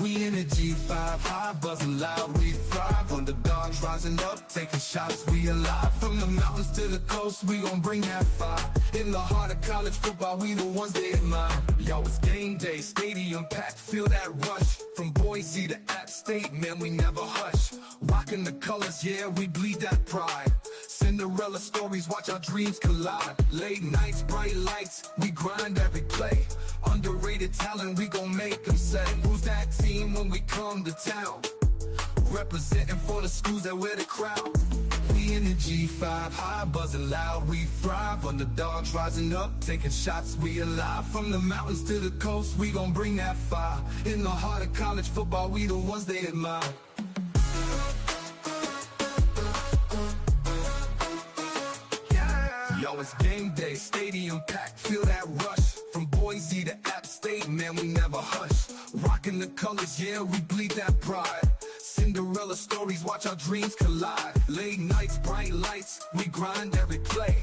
We in the G5 Hive, buzzing loud, we thrive. Underdogs rising up, taking shots, we alive. From the mountains to the coast, we gon' bring that fire. In the heart of college football, we the ones they admire. Yo, it's game day, stadium packed, feel that rush. From Boise to App State, man, we never hush. Rocking the colors, yeah, we bleed that pride. Cinderella stories, watch our dreams collide. Late nights, bright lights, we grind every play. Underrated talent, we gon' make them say, who's that team when we come to town? Representing for the schools that wear the crown. We in the G5 Hive, buzzing loud, we thrive. Underdogs rising up, taking shots, we alive. From the mountains to the coast, we gon' bring that fire. In the heart of college football, we the ones they admire. Yo, it's game day, stadium packed, feel that rush. From Boise to App State, man, we never hush. Rocking the colors, yeah, we bleed that pride. Cinderella stories, watch our dreams collide. Late nights, bright lights, we grind every play.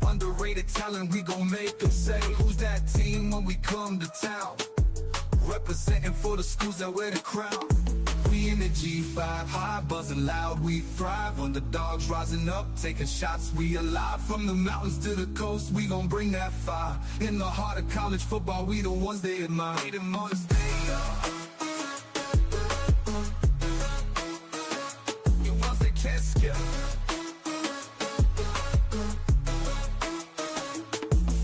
Underrated talent, we gon' make them say, who's that team when we come to town? Representing for the schools that wear the crown. We in the G5 Hive, buzzing loud, we thrive. Underdogs rising up, taking shots, we alive. From the mountains to the coast, we gon' bring that fire. In the heart of college football, we the ones they admire. We them on the stage. You ones they can't skip.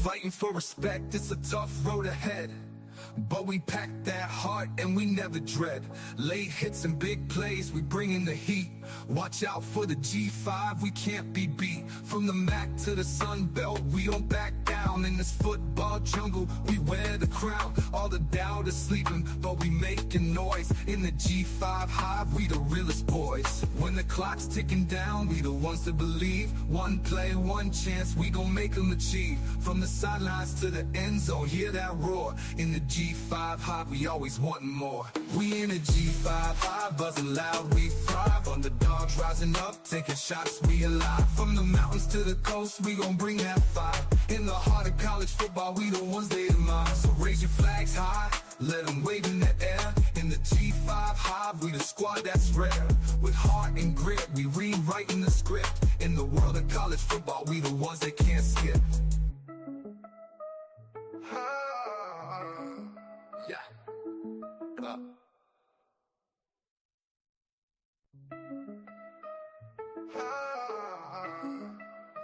Fighting for respect, it's a tough road ahead. But we pack that heart and we never dread. Late hits and big plays, we bring in the heat. Watch out for the G5, we can't be beat. From the MAC to the Sun Belt, we don't back down. In this football jungle, we wear the crown. All the doubters sleeping, but we making noise. In the G5 Hive, we the realest boys. When the clock's ticking down, we the ones to believe. One play, one chance, we gon' make them achieve. From the sidelines to the end zone, hear that roar. In the G5 Hive, we always wantin' more. We in the G5 Hive, buzzing loud, we thrive. Underdogs rising up, taking shots, we alive. From the mountains to the coast, we gon' bring that fire. In the heart of college football, we the ones they admire. So raise your flags high, let them wave in the air. In the G5 Hive, we the squad that's rare. With heart and grit, we rewriting the script. In the world of college football, we the ones that can't skip.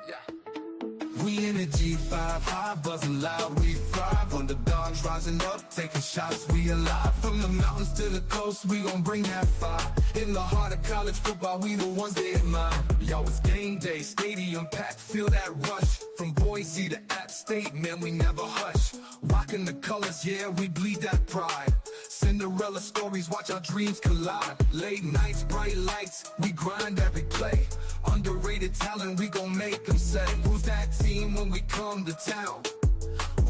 Yeah. We in the G5 Hive, buzzing loud, we thrive. Underdogs rising up, taking shots, we alive. From the mountains to the coast, we gon' bring that fire. In the heart of college football, we the ones they admire. Yo, it's game day, stadium packed, feel that rush. From Boise to App State, man, we never hush. Rocking the colors, yeah, we bleed that pride. Cinderella stories, watch our dreams collide. Late nights, bright lights, we grind every play. Underrated talent, we gon' make them say, who's that team when we come to town?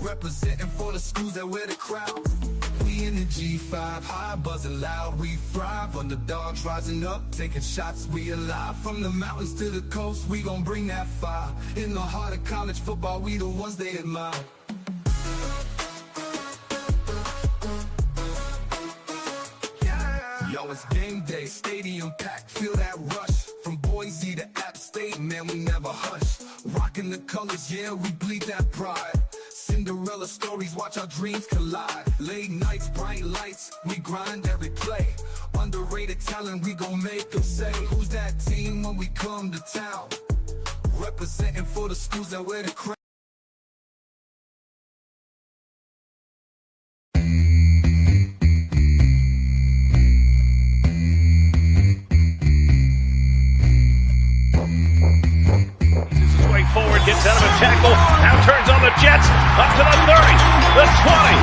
Representing for the schools that wear the crown. We in the G5 Hive, buzzing loud, we thrive. Underdogs rising up, taking shots, we alive. From the mountains to the coast, we gon' bring that fire. In the heart of college football, we the ones they admire. Yo, it's game day, stadium packed, feel that rush. From Boise to App State, man, we never hush. Rocking the colors, yeah, we bleed that pride. Cinderella stories, watch our dreams collide. Late nights, bright lights, we grind every play. Underrated talent, we gon' make them say, who's that team when we come to town? Representing for the schools that wear the crown. Forward, gets out of a tackle, now turns on the Jets, up to the 30, the 20,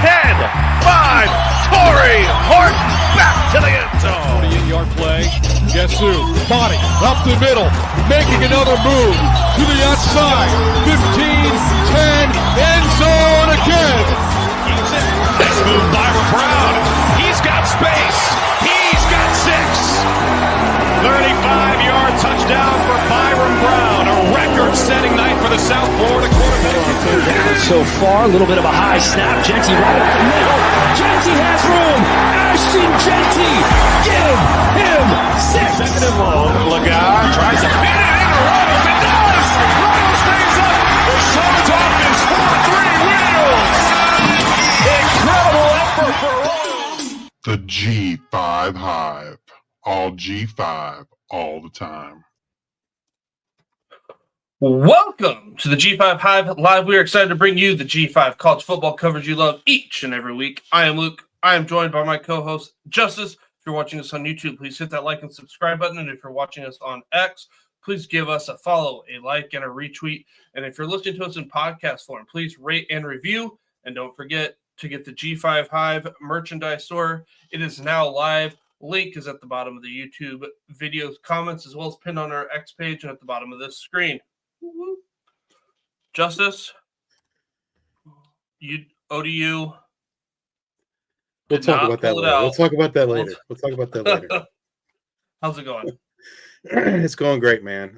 10, 5, Torrey Horton back to the end zone. 48-yard play, guess who? Body, up the middle, making another move, to the outside, 15, 10, end zone again. Nice move by Brown, he's got space, he's got 6. 35-yard touchdown for Byron Brown, a record-setting night for the South Florida quarterback. So far, a little bit of a high snap. Genty right up the middle. Genty has room. Singenti. Give him 6. Second and long. Lagar tries to fit it in. Romo, it does. Romo stays up. The show's off his 4-3 wheels. Incredible effort for Romo. The G5 Hive. All G5, all the time. Welcome to the G5 Hive Live. We are excited to bring you the G5 college football coverage you love each and every week. I am Luke. I am joined by my co-host, Justice. If you're watching us on YouTube, please hit that like and subscribe button. And if you're watching us on X, please give us a follow, a like, and a retweet. And if you're listening to us in podcast form, please rate and review. And don't forget to get the G5 Hive merchandise store. It is now live. Link is at the bottom of the YouTube video comments, as well as pinned on our X page and at the bottom of this screen. Justice, ODU. We'll talk about that later. We'll talk about that later. How's it going? It's going great, man.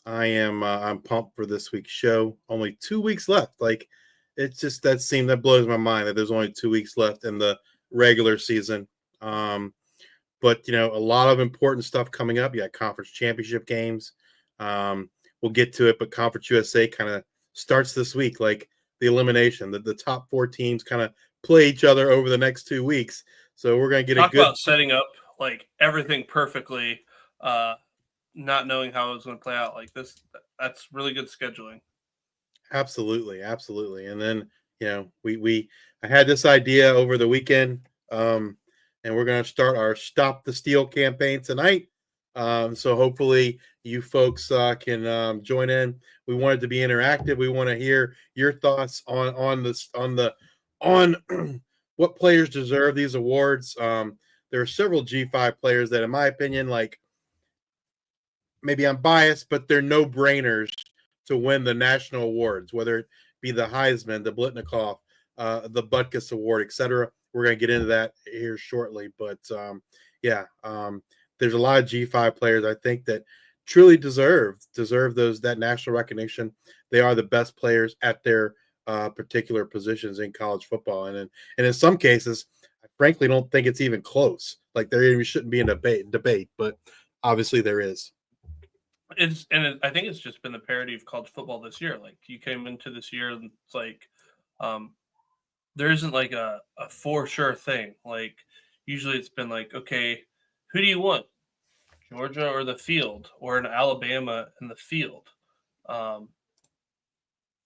I'm pumped for this week's show. Only 2 weeks left. Like, it's just that blows my mind that there's only 2 weeks left in the regular season. But a lot of important stuff coming up. You got conference championship games. We'll get to it, but Conference USA kind of starts this week, like the elimination. The top 4 teams kind of play each other over the next 2 weeks. So we're going to get Talk about setting up like everything perfectly, not knowing how it was going to play out like this. That's really good scheduling. Absolutely. And then, I had this idea over the weekend, and we're going to start our Stop the Steal campaign tonight. So hopefully you folks can join in. We want it to be interactive. We want to hear your thoughts on what players deserve these awards. There are several G5 players that, in my opinion, like, maybe I'm biased, but they're no-brainers to win the national awards, whether it be the Heisman, the Blitnikoff, the Butkus Award, etc. We're going to get into that here shortly. But, there's a lot of G5 players I think that truly deserve that national recognition. They are the best players at their particular positions in college football, and in some cases, I frankly don't think it's even close. Like, there even shouldn't be a debate, but obviously there is. I think it's just been the parody of college football this year. Like, you came into this year and it's like there isn't like a for sure thing. Like, usually it's been like, okay, who do you want? Georgia or the field, or in Alabama in the field.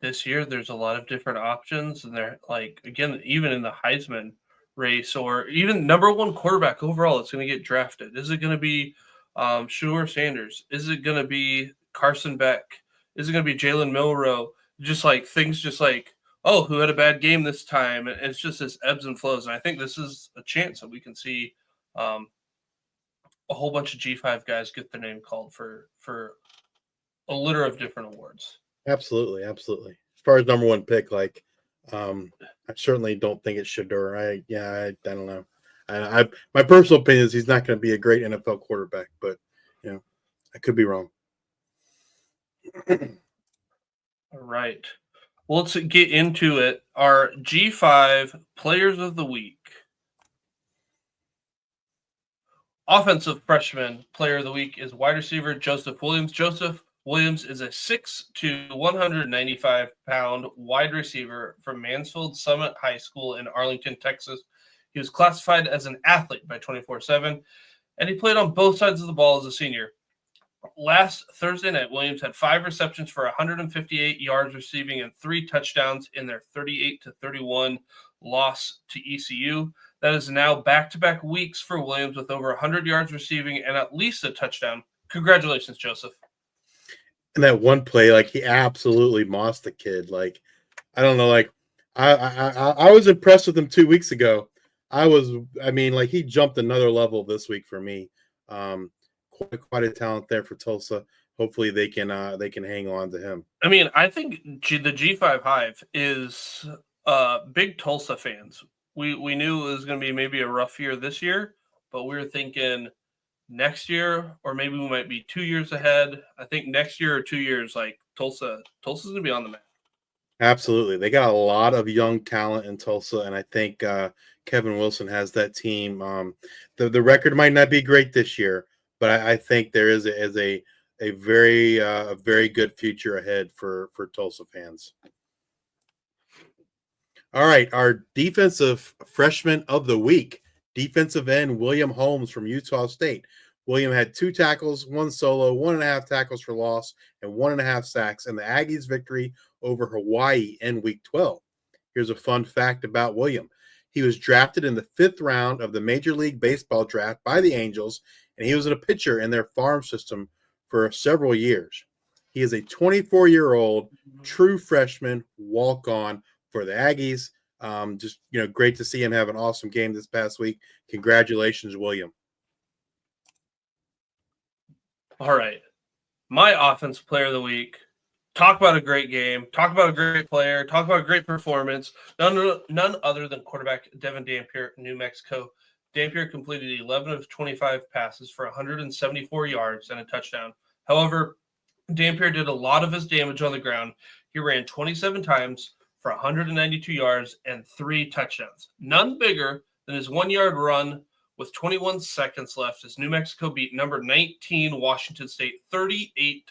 This year, there's a lot of different options, and they're like, again, even in the Heisman race, or even number 1 quarterback overall, it's going to get drafted. Is it going to be Shedeur Sanders? Is it going to be Carson Beck? Is it going to be Jalen Milroe? Just like things, just like, oh, who had a bad game this time? And it's just this ebbs and flows. And I think this is a chance that we can see a whole bunch of G5 guys get their name called for a litter of different awards. Absolutely. As far as number 1 pick, like, I certainly don't think it's Shedeur. I don't know. My personal opinion is he's not going to be a great NFL quarterback, but I could be wrong. All right. Well, let's get into it. Our G5 Players of the Week. Offensive freshman player of the week is wide receiver Joseph Williams. Joseph Williams is a 6'2", 195-pound wide receiver from Mansfield Summit High School in Arlington, Texas. He was classified as an athlete by 24/7, and he played on both sides of the ball as a senior. Last Thursday night, Williams had 5 receptions for 158 yards receiving and 3 touchdowns in their 38-31 loss to ECU. That is now back-to-back weeks for Williams with over 100 yards receiving and at least a touchdown. Congratulations, Joseph. And that one play, like, he absolutely mossed the kid. Like, I don't know, like, I was impressed with him 2 weeks ago. He jumped another level this week for me. Quite a talent there for Tulsa. Hopefully they can hang on to him. I mean, I think the G5 Hive is big Tulsa fans. We knew it was going to be maybe a rough year this year, but we were thinking next year, or maybe we might be 2 years ahead. I think next year or 2 years, like Tulsa's going to be on the map. Absolutely. They got a lot of young talent in Tulsa, and I think Kevin Wilson has that team. The record might not be great this year, but I think there is a very good future ahead for Tulsa fans. All right, our defensive freshman of the week, defensive end William Holmes from Utah State. William had 2 tackles, 1 solo, 1.5 tackles for loss, and 1.5 sacks in the Aggies' victory over Hawaii in Week 12. Here's a fun fact about William. He was drafted in the 5th round of the Major League Baseball draft by the Angels, and he was a pitcher in their farm system for several years. He is a 24-year-old true freshman walk-on for the Aggies. Just great to see him have an awesome game this past week. Congratulations, William. All right. My offensive player of the week. Talk about a great game. Talk about a great player. Talk about a great performance. None other than quarterback Devin Dampier, New Mexico. Dampier completed 11 of 25 passes for 174 yards and a touchdown. However, Dampier did a lot of his damage on the ground. He ran 27 times for 192 yards and 3 touchdowns. None bigger than his 1-yard run with 21 seconds left as New Mexico beat number 19 Washington State 38-35.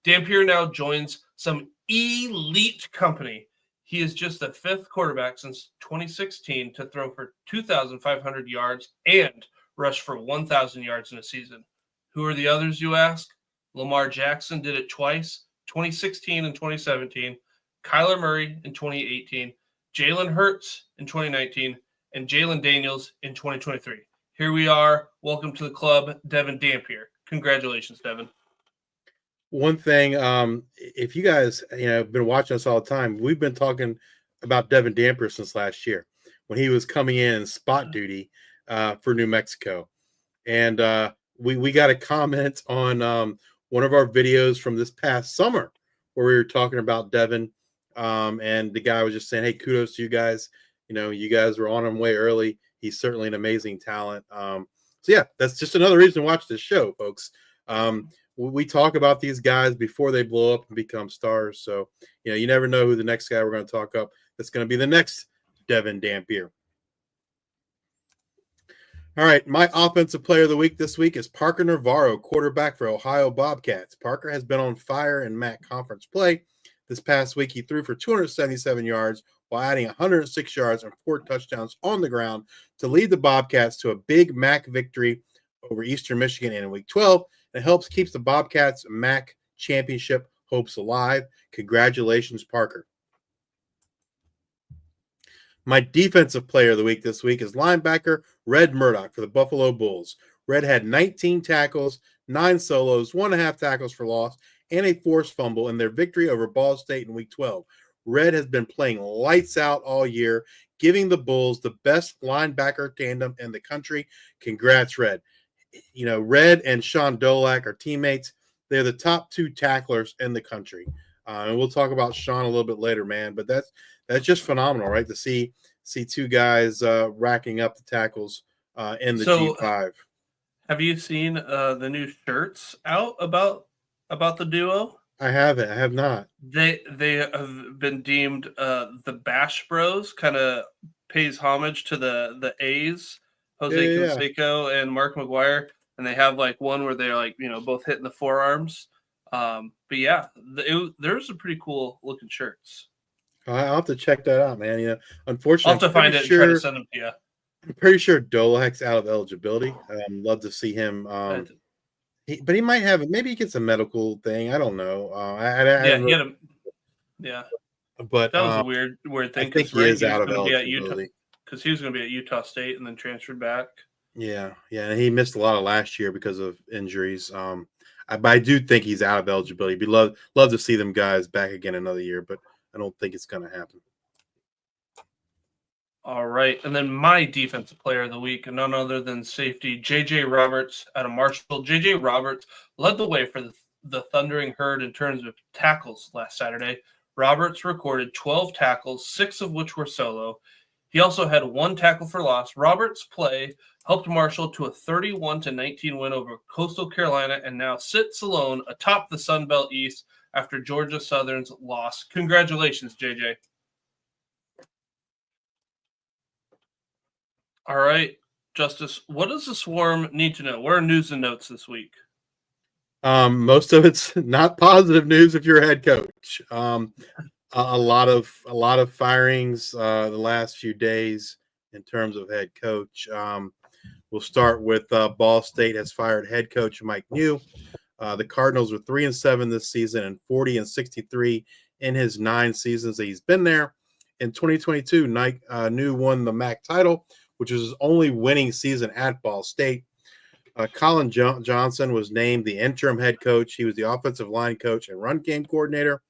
Dampier now joins some elite company. He is just the 5th quarterback since 2016 to throw for 2,500 yards and rush for 1,000 yards in a season. Who are the others, you ask? Lamar Jackson did it twice, 2016 and 2017. Kyler Murray in 2018. Jalen Hurts in 2019. And Jalen Daniels in 2023. Here we are. Welcome to the club, Devin Dampier. Congratulations, Devin. One thing, if you guys have been watching us all the time, we've been talking about Devin Dampier since last year when he was coming in spot duty for New Mexico. And we got a comment on one of our videos from this past summer where we were talking about Devin, and the guy was just saying, hey, kudos to you guys. You guys were on him way early. He's certainly an amazing talent. So yeah, that's just another reason to watch this show, folks. We talk about these guys before they blow up and become stars. So, you never know who the next guy we're going to talk up that's going to be the next Devin Dampier. All right, my offensive player of the week this week is Parker Navarro, quarterback for Ohio Bobcats. Parker has been on fire in MAC conference play. This past week, he threw for 277 yards while adding 106 yards and 4 touchdowns on the ground to lead the Bobcats to a big MAC victory over Eastern Michigan in Week 12. It helps keep the Bobcats MAC championship hopes alive. Congratulations, Parker. My defensive player of the week this week is linebacker Red Murdoch for the Buffalo Bulls. Red had 19 tackles, 9 solos, 1.5 tackles for loss, and a forced fumble in their victory over Ball State in Week 12. Red has been playing lights out all year, giving the Bulls the best linebacker tandem in the country. Congrats, Red. Red and Sean Dolak are teammates. They're the top 2 tacklers in the country. And we'll talk about Sean a little bit later, man. But that's just phenomenal, right? To see 2 guys racking up the tackles in the G5. Have you seen the new shirts out about the duo? I haven't. I have not. They have been deemed the Bash Bros. Kind of pays homage to the A's. Jose Canseco and Mark McGuire, and they have like one where they're both hitting the forearms. But yeah, there's some pretty cool looking shirts. I'll have to check that out, man. Unfortunately, I'll have to find it and try to send them to you. I'm pretty sure Dolak's out of eligibility. Love to see him. But he might have maybe he gets a medical thing. I don't know. But that was a weird thing. I think he is out of eligibility. Because he was going to be at Utah State and then transferred back. Yeah. He missed a lot of last year because of injuries. But I do think he's out of eligibility. Be love to see them guys back again another year, but I don't think it's going to happen. All right, and then my defensive player of the week, none other than safety J.J. Roberts out of Marshall. J.J. Roberts led the way for the Thundering Herd in terms of tackles last Saturday. Roberts recorded 12 tackles, 6 of which were solo. He also had 1 tackle for loss. Roberts' play helped Marshall to a 31-19 win over Coastal Carolina and now sits alone atop the Sun Belt East after Georgia Southern's loss. Congratulations, JJ. All right, Justice, what does the Swarm need to know? What are news and notes this week? Most of it's not positive news if you're a head coach. A lot of firings the last few days in terms of head coach. We'll start with Ball State has fired head coach Mike New. The Cardinals were 3-7 this season and 40-63 in his 9 seasons that he's been there. In 2022, New won the MAC title, which was his only winning season at Ball State. Colin Johnson was named the interim head coach. He was the offensive line coach and run game coordinator.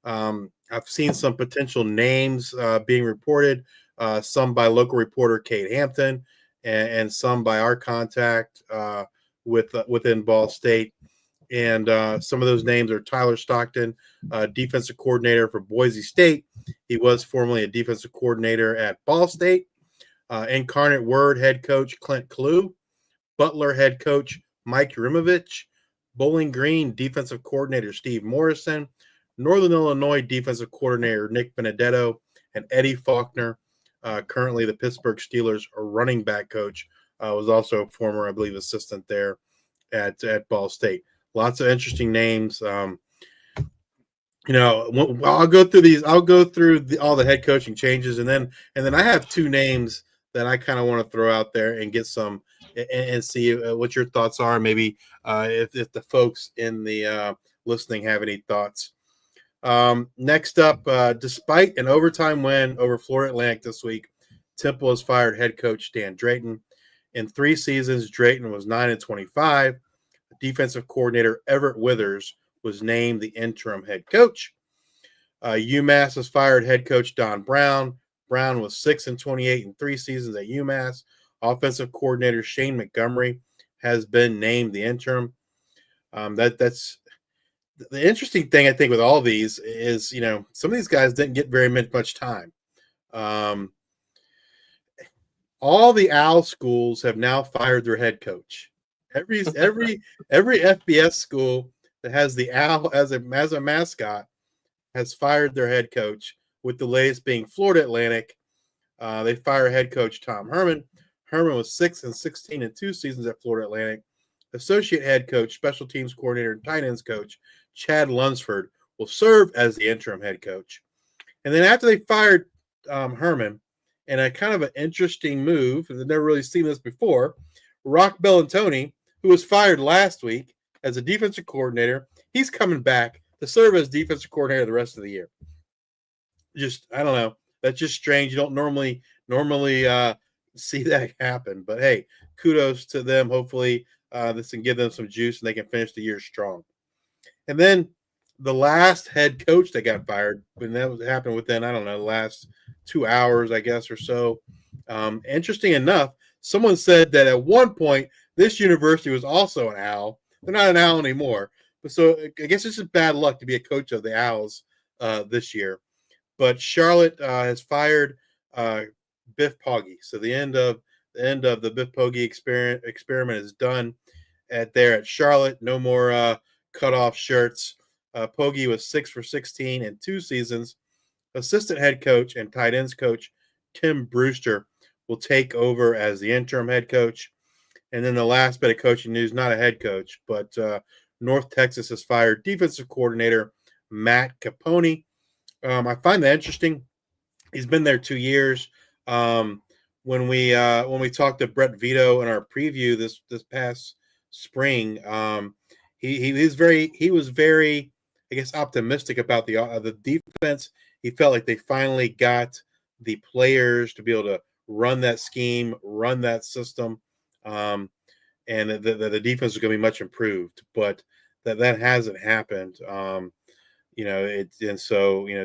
I've seen some potential names being reported, some by local reporter Kate Hampton and some by our contact within Ball State. And some of those names are Tyler Stockton, defensive coordinator for Boise State. He was formerly a defensive coordinator at Ball State. Incarnate Word head coach Clint Kalu. Butler head coach Mike Rimovich, Bowling Green defensive coordinator Steve Morrison, Northern Illinois defensive coordinator Nick Benedetto, and Eddie Faulkner, currently the Pittsburgh Steelers running back coach, was also a former, I believe, assistant there at Ball State. Lots of interesting names. I'll go through these. I'll go through all the head coaching changes, and then I have 2 names that I kind of want to throw out there and get some and see what your thoughts are. Maybe if the folks in the listening have any thoughts. Next up, despite an overtime win over Florida Atlantic this week, Temple has fired head coach Dan Drayton. In 3 seasons, Drayton was 9-25. Defensive coordinator Everett Withers was named the interim head coach. UMass has fired head coach Don Brown. Brown was 6-28 in 3 seasons at UMass. Offensive coordinator Shane Montgomery has been named the interim. That's the interesting thing, I think, with all these is, some of these guys didn't get very much time. All the OWL schools have now fired their head coach. Every FBS school that has the OWL as a mascot has fired their head coach, with the latest being Florida Atlantic. They fire head coach Tom Herman. Herman was 6-16 in 2 seasons at Florida Atlantic. Associate head coach, special teams coordinator, and tight ends coach Chad Lunsford will serve as the interim head coach. And then after they fired Herman, and a kind of an interesting move, and I've never really seen this before, Rock Bellantoni, who was fired last week as a defensive coordinator, he's coming back to serve as defensive coordinator the rest of the year. Just, I don't know. That's just strange. You don't normally see that happen. But, hey, kudos to them. Hopefully this can give them some juice and they can finish the year strong. And then the last head coach that got fired, and that happened within, I don't know, the last 2 hours, I guess, or so. Interesting enough, someone said that at one point this university was also an OWL. They're not an OWL anymore. But so I guess it's just bad luck to be a coach of the OWLs this year. But Charlotte has fired Biff Poggi. So the end of the Biff Poggi experiment is done there at Charlotte. No more cutoff shirts. Poggi was 6-16 in 2 seasons. Assistant head coach and tight ends coach Tim Brewster will take over as the interim head coach. And then the last bit of coaching news, not a head coach, but North Texas has fired defensive coordinator Matt Capone. I find that interesting. He's been there 2 years. When we talked to Brett Vito in our preview this past spring, he was very, I guess, optimistic about the defense. He felt like they finally got the players to be able to run that scheme, run that system, and the defense is going to be much improved. But that hasn't happened.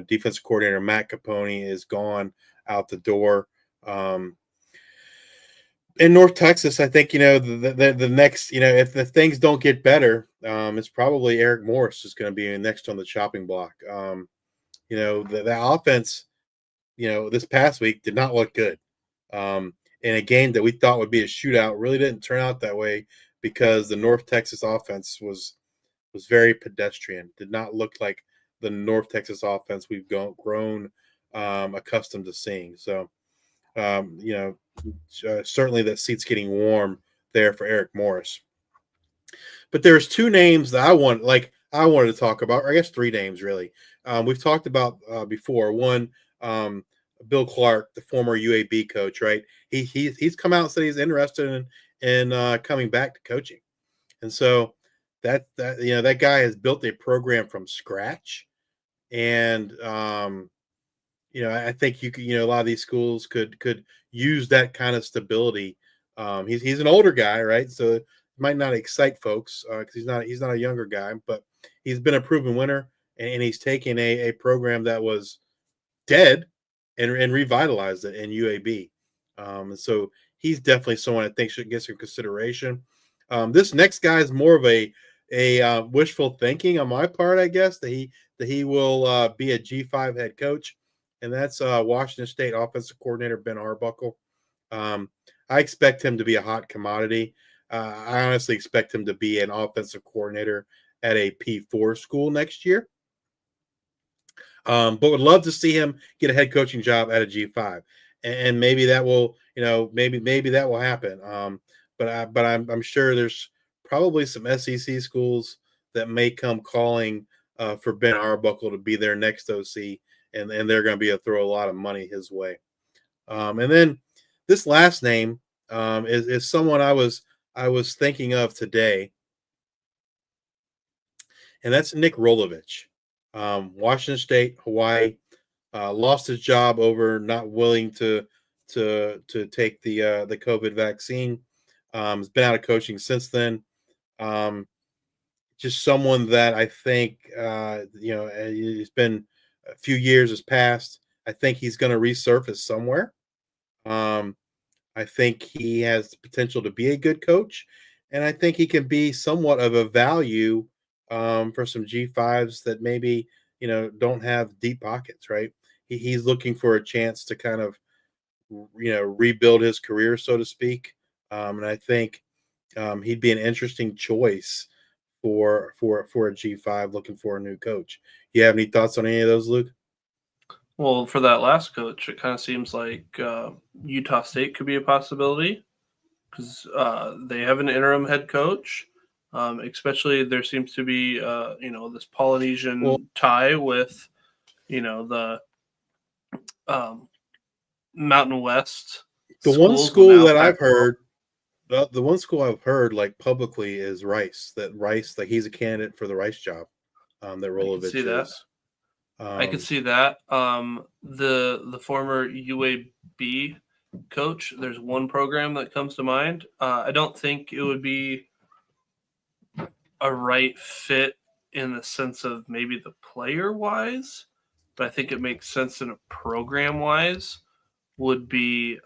Defensive coordinator Matt Capone is gone out the door. In North Texas, I think, the next, if the things don't get better, it's probably Eric Morris is going to be next on the chopping block. The offense, this past week did not look good. In a game that we thought would be a shootout, really didn't turn out that way because the North Texas offense was very pedestrian. Did not look like the North Texas offense we've grown accustomed to seeing. So Certainly that seat's getting warm there for Eric Morris. But there's two names that I wanted to talk about, or I guess three names really. We've talked about before. One, Bill Clark, the former UAB coach, right? He's come out and said he's interested in coming back to coaching, and so that guy has built a program from scratch, and I think a lot of these schools could use that kind of stability. He's an older guy, right? So it might not excite folks because he's not a younger guy, but he's been a proven winner, and he's taken a program that was dead and revitalized it in UAB. And so he's definitely someone I think should get some consideration. This next guy is more of a wishful thinking on my part, I guess, that he will be a G5 head coach, and that's Washington State offensive coordinator Ben Arbuckle. I expect him to be a hot commodity. I honestly expect him to be an offensive coordinator at a P4 school next year. But would love to see him get a head coaching job at a G5, and maybe that will, maybe that will happen. But I'm sure there's probably some SEC schools that may come calling for Ben Arbuckle to be their next OC, and they're going to be throw a lot of money his way. And then this last name is someone I was thinking of today, and that's Nick Rolovich. Washington State, Hawaii, lost his job over not willing to take the COVID vaccine. Has been out of coaching since then. Just someone that I think it's been a few years has passed. I think he's going to resurface somewhere. I think he has the potential to be a good coach, and I think he can be somewhat of a value for some G5s that maybe don't have deep pockets, right? He's looking for a chance to kind of rebuild his career, so to speak, and I think he'd be an interesting choice for a G5 looking for a new coach. You have any thoughts on any of those, Luke? Well, for that last coach, it kind of seems like Utah State could be a possibility because they have an interim head coach. Especially there seems to be, this Polynesian tie with, the Mountain West. The one school that I've heard, the one school I've heard like publicly is Rice. That he's a candidate for the Rice job. That Rolovich is. I could see that. The former UAB coach, there's one program that comes to mind. I don't think it would be a right fit in the sense of maybe the player wise, but I think it makes sense in a program wise would be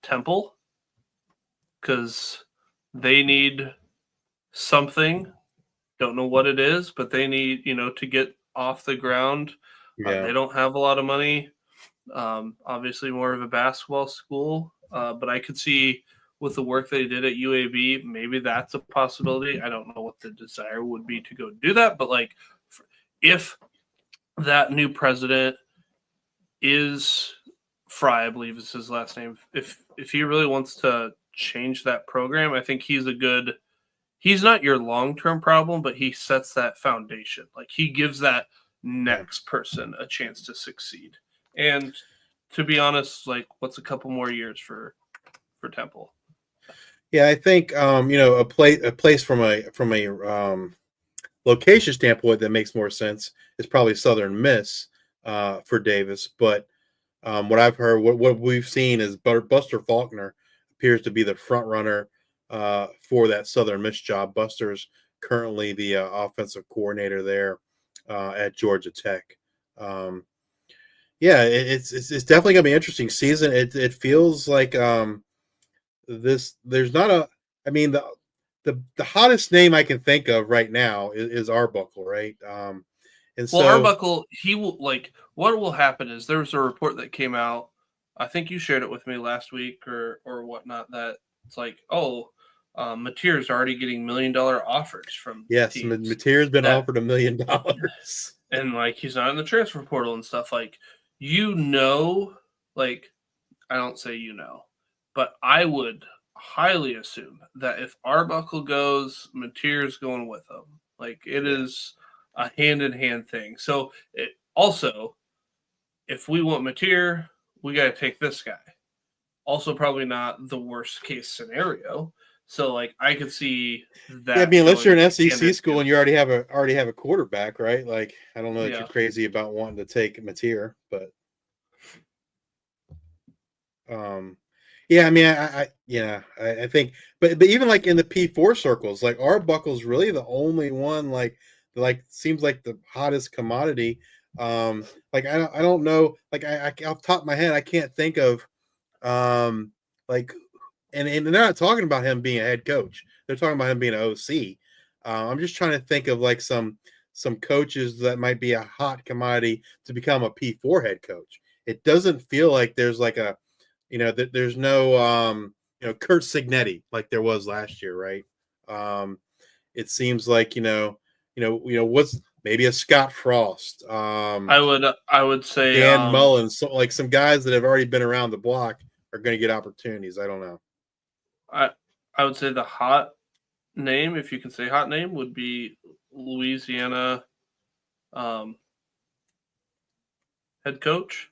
Temple, because they need something. Don't know what it is, but they need, to get off the ground. They don't have a lot of money. Obviously more of a basketball school, but I could see with the work that he did at UAB, maybe that's a possibility. I don't know what the desire would be to go do that, but like if that new president is Fry, I believe is his last name, if he really wants to change that program, I think he's not your long-term problem, but he sets that foundation. Like he gives that next person a chance to succeed. And to be honest, like what's a couple more years for Temple? Yeah, I think a place from a location standpoint that makes more sense is probably Southern Miss for Davis. But what I've heard, what we've seen is Buster Faulkner appears to be the front runner for that Southern Miss job. Buster's currently the offensive coordinator there at Georgia Tech. It's definitely gonna be an interesting season. It feels like there's not a. I mean the hottest name I can think of right now is Arbuckle, right? And so Arbuckle, he will what will happen is there was a report that came out. I think you shared it with me last week or whatnot, that it's like, Mateer's already getting $1 million offers from teams. Mateer's been offered $1 million, and like he's not in the transfer portal and stuff. Like I don't say but I would highly assume that if Arbuckle goes, Mateer's going with him. Like it is a hand-in-hand thing. So also, if we want Mateer, we got to take this guy. Also, probably not the worst case scenario. So, like, I could see that. Yeah, I mean, unless you're an SEC school and you already have a quarterback, right? Like, I don't know that you're crazy about wanting to take Mateer, but yeah, I mean, I think, but even like in the P4 circles, like Arbuckle's really the only one like seems like the hottest commodity. Like I don't know, like I off the top of my head, I can't think of like. And they're not talking about him being a head coach. They're talking about him being an OC. I'm just trying to think of like some coaches that might be a hot commodity to become a P4 head coach. It doesn't feel like there's like a, that there's no, Kurt Signetti like there was last year, right? It seems like what's maybe a Scott Frost. I would say Dan Mullen. So like some guys that have already been around the block are going to get opportunities. I don't know. I would say the hot name, if you can say hot name, would be Louisiana head coach.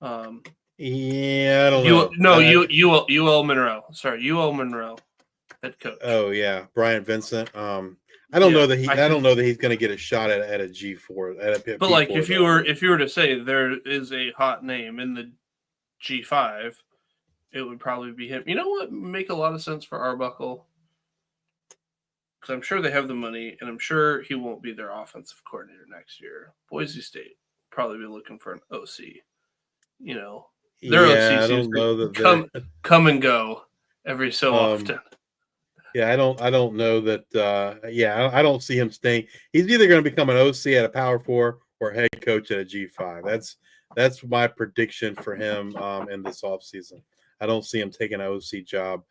Yeah, I don't know. UL Monroe. Sorry, UL Monroe head coach. Oh yeah, Brian Vincent. I don't know that I don't know that he's going to get a shot at a G4. But like, if you were to say there is a hot name in the G5, it would probably be him. You know what? Make a lot of sense for Arbuckle, because I'm sure they have the money, and I'm sure he won't be their offensive coordinator next year. Boise State probably be looking for an OC. Their OCs come and go every so often. Yeah, I don't know that. I don't see him staying. He's either going to become an OC at a Power 4 or head coach at a G5. That's my prediction for him in this offseason. I don't see him taking an OC job,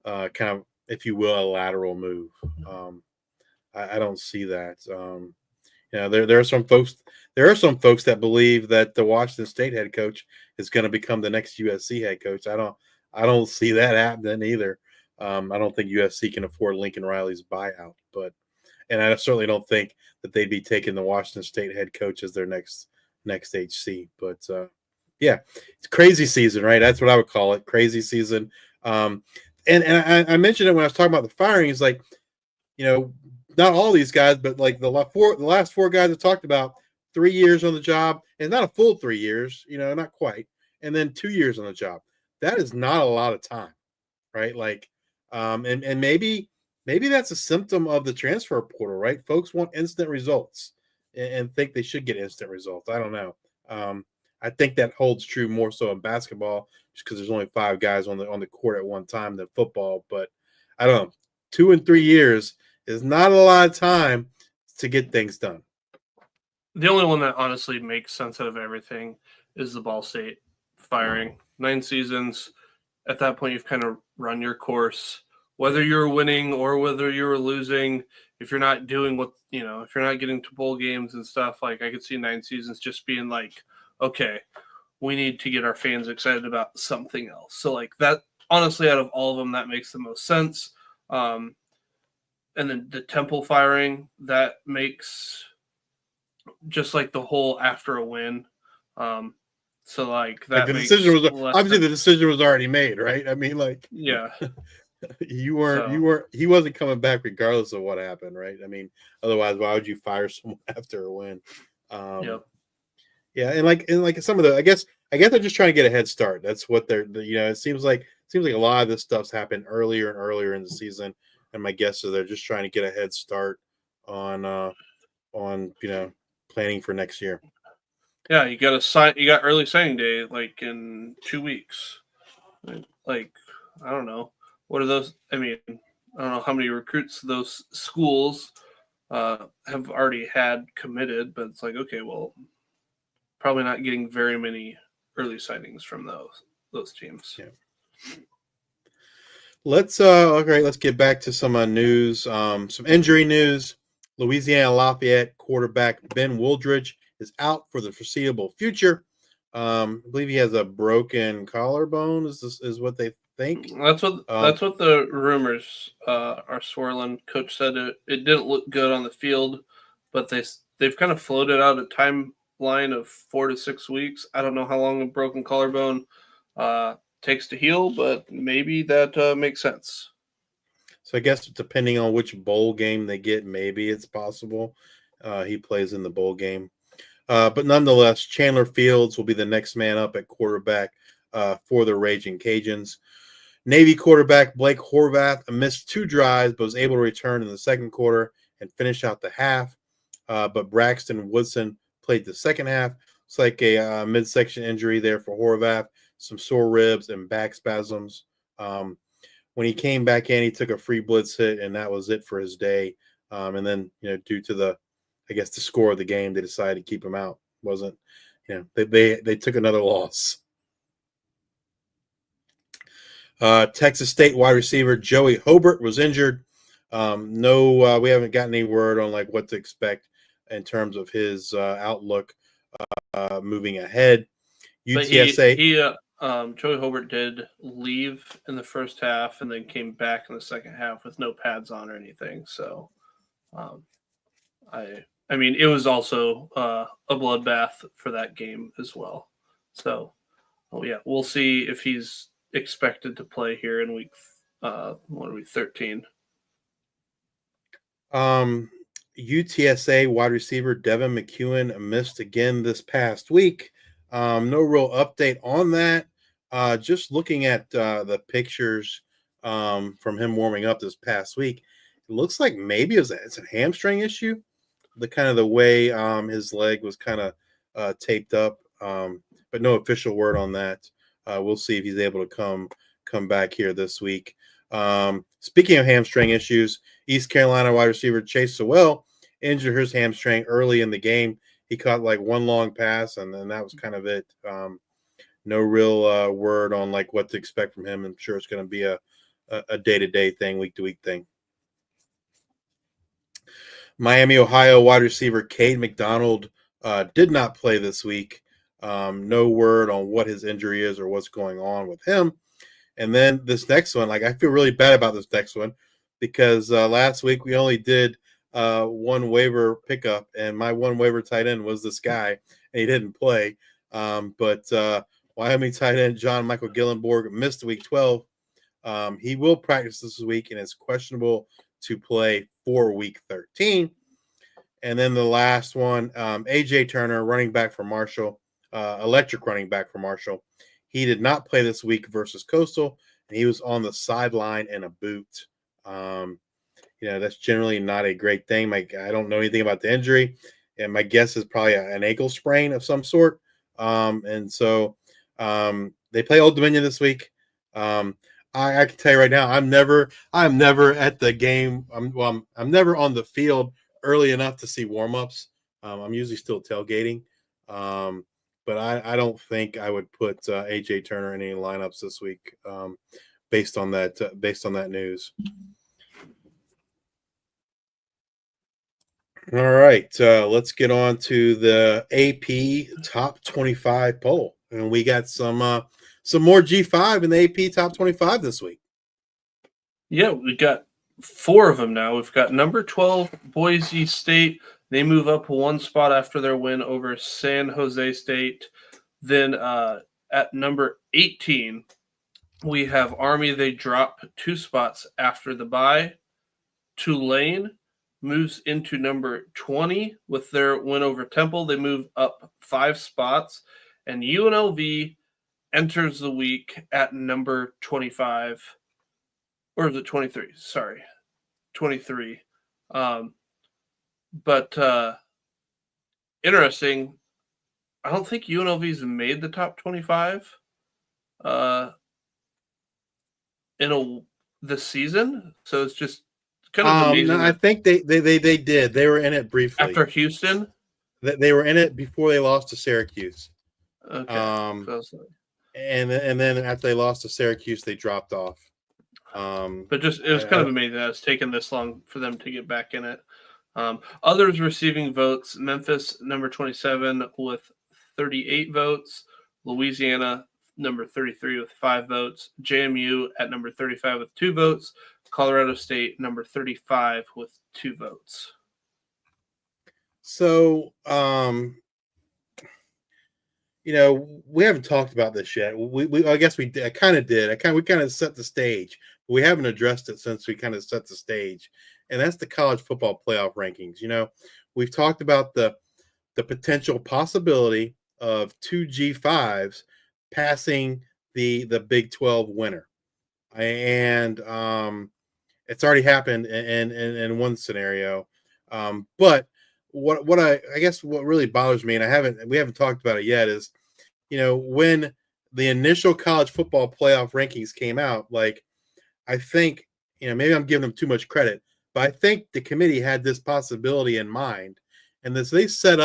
kind of, if you will, a lateral move. I don't see that. There are some folks. There are some folks that believe that the Washington State head coach is going to become the next USC head coach. I don't see that happening either. I don't think USC can afford Lincoln Riley's buyout, and I certainly don't think that they'd be taking the Washington State head coach as their next HC. But it's crazy season, right? That's what I would call it, crazy season. And I mentioned it when I was talking about the firings, like, not all these guys, but like the last four guys I talked about, 3 years on the job, and not a full 3 years, not quite, and then 2 years on the job. That is not a lot of time, right? Like, and maybe that's a symptom of the transfer portal, right? Folks want instant results and think they should get instant results. I don't know. I think that holds true more so in basketball, just because there's only 5 guys on the court at one time than football. But I don't know. 2 and 3 years is not a lot of time to get things done. The only one that honestly makes sense out of everything is the Ball State firing. 9 seasons. At that point, you've kind of run your course. Whether you're winning or whether you're losing, if you're not doing if you're not getting to bowl games and stuff, like I could see 9 seasons just being like, okay, we need to get our fans excited about something else. So like that, honestly, out of all of them, that makes the most sense. And then the Temple firing, that makes just like the whole after a win. So like that the decision was obviously the decision was already made, right? I mean, like, yeah, he wasn't coming back regardless of what happened, right? I mean, otherwise, why would you fire someone after a win? Yeah, and like some of the, I guess they're just trying to get a head start. That's what it seems like a lot of this stuff's happened earlier and earlier in the season, and my guess is they're just trying to get a head start on planning for next year. Yeah, you got early signing day like in 2 weeks. Like, I don't know. What are those? I mean, I don't know how many recruits those schools have already had committed, but it's like, okay, well, probably not getting very many early signings from those teams. Yeah. Let's get back to some news. Some injury news. Louisiana Lafayette quarterback Ben Wooldridge is out for the foreseeable future I believe he has a broken collarbone. Is what they think. That's what the rumors are swirling. Coach said it didn't look good on the field, but they've kind of floated out a timeline of 4 to 6 weeks. I don't know how long a broken collarbone takes to heal, but maybe that makes sense. So I guess depending on which bowl game they get, maybe it's possible he plays in the bowl game. But nonetheless, Chandler Fields will be the next man up at quarterback for the Raging Cajuns. Navy quarterback Blake Horvath missed 2 drives, but was able to return in the second quarter and finish out the half. But Braxton Woodson played the second half. It's like a midsection injury there for Horvath, some sore ribs and back spasms. When he came back in, he took a free blitz hit, and that was it for his day. And then, due to the score of the game, they decided to keep him out. They took another loss. Texas State wide receiver Joey Hobart was injured. We haven't gotten any word on what to expect in terms of his outlook moving ahead. UTSA. Joey Hobart did leave in the first half and then came back in the second half with no pads on or anything. So, I mean, it was also a bloodbath for that game as well. So, we'll see if he's expected to play here in week 13. UTSA wide receiver Devin McEwen missed again this past week. No real update on that. Just looking at the pictures from him warming up this past week, it looks like maybe it's a hamstring issue. The way his leg was kind of taped up, but no official word on that. We'll see if he's able to come back here this week. Speaking of hamstring issues, East Carolina wide receiver Chase Sewell injured his hamstring early in the game. He caught one long pass, and then that was kind of it. No real word on what to expect from him. I'm sure it's going to be a day-to-day thing, week-to-week thing. Miami, Ohio wide receiver Cade McDonald did not play this week. No word on what his injury is or what's going on with him. And then this next one, I feel really bad about this next one because last week we only did one waiver pickup, and my one waiver tight end was this guy, and he didn't play. But Wyoming tight end John Michael Gillenborg missed week 12. He will practice this week and is questionable to play for week 13. And then the last one, A.J. Turner, running back for Marshall, electric running back for Marshall. He did not play this week versus Coastal, and he was on the sideline in a boot. That's generally not a great thing. I don't know anything about the injury, and my guess is probably an ankle sprain of some sort. And so they play Old Dominion this week. I can tell you right now, I'm never at the game. I'm never on the field early enough to see warmups. I'm usually still tailgating. But I don't think I would put A.J. Turner in any lineups this week based on that news. All right, let's get on to the AP Top 25 poll, and we got some more G5 in the AP Top 25 this week. Yeah, we got 4 of them now. We've got number 12 Boise State. They move up 1 spot after their win over San Jose State. Then at number 18, we have Army. They drop 2 spots after the bye. Tulane moves into number 20 with their win over Temple. They move up 5 spots. And UNLV enters the week at number 25. Or is it 23? Sorry. 23. But interesting, I don't think UNLV's made the top 25 this season. So it's just kind of amazing. No, I think they did. They were in it briefly. After Houston? They were in it before they lost to Syracuse. Okay. And then after they lost to Syracuse, they dropped off. But it was kind of amazing that it's taken this long for them to get back in it. Others receiving votes: Memphis, number 27, with 38 votes. Louisiana, number 33 with 5 votes. JMU at number 35 with 2 votes. Colorado State, number 35 with 2 votes. So, we haven't talked about this yet. I guess we kind of did. We kind of set the stage. But we haven't addressed it since we kind of set the stage, and that's the college football playoff rankings. We've talked about the potential possibility of 2 G5s passing the Big 12 winner, and it's already happened in one scenario. But what I guess what really bothers me, and we haven't talked about it yet, is when the initial college football playoff rankings came out, like I think maybe I'm giving them too much credit, but I think the committee had this possibility in mind, and they set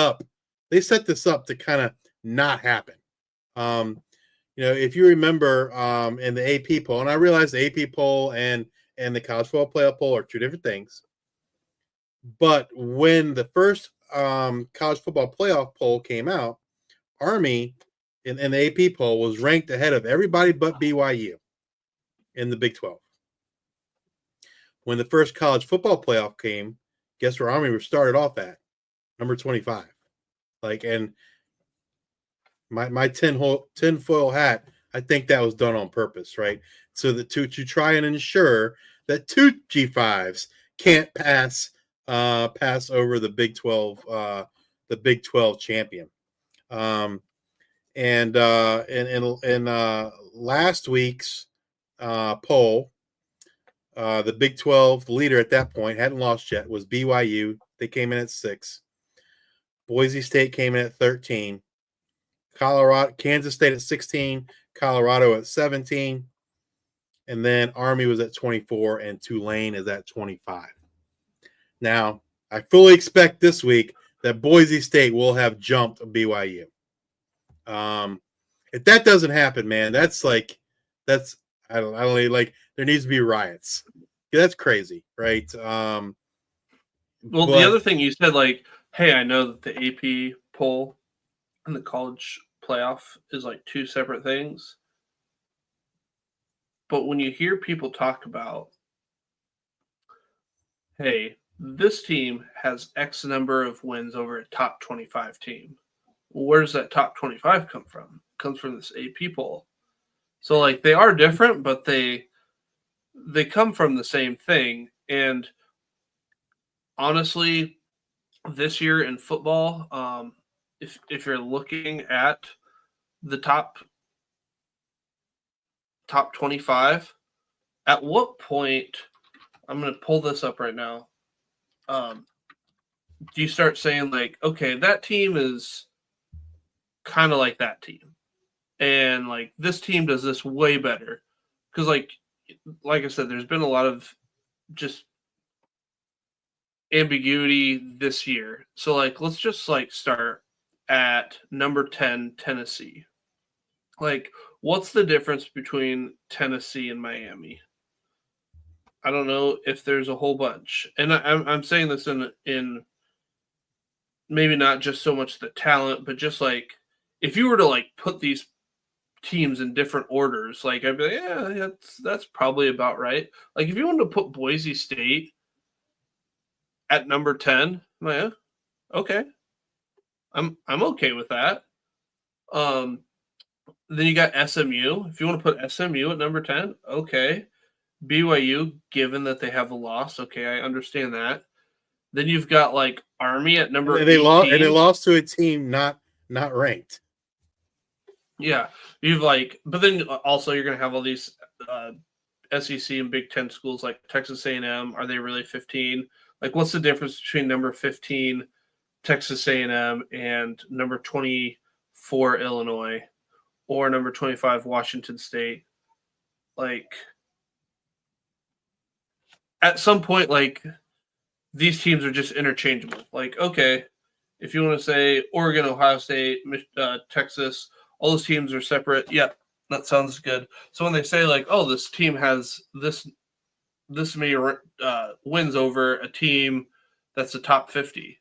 this up to kind of not happen. If you remember in the AP poll, and I realize the AP poll and the college football playoff poll are two different things. But when the first college football playoff poll came out, Army in the AP poll was ranked ahead of everybody but BYU in the Big 12. When the first college football playoff came, guess where Army was started off at? Number 25. And my tinfoil hat, I think that was done on purpose, right? So that to try and ensure that 2 G5s can't pass over the Big 12 champion. And in last week's poll, the Big 12 leader at that point hadn't lost yet was BYU. They came in at 6. Boise State came in at 13. Kansas State at 16. Colorado at 17. And then Army was at 24, and Tulane is at 25. Now, I fully expect this week that Boise State will have jumped BYU. If that doesn't happen, man, that's I don't know, there needs to be riots. That's crazy, right? The other thing you said, hey, I know that the AP poll and the college playoff is 2 separate things. But when you hear people talk about, hey, this team has X number of wins over a top 25 team. Well, where does that top 25 come from? It comes from this AP poll. So they are different, but they come from the same thing. And honestly, this year in football, if you're looking at the top 25, at what point, I'm going to pull this up right now, do you start saying okay, that team is kind of like that team, and this team does this way better? Because like I said, there's been a lot of just ambiguity this year. So let's just start at number 10, Tennessee. What's the difference between Tennessee and Miami? I don't know if there's a whole bunch. And I'm saying this in maybe not just so much the talent, but just if you were to put these teams in different orders, I'd be yeah, that's probably about right. If you wanted to put Boise State at number 10, yeah, okay. I'm okay with that. Then you got SMU. If you want to put SMU at number 10, okay. BYU, given that they have a loss, okay, I understand that. Then you've got Army at number 18. They lost to a team not ranked. Yeah, you've but then also you're going to have all these SEC and Big Ten schools like Texas A&M. Are they really 15? What's the difference between number 15 Texas A&M and number 24 Illinois or number 25 Washington State? At some point, these teams are just interchangeable. Okay, if you want to say Oregon, Ohio State, Texas, all those teams are separate. Yeah, that sounds good. So when they say oh, this team has this many wins over a team that's the top 50,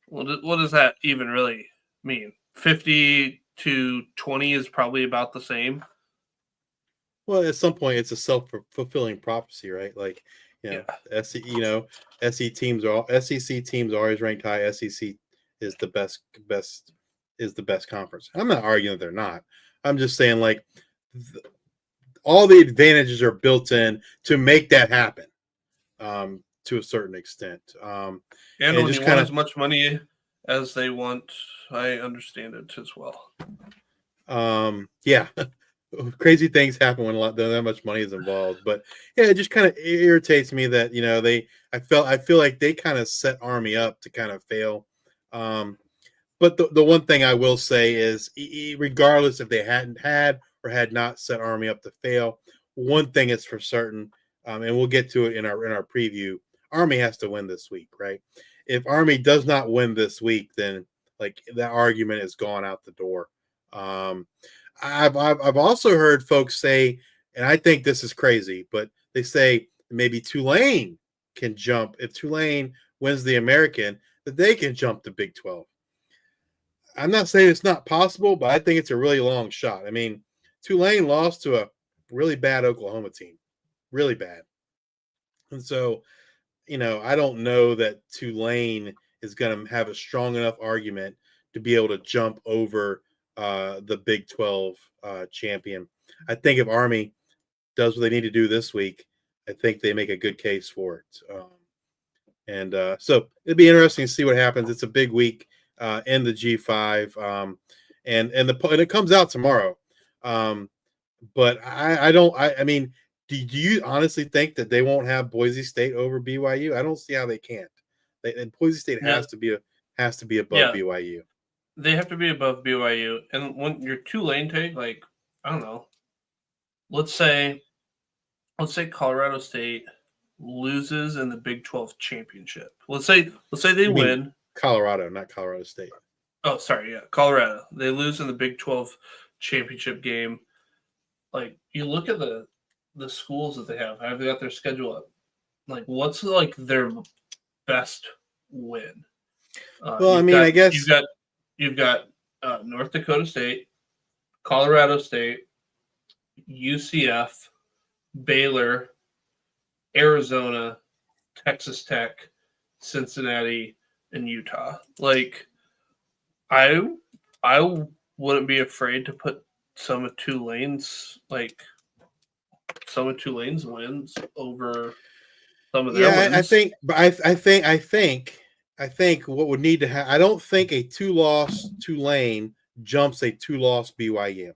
what does that even really mean? 50 to 20 is probably about the same. Well, at some point, it's a self-fulfilling prophecy, right? Like, Yeah. SEC teams are always ranked high. SEC is the best conference. I'm not arguing that they're not. I'm just saying, like, all the advantages are built in to make that happen, to a certain extent. And when you want as much money as they want, I understand it as well. Yeah. Crazy things happen when that much money is involved, but yeah, it just kind of irritates me that I feel like they kind of set Army up to kind of fail. But the one thing I will say is, regardless if they hadn't had or had not set Army up to fail, one thing is for certain, and we'll get to it in our preview. Army has to win this week, right? If Army does not win this week, then like that argument is gone out the door. I've also heard folks say, and I think this is crazy, but they say maybe Tulane can jump. If Tulane wins the American, that they can jump to Big 12. I'm not saying it's not possible, but I think it's a really long shot. I mean, Tulane lost to a really bad Oklahoma team, really bad. And so, I don't know that Tulane is going to have a strong enough argument to be able to jump over the Big 12 champion. I think if Army does what they need to do this week, I think they make a good case for it. So it'd be interesting to see what happens. It's a big week in the G5, and it comes out tomorrow. But I mean, do you honestly think that they won't have Boise State over BYU? I don't see how they can't. Boise State has to be above BYU. They have to be above BYU. And when your Tulane take, like, I don't know, let's say Colorado State loses in the Big 12 championship. Let's say they win. Colorado, not Colorado State. Oh, sorry, yeah, Colorado. They lose in the Big 12 championship game. Like, you look at the schools that they have. How have they got their schedule up? Like, what's like their best win? I guess you've got North Dakota State, Colorado State, UCF, Baylor, Arizona, Texas Tech, Cincinnati, and Utah. Like, I wouldn't be afraid to put some of Tulane's wins over some of their wins. I think what would need to happen. I don't think a 2-loss Tulane jumps a 2-loss BYU.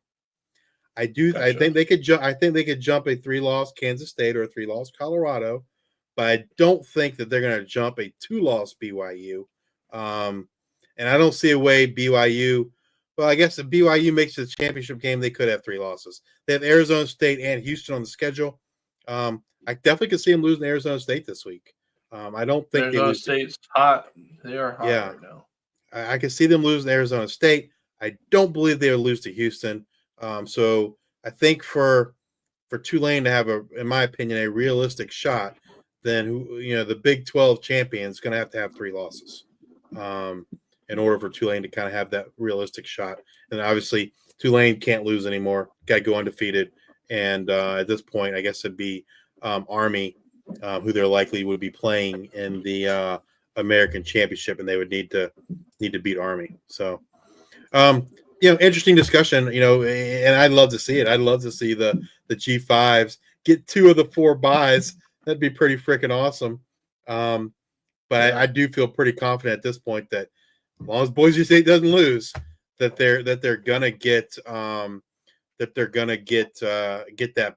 Gotcha. I think they could jump. I think they could jump a 3-loss Kansas State or a 3-loss Colorado, but I don't think that they're going to jump a 2-loss BYU. And I don't see a way BYU. Well, I guess if BYU makes the championship game, they could have 3 losses. They have Arizona State and Houston on the schedule. I definitely could see them losing Arizona State this week. I don't think Arizona State's hot. They are hot right now. I can see them losing Arizona State. I don't believe they'll lose to Houston. So I think for Tulane to have in my opinion, a realistic shot, then the Big 12 champion is going to have 3 losses in order for Tulane to kind of have that realistic shot. And obviously Tulane can't lose anymore. Got to go undefeated. And at this point, I guess it'd be Army, who they're likely would be playing in the American Championship, and they would need to beat Army. So, interesting discussion. And I'd love to see it. I'd love to see the G5s get 2 of the 4 buys. That'd be pretty freaking awesome. But I do feel pretty confident at this point that as long as Boise State doesn't lose, that they're gonna get that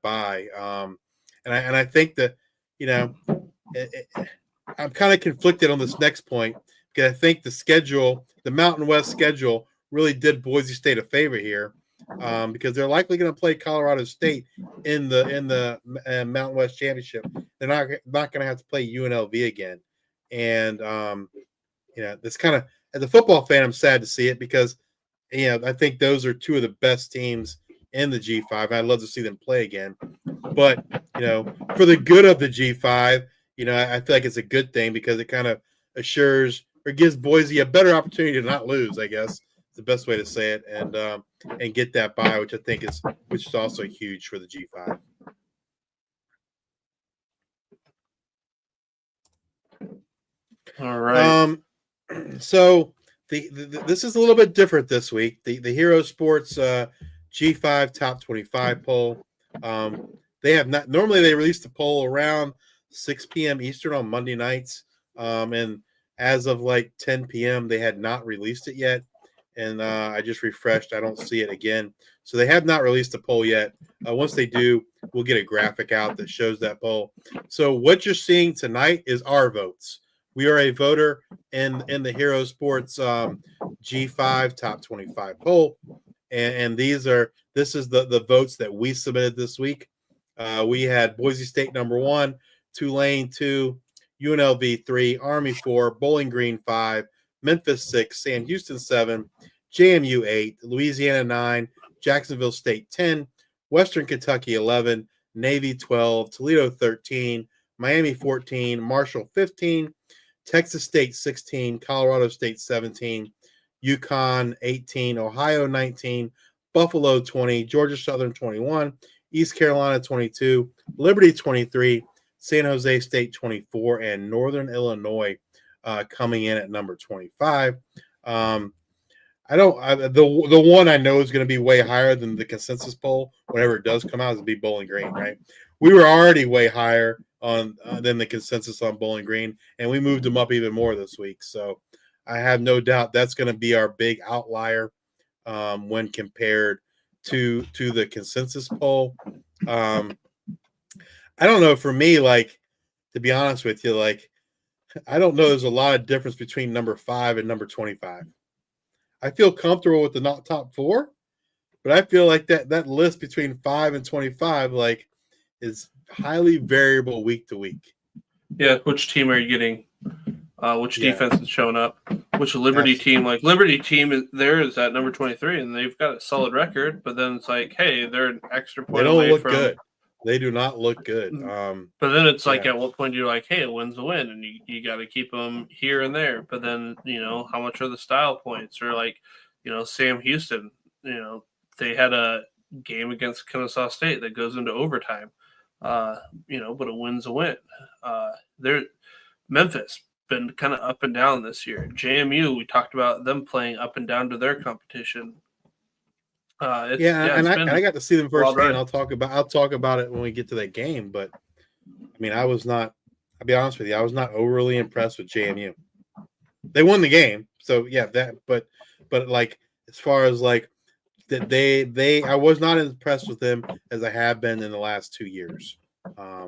bye. And I think that I'm kind of conflicted on this next point because I think the Mountain West schedule, really did Boise State a favor here, because they're likely going to play Colorado State in the Mountain West Championship. They're not going to have to play UNLV again, and that's kind of, as a football fan, I'm sad to see it because I think those are 2 of the best teams in the G5. I'd love to see them play again, but for the good of the G5, I feel like it's a good thing because it kind of assures or gives Boise a better opportunity to not lose, I guess. the best way to say it, and get that bye, which is also huge for the G5. All right. So this is a little bit different this week. The Hero Sports G5 Top 25 poll. They have not normally they release the poll around 6 p.m. Eastern on Monday nights, and as of like 10 p.m. they had not released it yet. And I just refreshed. I don't see it again. So they have not released a poll yet. Once they do, we'll get a graphic out that shows that poll. So what you're seeing tonight is our votes. We are a voter in the Hero Sports G5 Top 25 poll, and this is the votes that we submitted this week. We had Boise State number 1, Tulane 2, UNLV 3, Army 4, Bowling Green 5, Memphis 6, Sam Houston 7, JMU 8, Louisiana 9, Jacksonville State 10, Western Kentucky 11, Navy 12, Toledo 13, Miami 14, Marshall 15, Texas State 16, Colorado State 17, UConn 18, Ohio 19, Buffalo 20, Georgia Southern 21, East Carolina 22, Liberty 23, San Jose State 24, and Northern Illinois coming in at number 25. The one I know is going to be way higher than the consensus poll whenever it does come out is be Bowling Green, right? We were already way higher on than the consensus on Bowling Green, and we moved them up even more this week. So I have no doubt that's going to be our big outlier when compared to the consensus poll. I don't know. For me, like, to be honest with you, like, I don't know. There's a lot of difference between number 5 and number 25. I feel comfortable with the not top 4, but I feel like that list between 5 and 25, like, is highly variable week to week. Yeah, which team are you getting? Which defense is showing up? Which Liberty team? Like, Liberty team there is at number 23, and they've got a solid record. But then it's like, hey, they're an extra point away look from. Good. They do not look good. But then it's like, at what point do you like, hey, a win's a win, and you got to keep them here and there. But then, how much are the style points? Or like, Sam Houston, they had a game against Kennesaw State that goes into overtime. But a win's a win. Memphis been kind of up and down this year. JMU, we talked about them playing up and down to their competition. I got to see them firsthand. I'll talk about it when we get to that game. But I mean, I'll be honest with you, I was not overly impressed with JMU. They won the game, so yeah, but like, as far as like that, I was not as impressed with them as I have been in the last 2 years. I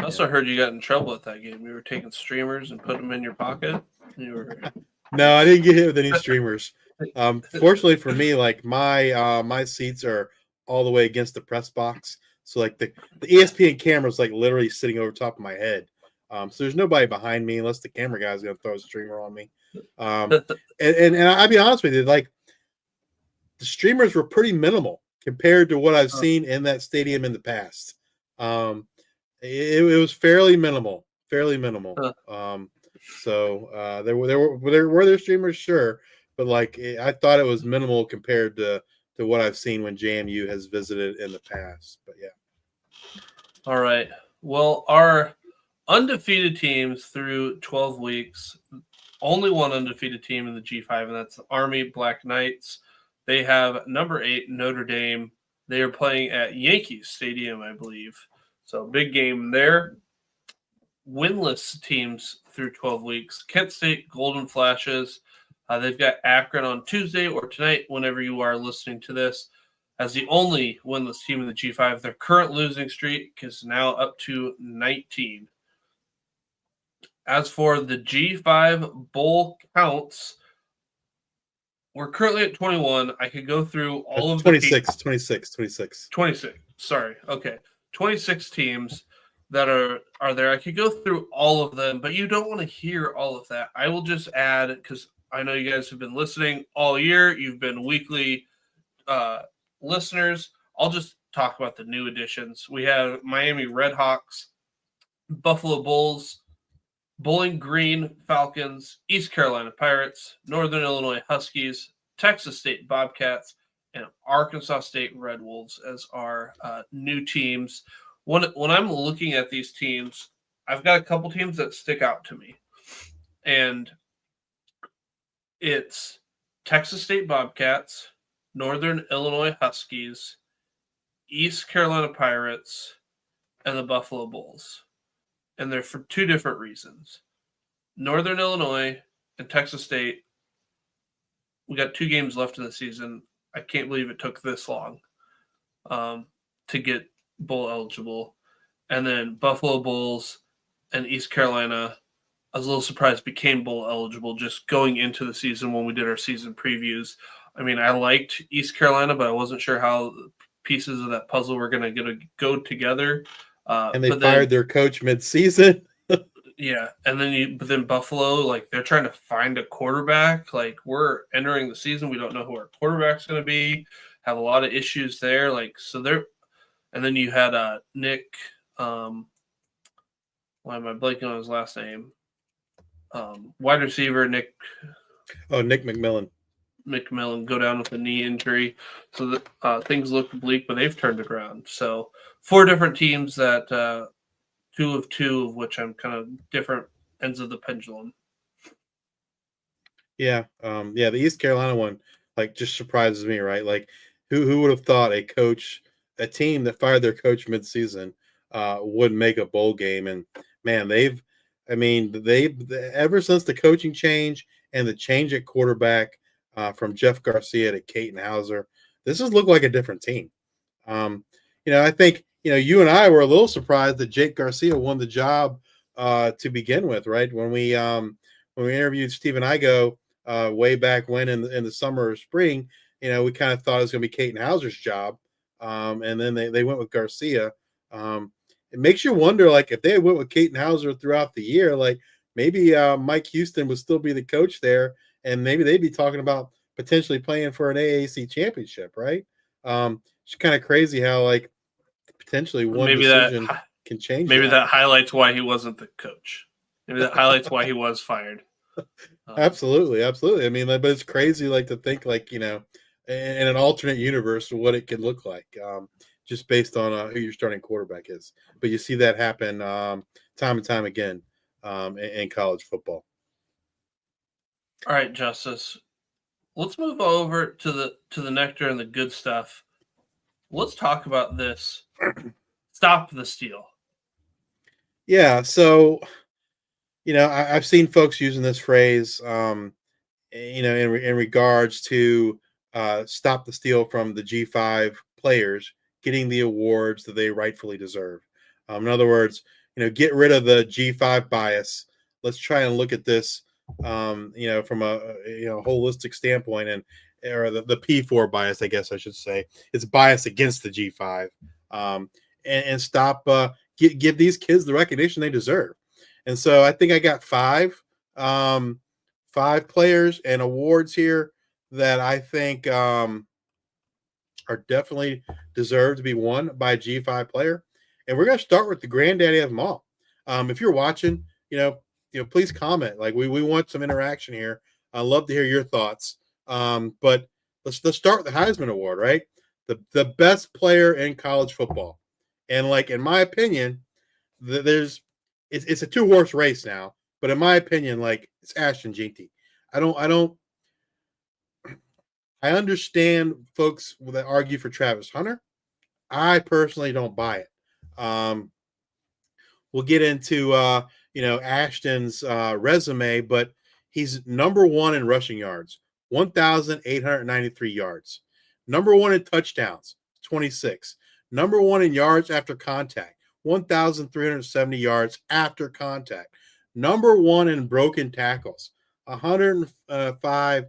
also heard you got in trouble at that game. You were taking streamers and putting them in your pocket. No, I didn't get hit with any streamers. Fortunately for me, like, my seats are all the way against the press box, so like the ESPN camera is like literally sitting over top of my head. So there's nobody behind me unless the camera guy is going to throw a streamer on me. And I'll be honest with you, like, the streamers were pretty minimal compared to what I've seen in that stadium in the past. It was fairly minimal. So there were streamers, sure, but like, I thought it was minimal compared to what I've seen when JMU has visited in the past. But yeah. All right. Well, our undefeated teams through 12 weeks, only one undefeated team in the G5, and that's the Army Black Knights. They have number 8 Notre Dame. They are playing at Yankees Stadium, I believe. So big game there. Winless teams through 12 weeks. Kent State Golden Flashes. They've got Akron on Tuesday or tonight, whenever you are listening to this, as the only winless team in the G5. Their current losing streak is now up to 19. As for the G5 bowl counts, we're currently at 21. I could go through all of 26. 26. Sorry. Okay. 26 teams that are there. I could go through all of them, but you don't want to hear all of that. I will just add, because I know you guys have been listening all year. You've been weekly listeners. I'll just talk about the new additions. We have Miami Redhawks, Buffalo Bulls, Bowling Green Falcons, East Carolina Pirates, Northern Illinois Huskies, Texas State Bobcats, and Arkansas State Red Wolves as our new teams. When I'm looking at these teams, I've got a couple teams that stick out to me. And it's Texas State Bobcats, Northern Illinois Huskies, East Carolina Pirates, and the Buffalo Bulls. And they're for two different reasons. Northern Illinois and Texas State, we got 2 games left in the season. I can't believe it took this long to get bowl eligible. And then Buffalo Bulls and East Carolina, I was a little surprised became bowl eligible just going into the season when we did our season previews. I mean, I liked East Carolina, but I wasn't sure how pieces of that puzzle were going to go together. And they fired their coach mid-season. Yeah, and then Buffalo, like, they're trying to find a quarterback. Like, we're entering the season, we don't know who our quarterback's going to be. Have a lot of issues there. Like, so they're, and then you had Nick. Why am I blanking on his last name? Wide receiver Nick. Oh, Nick McMillan. McMillan go down with a knee injury, so that things look bleak, but they've turned it around. So 4 different teams that 2 of which I'm kind of different ends of the pendulum. Yeah, the East Carolina one like just surprises me, right? Like, who would have thought a team that fired their coach mid-season would make a bowl game? And man, they've ever since the coaching change and the change at quarterback from Jeff Garcia to Caton Hauser, this has looked like a different team. I think you and I were a little surprised that Jake Garcia won the job to begin with, right? When we interviewed Stephen Igo way back when in the summer or spring, we kind of thought it was going to be Caton Hauser's job, and then they went with Garcia. It makes you wonder, like, if they went with Caton Hauser throughout the year, like maybe Mike Houston would still be the coach there, and maybe they'd be talking about potentially playing for an AAC championship, right? It's kind of crazy how like potentially one decision can change. Maybe that highlights why he wasn't the coach. Maybe that highlights why he was fired. Absolutely. I mean, but it's crazy, like, to think, like, in an alternate universe, what it could look like, just based on who your starting quarterback is. But you see that happen time and time again in college football. All right, Justice. Let's move over to the nectar and the good stuff. Let's talk about this. Stop the steal. Yeah. So, I've seen folks using this phrase, in regards to stop the steal from the G5 players getting the awards that they rightfully deserve. In other words, get rid of the G5 bias. Let's try and look at this, from a holistic standpoint, or the P4 bias, I guess I should say. It's bias against the G5, and stop. Give these kids the recognition they deserve. And so I think I got 5 players and awards here that I think are definitely deserve to be won by a G5 player. And we're going to start with the granddaddy of them all. If you're watching, please comment. Like, we want some interaction here. I'd love to hear your thoughts. But let's start with the Heisman Award, right? The best player in college football. And, like, in my opinion, it's a 2-horse race now. But in my opinion, like, it's Ashton Jeanty. I understand folks that argue for Travis Hunter. I personally don't buy it. We'll get into Ashton's resume, but he's number 1 in rushing yards, 1,893 yards. Number 1 in touchdowns, 26. Number 1 in yards after contact, 1,370 yards after contact. Number 1 in broken tackles, 105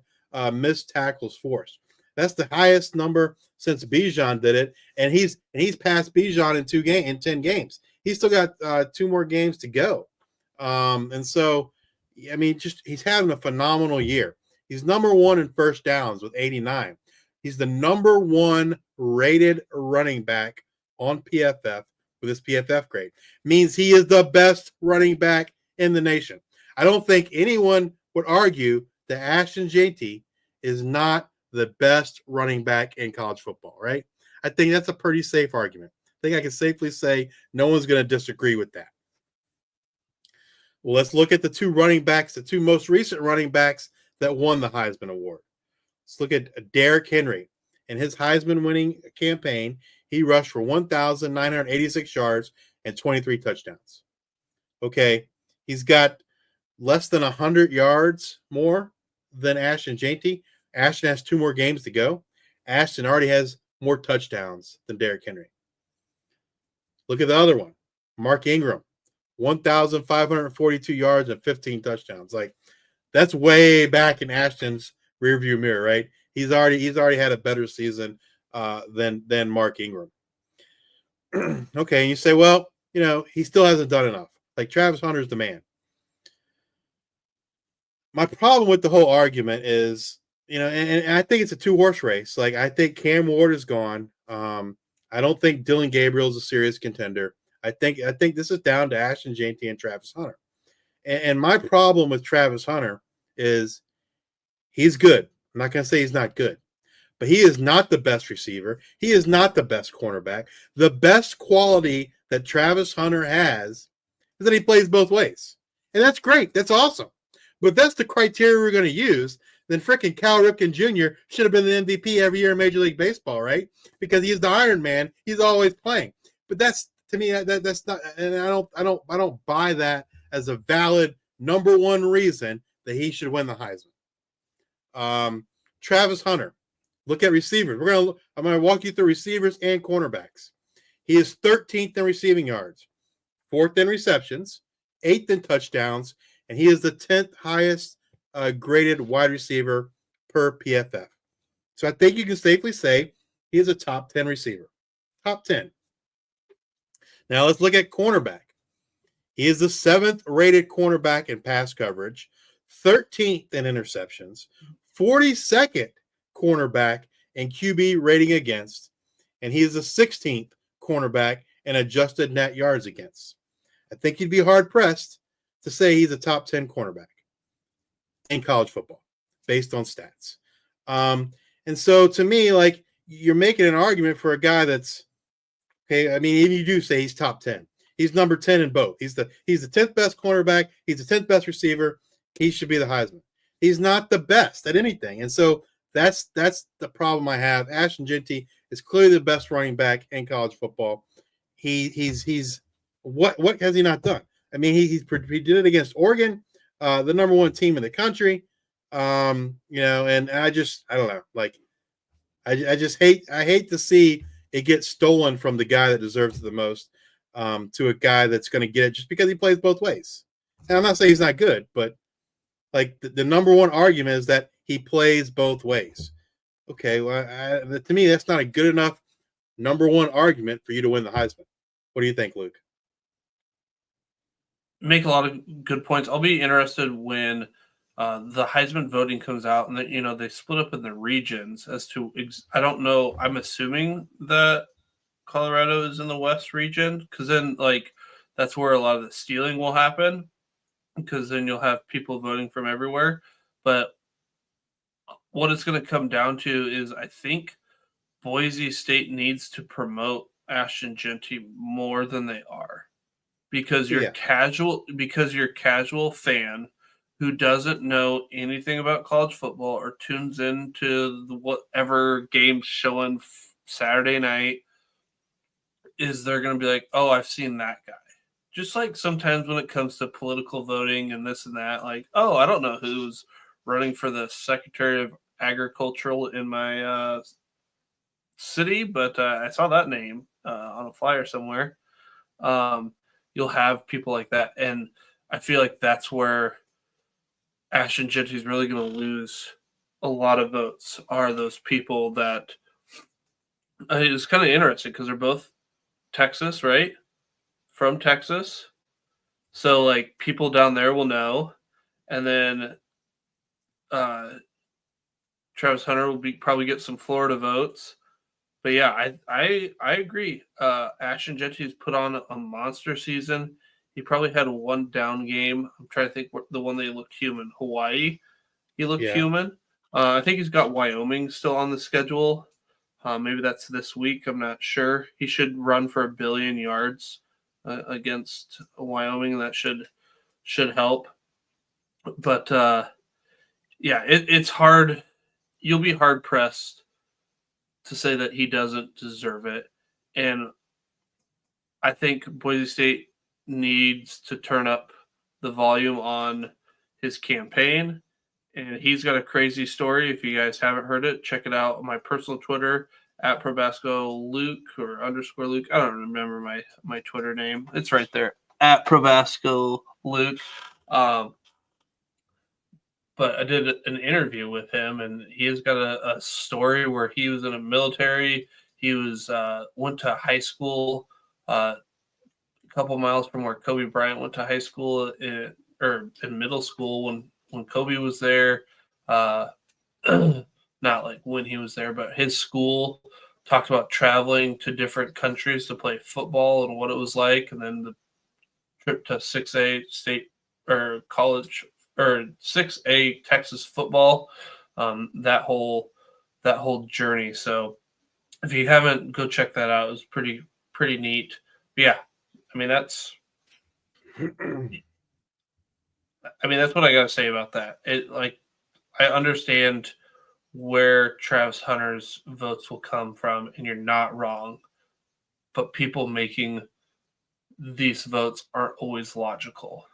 missed tackles forced. That's the highest number since Bijan did it, and he's passed Bijan in 10 games. He's still got 2 more games to go. And so, I mean, just he's having a phenomenal year. He's number 1 in first downs with 89. He's the number 1 rated running back on PFF with his PFF grade. Means he is the best running back in the nation. I don't think anyone would argue that Ashton Jeanty is not the best running back in college football, right? I think that's a pretty safe argument. I think I can safely say no one's going to disagree with that. Well, let's look at the two most recent running backs that won the Heisman Award. Let's look at Derrick Henry. In his Heisman winning campaign, he rushed for 1,986 yards and 23 touchdowns. Okay, he's got less than 100 yards more than Ashton Jeanty. Ashton has 2 more games to go. Ashton already has more touchdowns than Derrick Henry. Look at the other one, Mark Ingram, 1,542 yards and 15 touchdowns. Like, that's way back in Ashton's rearview mirror, right? He's already had a better season than Mark Ingram. Okay, and you say, well, he still hasn't done enough. Like, Travis Hunter's the man. My problem with the whole argument is, and I think it's a 2-horse race. Like, I think Cam Ward is gone. I don't think Dylan Gabriel is a serious contender. I think this is down to Ashton Jeanty and Travis Hunter. And my problem with Travis Hunter is he's good. I'm not going to say he's not good, but he is not the best receiver. He is not the best cornerback. The best quality that Travis Hunter has is that he plays both ways. And that's great. That's awesome. But that's the criteria we're going to use. Then frickin' Cal Ripken Jr. should have been the MVP every year in Major League Baseball, right? Because he's the Iron Man. He's always playing. But that's, to me, that's not, and I don't buy that as a valid number one reason that he should win the Heisman. Travis Hunter, look at receivers. I'm gonna walk you through receivers and cornerbacks. He is 13th in receiving yards, 4th in receptions, 8th in touchdowns, and he is the 10th highest graded wide receiver per PFF. So I think you can safely say he is a top 10 receiver. Top 10. Now let's look at cornerback. He is the 7th rated cornerback in pass coverage, 13th in interceptions, 42nd cornerback in QB rating against, and he is the 16th cornerback in adjusted net yards against. I think you'd be hard-pressed to say he's a top 10 cornerback in college football based on stats. And so to me, like, you're making an argument for a guy that's, okay, I mean, even you do say he's top 10. He's number 10 in both. He's the 10th best cornerback. He's the 10th best receiver. He should be the Heisman. He's not the best at anything. And so that's the problem I have. Ashton Jeanty is clearly the best running back in college football. He's what has he not done? I mean, he did it against Oregon, the number one team in the country. And I don't know. Like, I hate to see it get stolen from the guy that deserves it the most to a guy that's going to get it just because he plays both ways. And I'm not saying he's not good, but like the number one argument is that he plays both ways. Okay, well, to me, that's not a good enough number one argument for you to win the Heisman. What do you think, Luke? Make a lot of good points. I'll be interested when the Heisman voting comes out, and that they split up in the regions as to. I don't know. I'm assuming that Colorado is in the West region because then, like, that's where a lot of the stealing will happen. Because then you'll have people voting from everywhere. But what it's going to come down to is I think Boise State needs to promote Ashton Jeanty more than they are. Because your casual fan who doesn't know anything about college football or tunes into whatever game's showing Saturday night they're going to be like, oh, I've seen that guy. Just like sometimes when it comes to political voting and this and that, like, oh, I don't know who's running for the Secretary of Agriculture in my city, but I saw that name on a flyer somewhere. You'll have people like that. And I feel like that's where Ashton Jeanty is really going to lose a lot of votes, are those people that it's kind of interesting because they're both Texas, right? From Texas. So like people down there will know. And then Travis Hunter will probably get some Florida votes. But yeah, I agree. Ashton Jeanty has put on a monster season. He probably had one down game. I'm trying to think what the one they looked human. Hawaii, he looked human. I think he's got Wyoming still on the schedule. Maybe that's this week. I'm not sure. He should run for 1 billion yards against Wyoming. That should help. But it's hard. You'll be hard pressed to say that he doesn't deserve it. And I think Boise State needs to turn up the volume on his campaign. And he's got a crazy story. If you guys haven't heard it, check it out on my personal Twitter at ProbascoLuke or _Luke. I don't remember my Twitter name. It's right there at ProbascoLuke. But I did an interview with him, and he has got a story where he was in a military. He went to high school a couple miles from where Kobe Bryant went to high school in middle school when Kobe was there. Not like when he was there, but his school talked about traveling to different countries to play football and what it was like, and then the trip to 6A state or college or 6A Texas football, that whole journey. So if you haven't, go check that out. It was pretty neat. But yeah, I mean that's what I got to say about that. I understand where Travis Hunter's votes will come from, and you're not wrong. But people making these votes aren't always logical.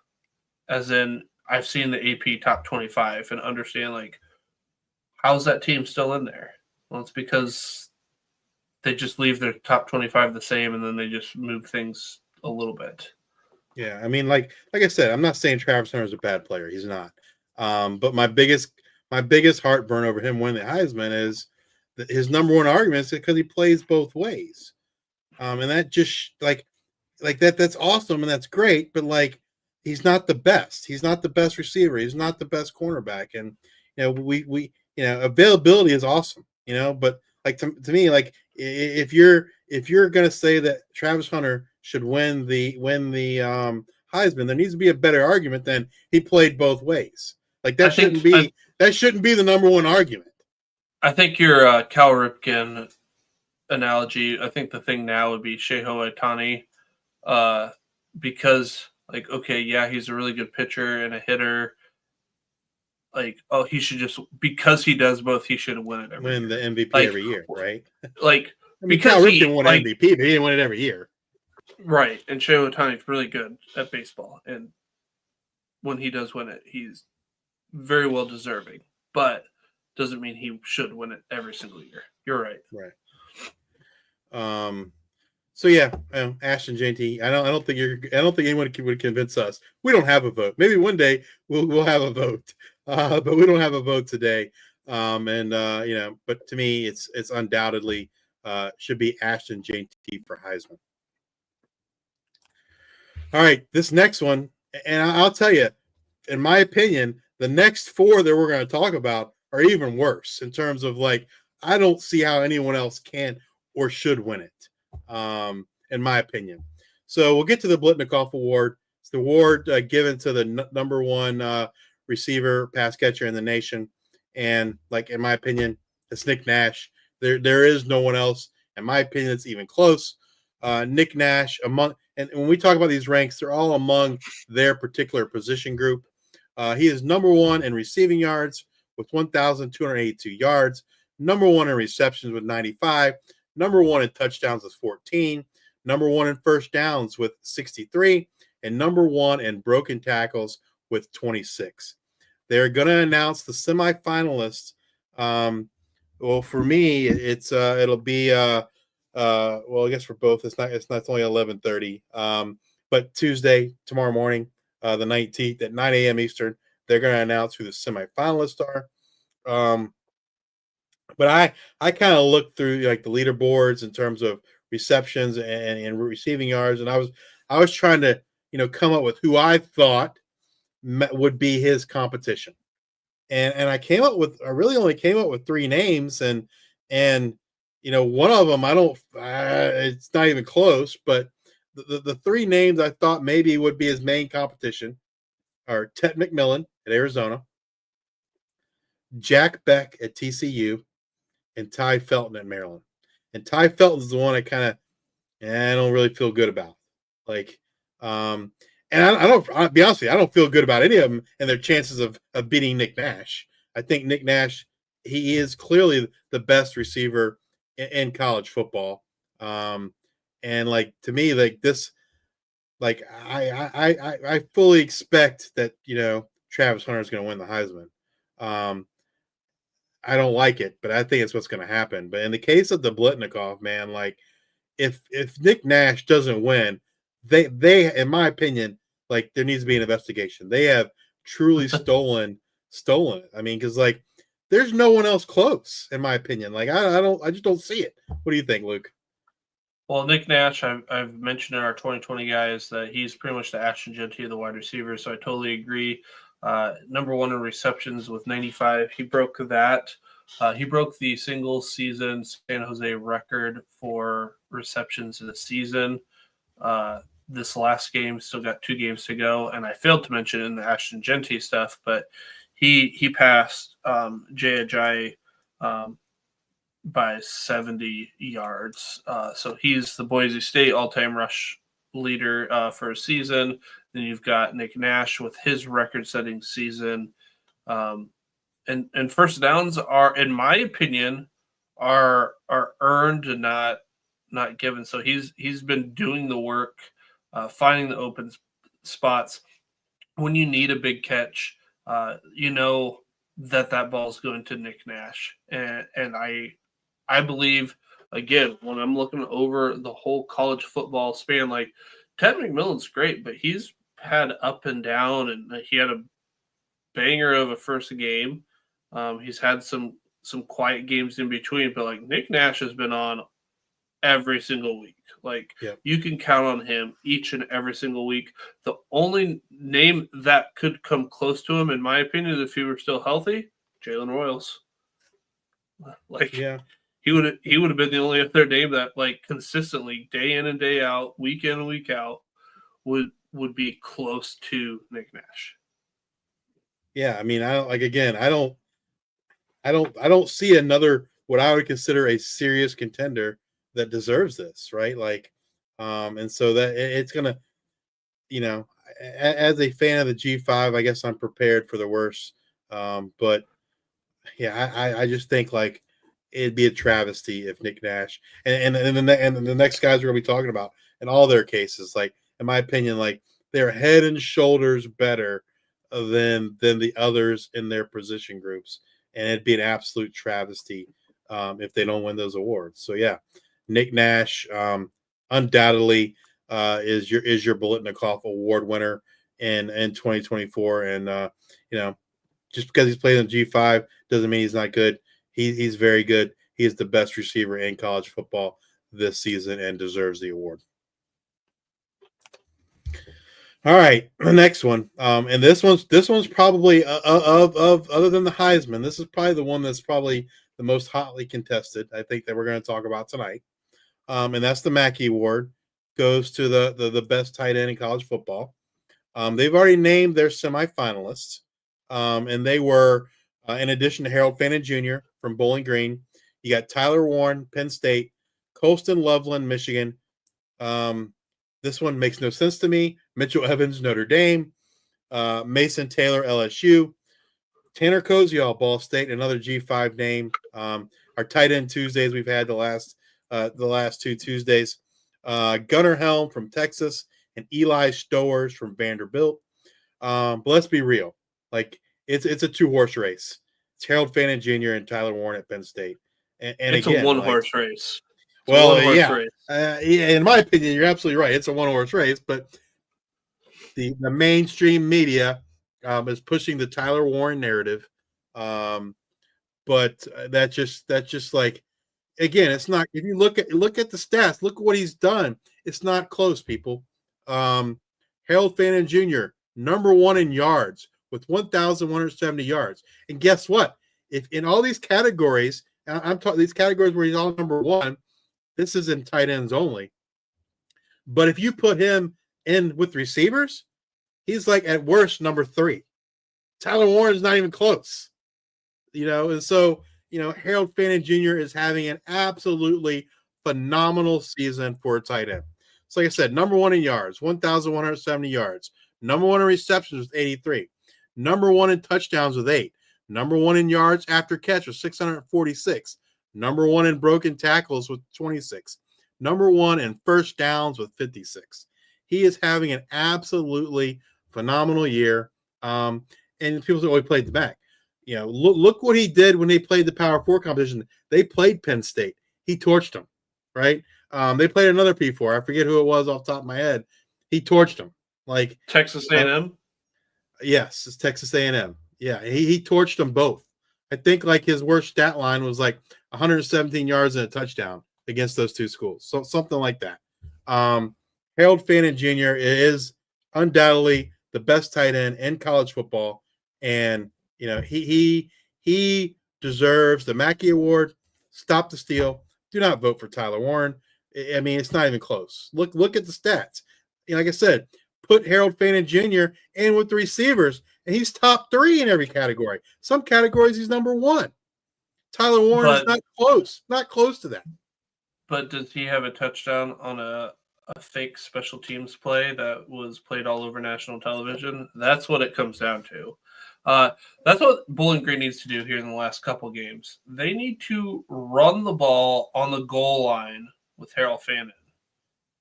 As in, I've seen the AP top 25 and understand, like, how's that team still in there? Well, it's because they just leave their top 25 the same, and then they just move things a little bit. Yeah, I mean, like I said, I'm not saying Travis Hunter is a bad player. He's not. But my biggest heartburn over him winning the Heisman is that his number one argument is because he plays both ways. And that just like that's awesome and that's great, but like he's not the best. He's not the best receiver. He's not the best cornerback. And we availability is awesome, but like to me, like if you're gonna say that Travis Hunter should win the Heisman, there needs to be a better argument than he played both ways. Like that shouldn't be the number one argument. I think your Cal Ripken analogy, I think the thing now would be Sheho Itani, because like, okay, yeah, he's a really good pitcher and a hitter. Like, oh, he should just, because he does both, he should win it win the MVP every year, right? Like, I mean, Cal Ripken won MVP, but he didn't win it every year. Right, and Shohei Ohtani is really good at baseball, and when he does win it, he's very well deserving, but doesn't mean he should win it every single year. You're right. Right. So yeah, Ashton JT. I don't think anyone would convince us. We don't have a vote. Maybe one day we'll have a vote, but we don't have a vote today. But to me, it's undoubtedly should be Ashton JT for Heisman. All right, this next one, and I'll tell you, in my opinion, the next four that we're going to talk about are even worse in terms of, like, I don't see how anyone else can or should win it, in my opinion. So we'll get to the Blitnikoff Award. It's the award given to the number one receiver, pass catcher in the nation. And, like, in my opinion, it's Nick Nash. There is no one else, in my opinion, that's even close. Nick Nash, and when we talk about these ranks, they're all among their particular position group. He is number one in receiving yards with 1,282 yards, number one in receptions with 95, number one in touchdowns with 14, number one in first downs with 63, and number one in broken tackles with 26. They're going to announce the semifinalists. Well, for me, it'll be well, I guess for both, it's only 11:30. But Tuesday, tomorrow morning, the 19th at 9 a.m. Eastern, they're going to announce who the semifinalists are. But I kind of looked through, like, the leaderboards in terms of receptions and receiving yards, and I was trying to come up with who I thought would be his competition, and I really only came up with three names, and one of them it's not even close, but the three names I thought maybe would be his main competition are Ted McMillan at Arizona, Jack Beck at TCU, and Ty Felton at Maryland. And Ty Felton's the one I kind of I don't really feel good about. Like, and I'll be honest with you, I don't feel good about any of them and their chances of beating Nick Nash. I think Nick Nash, he is clearly the best receiver in college football. And like to me, like this, like I fully expect that Travis Hunter is going to win the Heisman. I don't like it, but I think it's what's going to happen. But in the case of the Blitnikoff, man, like if Nick Nash doesn't win, they in my opinion, like there needs to be an investigation. They have truly stolen it. I mean, because like there's no one else close, in my opinion. Like I just don't see it. What do you think, Luke? Well, Nick Nash, I've mentioned in our 2020 guys that he's pretty much the Ashton Jeanty of the wide receivers, so I totally agree. Number one in receptions with 95. He broke that. He broke the single season San Jose record for receptions in the season. This last game still got 2 games to go, and I failed to mention in the Ashton Jeanty stuff, but he passed Jay Ajayi by 70 yards. So he's the Boise State all-time rush leader for a season. Then you've got Nick Nash with his record-setting season. And first downs are, in my opinion, are earned and not given. So he's been doing the work, finding the open spots. When you need a big catch, that ball is going to Nick Nash. And I believe, again, when I'm looking over the whole college football span, like Ted McMillan's great, but he's had up and down, and he had a banger of a first game. He's had some quiet games in between, but like Nick Nash has been on every single week. Like You can count on him each and every single week. The only name that could come close to him, in my opinion, if he were still healthy, Jalen Royals. He would have been the only other name that like consistently day in and day out, week in and week out would be close to Nick Nash. Yeah, I mean, I don't see another what I would consider a serious contender that deserves this, right? Like, and so that it's gonna, as a fan of the G5, I guess I'm prepared for the worst. But yeah, I just think like it'd be a travesty if Nick Nash and the next guys we're gonna be talking about in all their cases, like in my opinion, like they're head and shoulders better than the others in their position groups, and it'd be an absolute travesty if they don't win those awards. So yeah, Nick Nash undoubtedly is your Biletnikoff Award winner in 2024, and just because he's playing in G5 doesn't mean he's not good. He's very good. He is the best receiver in college football this season and deserves the award. All right, the next one, and this one's probably of other than the Heisman, this is probably the one that's probably the most hotly contested. I think that we're going to talk about tonight, and that's the Mackey Award. Goes to the best tight end in college football. They've already named their semifinalists, and they were, in addition to Harold Fannin Jr. from Bowling Green, you got Tyler Warren, Penn State, Colston Loveland, Michigan. This one makes no sense to me. Mitchell Evans, Notre Dame. Mason Taylor, LSU. Tanner Koziol, Ball State, another G5 name. Our tight end Tuesdays we've had the last 2 Tuesdays. Gunnar Helm from Texas and Eli Stowers from Vanderbilt. But let's be real. Like it's a 2-horse race. It's Harold Fannin Jr. and Tyler Warren at Penn State. And it's again, a 1-horse race. Race. In my opinion, you're absolutely right. It's a 1-horse race, but the mainstream media is pushing the Tyler Warren narrative. But that's just like, again, it's not. If you look at the stats, look at what he's done. It's not close, people. Harold Fannin Jr. number 1 in yards with 1,170 yards. And guess what? If in all these categories, I'm talking these categories where he's all number 1. This is in tight ends only. But if you put him in with receivers, he's like at worst number 3. Tyler Warren's not even close. And so, Harold Fannin Jr. is having an absolutely phenomenal season for a tight end. So like I said, number 1 in yards, 1,170 yards. Number 1 in receptions with 83. Number 1 in touchdowns with 8. Number 1 in yards after catch with 646. Number 1 in broken tackles with 26. Number 1 in first downs with 56. He is having an absolutely phenomenal year. And people say, "Oh, he played the back." Look what he did when they played the Power 4 competition. They played Penn State. He torched them, right? They played another P4. I forget who it was off the top of my head. He torched them. Like Texas A&M? Yes, it's Texas A&M. Yeah, he torched them both. I think like his worst stat line was like 117 yards and a touchdown against those two schools. So something like that. Harold Fannin Jr. is undoubtedly the best tight end in college football. And he deserves the Mackey Award. Stop the steal. Do not vote for Tyler Warren. I mean, it's not even close. Look at the stats. Like I said, put Harold Fannin Jr. in with the receivers, and he's top 3 in every category. Some categories he's number 1. Tyler Warren is not close to that. But does he have a touchdown on a fake special teams play that was played all over national television? That's what it comes down to. That's what Bowling Green needs to do here in the last couple games. They need to run the ball on the goal line with Harold Fannin.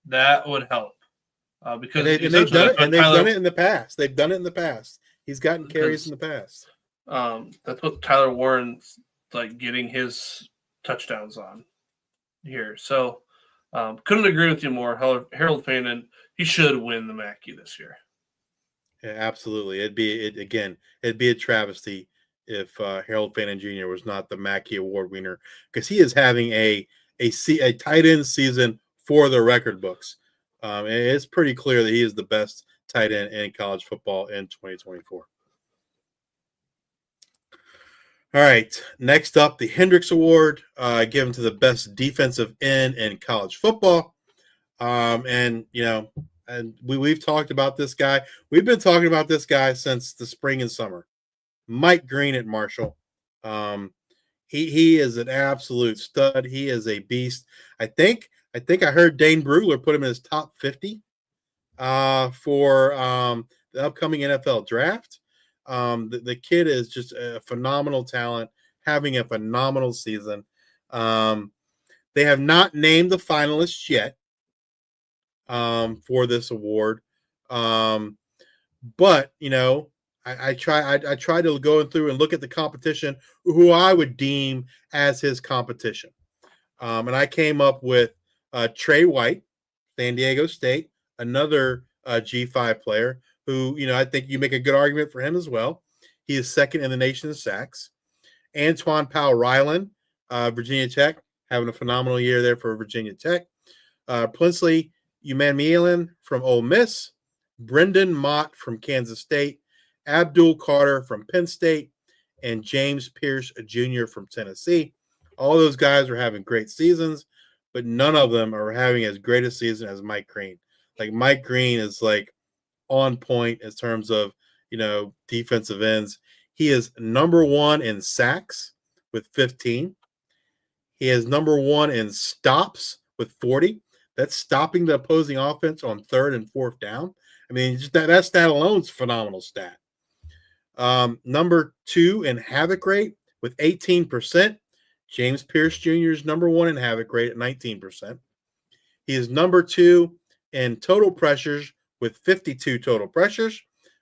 That would help. Because they've done it in the past. They've done it in the past. He's gotten carries in the past. That's what Tyler Warren's like getting his touchdowns on here. So couldn't agree with you more. Harold Fannin, he should win the Mackey this year. Yeah, absolutely. It'd be a travesty if Harold Fannin Jr. was not the Mackey Award winner, because he is having a tight end season for the record books. And it's pretty clear that he is the best tight end in college football in 2024. All right, next up, the Hendricks Award, given to the best defensive end in college football. And we've talked about this guy. We've been talking about this guy since the spring and summer. Mike Green at Marshall. He is an absolute stud. He is a beast. I think I heard Dane Brugler put him in his top 50 for the upcoming NFL draft. The kid is just a phenomenal talent, having a phenomenal season. They have not named the finalists yet for this award. But I try to go through and look at the competition, who I would deem as his competition. And I came up with Trey White, San Diego State, another G5 player who, I think you make a good argument for him as well. He is second in the nation in sacks. Antoine Powell-Ryland, Virginia Tech, having a phenomenal year there for Virginia Tech. Prinsley Umanmielen from Ole Miss. Brendan Mott from Kansas State. Abdul Carter from Penn State. And James Pierce Jr. from Tennessee. All those guys are having great seasons, but none of them are having as great a season as Mike Green. Like, Mike Green is like on point in terms of, defensive ends. He is number 1 in sacks with 15. He is number 1 in stops with 40. That's stopping the opposing offense on 3rd and 4th down. I mean, just that stat alone is a phenomenal stat. Number 2 in havoc rate with 18%. James Pierce Jr. is number 1 in havoc rate at 19%. He is number 2 in total pressures with 52 total pressures.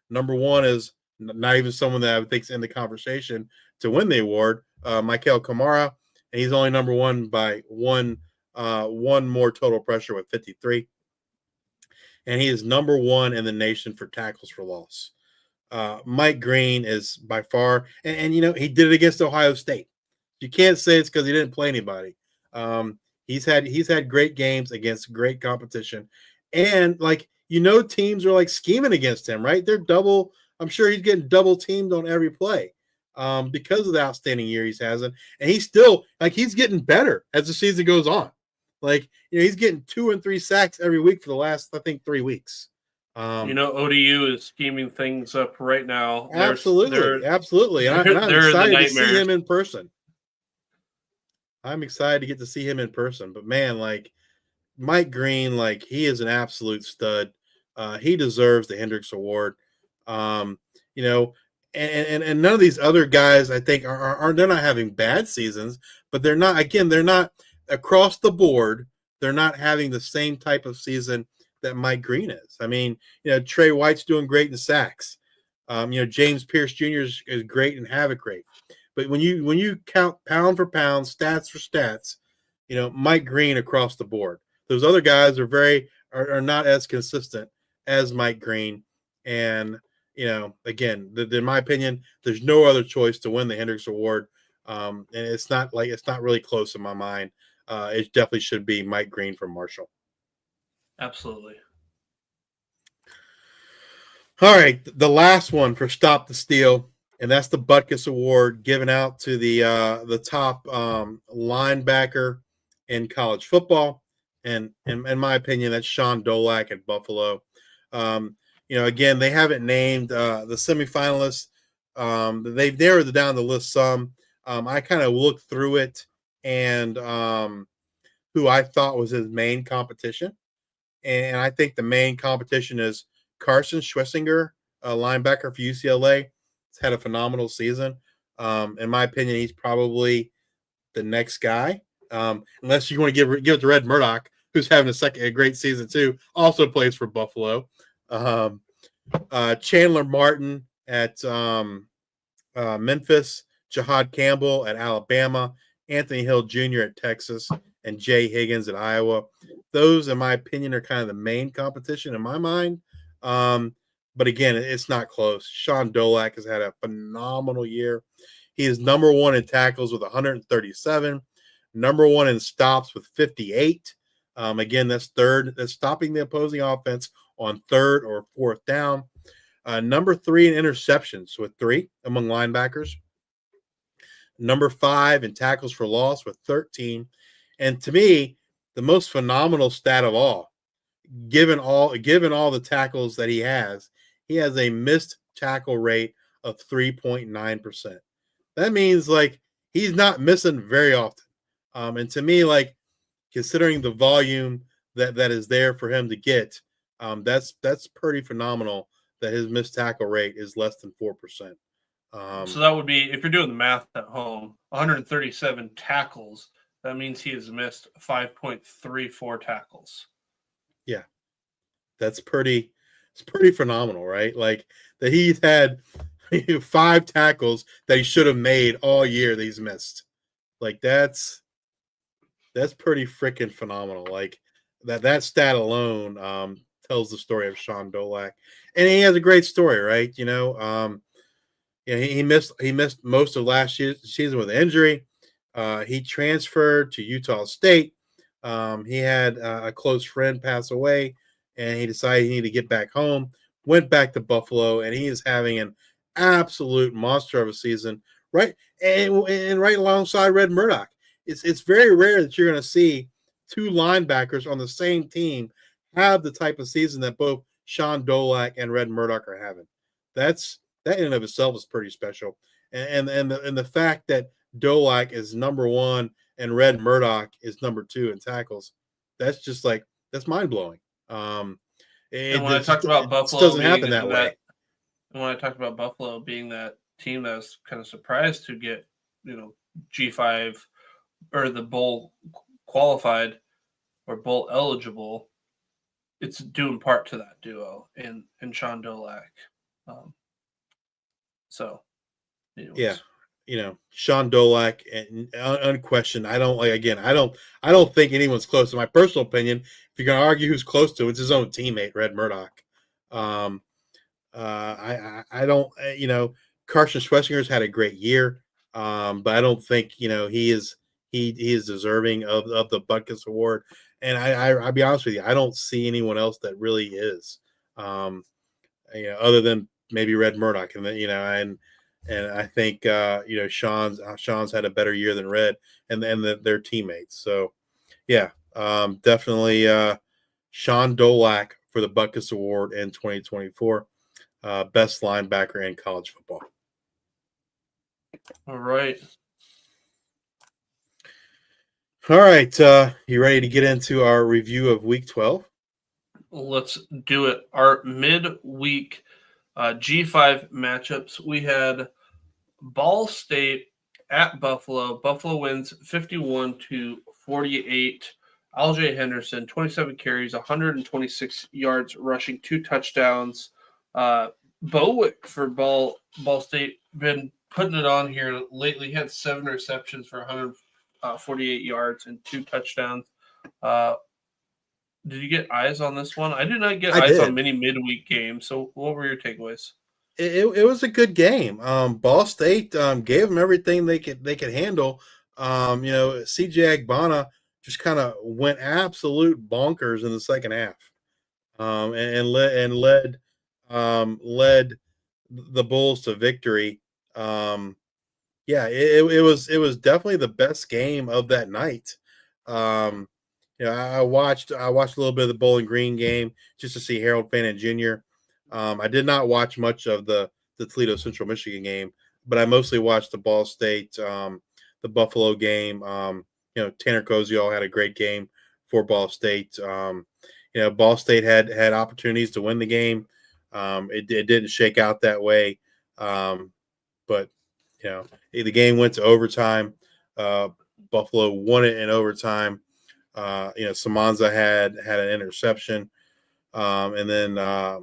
Number 1 is not even someone that I would think is in the conversation to win the award, Michael Kamara, and he's only number 1 by one more total pressure with 53. And he is number 1 in the nation for tackles for loss. Mike Green is by far, and he did it against Ohio State. You can't say it's because he didn't play anybody. He's had great games against great competition, and teams are like scheming against him, right? I'm sure he's getting double teamed on every play because of the outstanding year he's having, and he's still he's getting better as the season goes on. Like, he's getting 2 and 3 sacks every week for the last, I think, 3 weeks. ODU is scheming things up right now. Absolutely. And I'm they're the excited to see nightmares. him in person. I'm excited to get to see him in person. But, man, like, Mike Green, like, he is an absolute stud. He deserves the Hendricks Award. And none of these other guys, I think, they're not having bad seasons, but they're not across the board. They're not having the same type of season that Mike Green is. I mean, Trey White's doing great in sacks. James Pierce Jr. is great and havoc rate. But when you count pound for pound, stats for stats, Mike Green across the board. Those other guys are not as consistent as Mike Green. And, again, in my opinion, there's no other choice to win the Hendricks Award. And it's not really close in my mind. It definitely should be Mike Green from Marshall. Absolutely. All right, the last one for Stop the Steal, and that's the Butkus Award given out to the top linebacker in college football. And in my opinion, that's Sean Dolak at Buffalo. Again, they haven't named the semifinalists. They've narrowed down the list some. I kind of looked through it and who I thought was his main competition. And I think the main competition is Carson Schwessinger, a linebacker for UCLA. He's had a phenomenal season. In my opinion, he's probably the next guy. Unless you want to give it to Red Murdoch, who's having a great season too, also plays for Buffalo. Chandler Martin at Memphis, Jahad Campbell at Alabama, Anthony Hill Jr. at Texas, and Jay Higgins at Iowa. Those, in my opinion, are kind of the main competition in my mind. But again, it's not close. Sean Dolak has had a phenomenal year. He is number one in tackles with 137, number one in stops with 58. Again, that's third. That's stopping the opposing offense on third or fourth down. Number 3 in interceptions with 3 among linebackers. Number 5 in tackles for loss with 13. And to me, the most phenomenal stat of all, given all the tackles that he has a missed tackle rate of 3.9%. That means like he's not missing very often. And to me, like considering the volume that is there for him to get, that's pretty phenomenal that his missed tackle rate is less than 4%. So that would be, if you're doing the math at home, 137 tackles. That means he has missed 5.34 tackles. Yeah, it's pretty phenomenal, right? Like that he's had 5 tackles that he should have made all year that he's missed. Like that's pretty freaking phenomenal. Like that stat alone tells the story of Sean Dolak, and he has a great story, right? He missed most of last season with an injury. He transferred to Utah State. He had a close friend pass away, and he decided he needed to get back home. Went back to Buffalo, and he is having an absolute monster of a season. Right, and right alongside Red Murdoch. It's very rare that you're going to see 2 linebackers on the same team have the type of season that both Sean Dolak and Red Murdoch are having. That in and of itself is pretty special. And the fact that Dolak is number 1 and Red Murdoch is number 2 in tackles, that's mind blowing. And when I talked about Buffalo, doesn't happen that way. And when I talked about Buffalo being that team that was kind of surprised to get G5 or the bowl qualified or bowl eligible, it's due in part to that duo and Sean Dolak. Yeah, Sean Dolak, and unquestioned. I don't think anyone's close. In my personal opinion, if you're going to argue who's close to, it's his own teammate, Red Murdoch. I don't. Carson Schwessinger's had a great year, but I don't think he is deserving of the Butkus Award. And I'll be honest with you, I don't see anyone else that really is, other than maybe Red Murdoch, and and I think Sean's had a better year than Red and their teammates. So yeah, Definitely Sean Dolak for the Butkus Award in 2024. Best linebacker in college football. All right. All right. You ready to get into our review of Week 12? Let's do it. Our midweek G5 matchups. We had Ball State at Buffalo. Buffalo wins 51-48. Aljay Henderson, 27 carries, 126 yards rushing, 2 touchdowns. Bowick for Ball State been putting it on here lately. He had 7 receptions for 148 yards and 2 touchdowns. Did you get eyes on this one? I did not get eyes on many midweek games. So what were your takeaways? It was a good game. Ball State gave them everything they could handle. CJ Agbana just kind of went absolute bonkers in the second half, and led the Bulls to victory. It was definitely the best game of that night. I watched a little bit of the Bowling Green game just to see Harold Fannin Jr. I did not watch much of the Toledo Central Michigan game, but I mostly watched the Ball State, the Buffalo game. Tanner Koziol had a great game for Ball State. Ball State had opportunities to win the game. It didn't shake out that way, but the game went to overtime. Buffalo won it in overtime. Samanza had an interception, and then that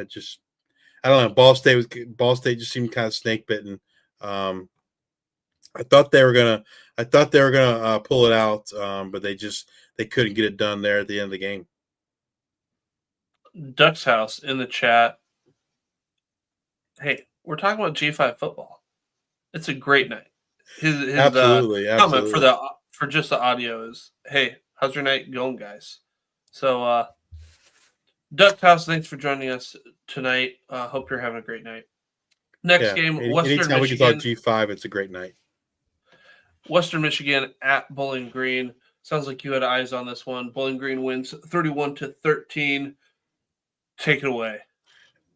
just, I don't know. Ball State just seemed kind of snake bitten. I thought they were gonna pull it out, but they couldn't get it done there at the end of the game. Duck's House in the chat. Hey, we're talking about G5 football. It's a great night. His absolutely. Comment for just the audio is, "Hey, how's your night going, guys?" So, Duck's House, thanks for joining us tonight. Hope you're having a great night. Next game, Western anytime Michigan. we can talk G5, it's a great night. Western Michigan at Bowling Green. Sounds like you had eyes on this one. Bowling Green wins 31-13. Take it away.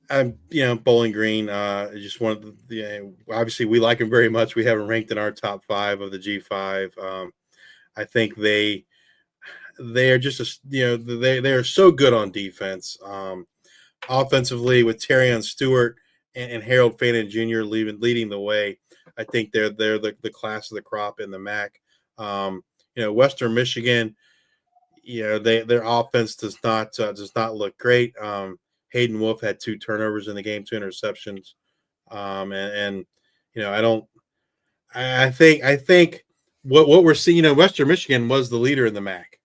Bowling Green is just one of the. Obviously, we like him very much. We have him ranked in our top 5 of the G5. I think they are just they are so good on defense. Offensively, with Terrion Stewart and Harold Fannin Jr. leading the way, I think they're the class of the crop in the MAC. Western Michigan, their offense does not look great. Hayden Wolf had 2 turnovers in the game, 2 interceptions. I think what we're seeing, Western Michigan was the leader in the MAC,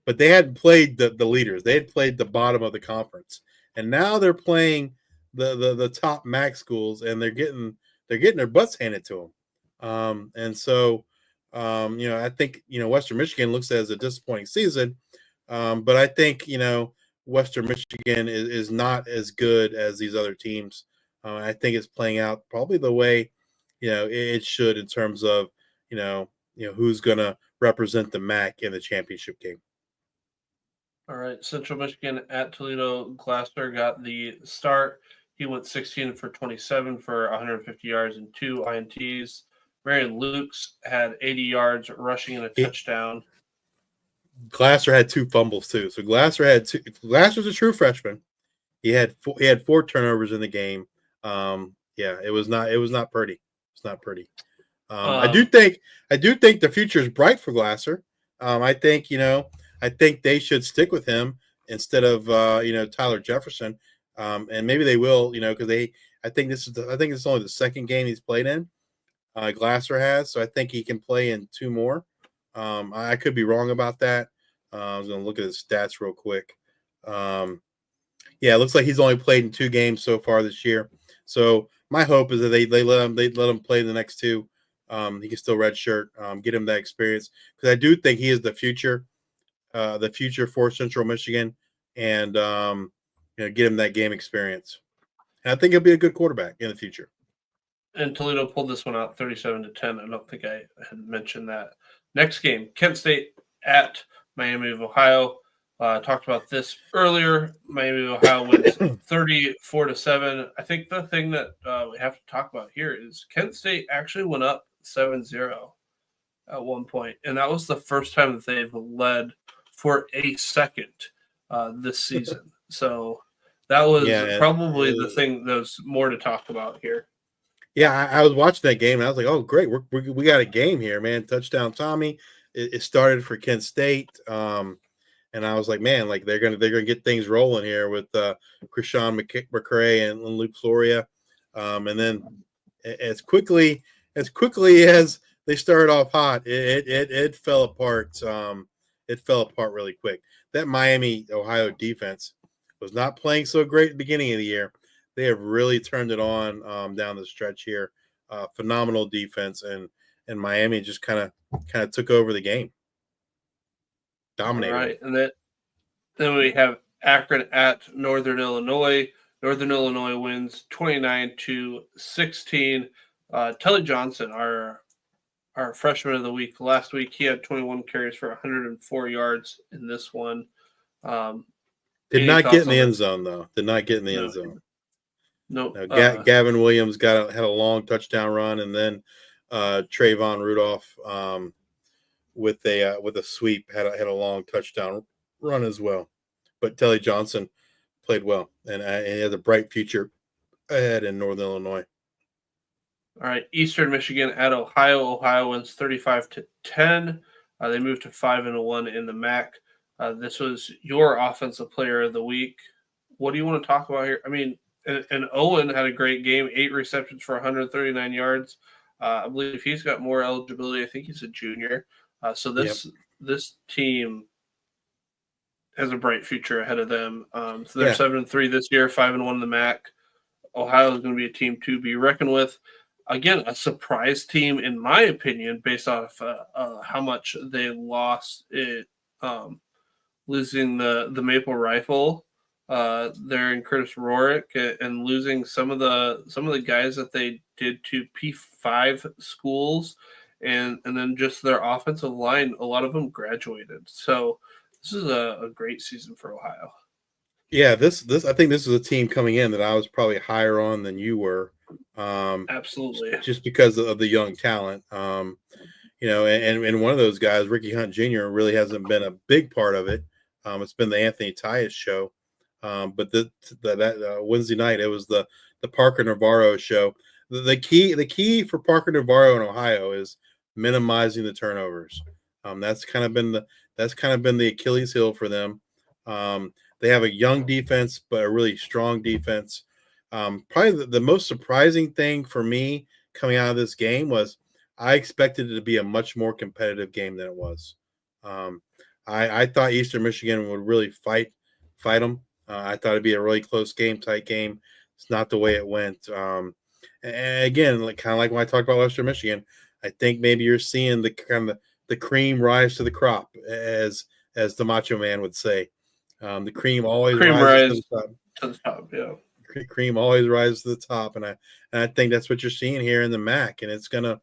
but they hadn't played the leaders. They had played the bottom of the conference, and now they're playing the top MAC schools, and they're getting their butts handed to them. I think Western Michigan looks as a disappointing season, but I think Western Michigan is not as good as these other teams. I think it's playing out probably the way it should in terms of who's going to represent the MAC in the championship game. All right, Central Michigan at Toledo. Glasser got the start. He went 16 for 27 for 150 yards and 2 INTs. Marion Lukes had 80 yards rushing and a touchdown. Glasser had 2 fumbles too. So Glasser's a true freshman. He had 4 turnovers in the game. It was not pretty. It's not pretty. I do think the future is bright for Glasser. I think they should stick with him instead of Tyler Jefferson. And maybe they will, because I think this is only the second game he's played in. Glasser has, so I think he can play in 2 more. I could be wrong about that. I was going to look at his stats real quick. It looks like he's only played in 2 games so far this year. So my hope is that they let him play the next 2. He can still redshirt, get him that experience, because I do think he is the future for Central Michigan, and get him that game experience. And I think he'll be a good quarterback in the future. And Toledo pulled this one out 37-10. I don't think I had mentioned that. Next game, Kent State at Miami of Ohio. Talked about this earlier. Miami of Ohio wins 34-7. I think the thing that we have to talk about here is Kent State actually went up 7-0 at one point, and that was the first time that they've led for a second this season. So that was probably the thing that was more to talk about here. Yeah, I was watching that game, and I was like, "Oh, great, we got a game here, man! Touchdown, Tommy!" It started for Kent State, and I was like, "Man, like they're gonna get things rolling here with Krishan McCray and Luke Floria," and then as quickly as they started off hot, it fell apart. It fell apart really quick. That Miami Ohio defense was not playing so great at the beginning of the year. They have really turned it on down the stretch here. Phenomenal defense, and Miami just kind of took over the game, dominated. All right, and then we have Akron at Northern Illinois. Northern Illinois wins 29-16. Tully Johnson, our freshman of the week, last week he had 21 carries for 104 yards in this one. Did not get in the end zone though. Did not get in the end zone. Nope. Gavin Williams had a long touchdown run, and then Trayvon Rudolph with a sweep had a long touchdown run as well. But Tully Johnson played well, and he has a bright future ahead in Northern Illinois. All right, Eastern Michigan at Ohio. Ohio wins 35-10. They moved to 5-1 in the MAC. This was your offensive player of the week. What do you want to talk about here? I mean, and Owen had a great game, 8 receptions for 139 yards. I believe he's got more eligibility. I think he's a junior. So this team has a bright future ahead of them. So they're 7-3 this year, 5-1 in the MAC. Ohio is going to be a team to be reckoned with. Again, a surprise team, in my opinion, based off how much they lost it, losing the Maple Rifle. There in Curtis Rorick, and losing some of the guys that they did to P5 schools, and then just their offensive line. A lot of them graduated, so this is a great season for Ohio. Yeah, this I think this is a team coming in that I was probably higher on than you were. Absolutely, just because of the young talent. And one of those guys, Ricky Hunt Jr., really hasn't been a big part of it. It's been the Anthony Tyus show. But that Wednesday night, it was the Parker Navarro show. The key for Parker Navarro in Ohio is minimizing the turnovers. That's kind of been the Achilles heel for them. They have a young defense, but a really strong defense. Probably the most surprising thing for me coming out of this game was I expected it to be a much more competitive game than it was. I thought Eastern Michigan would really fight them. I thought it'd be a really close game, tight game. It's not the way it went. And again, kind of like when I talked about Western Michigan, I think maybe you're seeing the cream rise to the crop, as the Macho Man would say. The cream always rises to the top. Yeah. Cream always rises to the top, and I think that's what you're seeing here in the MAC, and it's gonna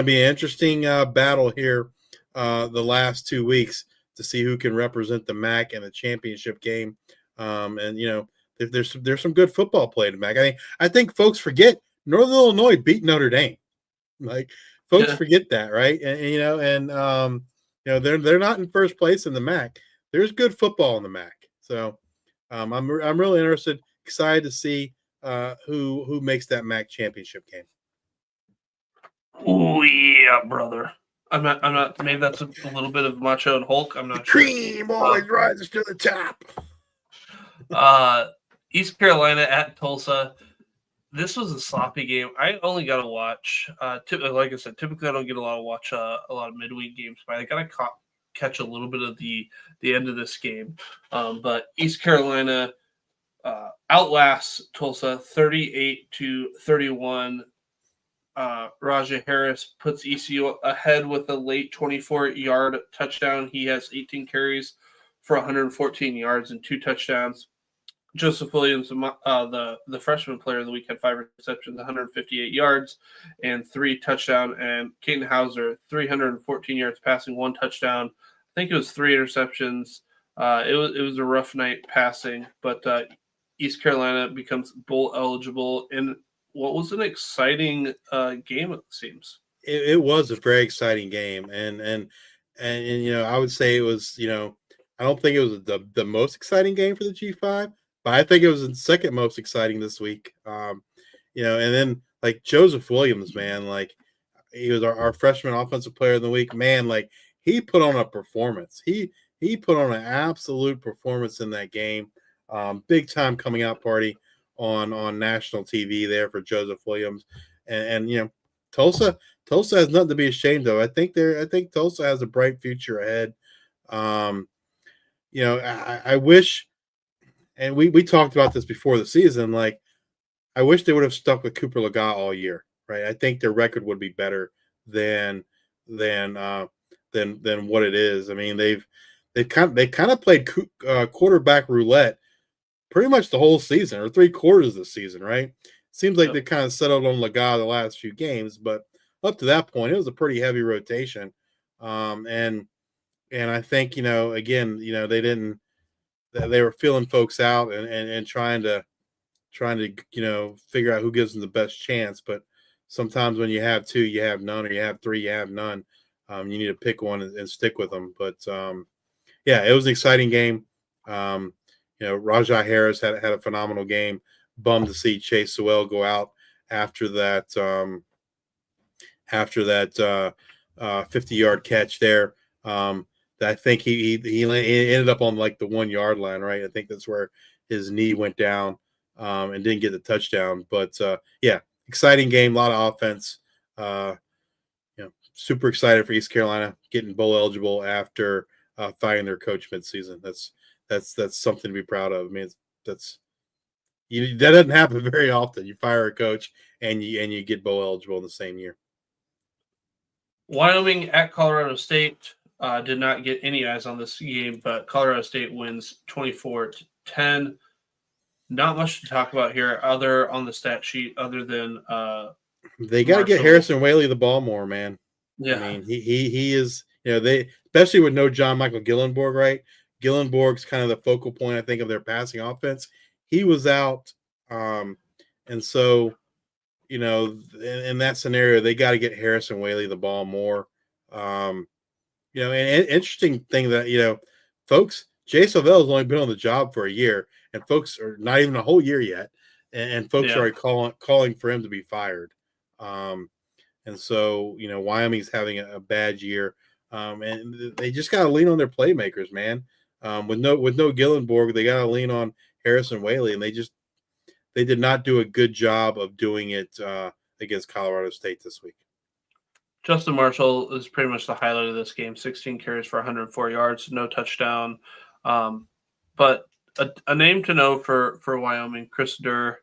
be an interesting battle here the last 2 weeks to see who can represent the MAC in the championship game. There's some good football played in the MAC. I think folks forget Northern Illinois beat Notre Dame. Like folks forget that, right? And they're not in first place in the MAC. There's good football in the MAC, so I'm really interested. Excited to see who makes that MAC championship game. Oh yeah, brother. I'm not. Maybe that's a little bit of Macho and Hulk. I'm not sure. Cream always rises to the top. East Carolina at Tulsa. This was a sloppy game. I only got to watch. Like I said, typically I don't get a lot of midweek games, but I got to catch a little bit of the end of this game. But East Carolina outlasts Tulsa 38-31. Rajah Harris puts ECU ahead with a late 24-yard touchdown. He has 18 carries for 114 yards and 2 touchdowns. Joseph Williams, the freshman player of the week, had 5 receptions, 158 yards, and 3 touchdowns. And Caden Hauser, 314 yards passing, 1 touchdown. I think it was 3 interceptions. It was a rough night passing, but East Carolina becomes bowl eligible in what was an exciting game, it seems. It was a very exciting game, and I would say it was, I don't think it was the most exciting game for the G5, but I think it was the second most exciting this week. And then like Joseph Williams, man, like he was our freshman offensive player of the week, man. Like he put on a performance. He put on an absolute performance in that game. Big time coming out party on national TV there for Joseph Williams, and Tulsa has nothing to be ashamed of. I think Tulsa has a bright future ahead. I wish, and we talked about this before the season. Like, I wish they would have stuck with Cooper Legas all year, right? I think their record would be better than what it is. I mean, they kind of played quarterback roulette pretty much the whole season, or 3/4 of the season, right? Seems like they kind of settled on Legas the last few games, but up to that point, it was a pretty heavy rotation. And I think, again, they were feeling folks out and trying to figure out who gives them the best chance. But sometimes when you have 2, you have none, or you have 3, you have none. You need to pick one and stick with them. But yeah, it was an exciting game. Rajai Harris had a phenomenal game. Bummed to see Chase Sewell go out after that 50-yard catch there. I think he ended up on like the 1-yard line, right? I think that's where his knee went down and didn't get the touchdown. But yeah, exciting game, a lot of offense. Super excited for East Carolina getting bowl eligible after firing their coach midseason. That's something to be proud of. I mean, that doesn't happen very often. You fire a coach and you get bowl eligible in the same year. Wyoming at Colorado State did not get any eyes on this game, but Colorado State wins 24-10. Not much to talk about here other on the stat sheet other than they got to get Harrison Whaley the ball more, man. Yeah. I mean, he is, they, especially with no John Michael Gillenborg, right? Gillenborg's kind of the focal point, I think, of their passing offense. He was out. And so, in that scenario, they got to get Harrison Whaley the ball more. And interesting thing that, folks, Jay Sovell has only been on the job for a year, and folks are not even a whole year yet. And folks are already calling for him to be fired. And so, Wyoming's having a bad year. And they just got to lean on their playmakers, man. With no Gillenborg, they got to lean on Harrison Whaley, and they did not do a good job of doing it against Colorado State this week. Justin Marshall is pretty much the highlight of this game. 16 carries for 104 yards, no touchdown. But a name to know for Wyoming, Chris Durr.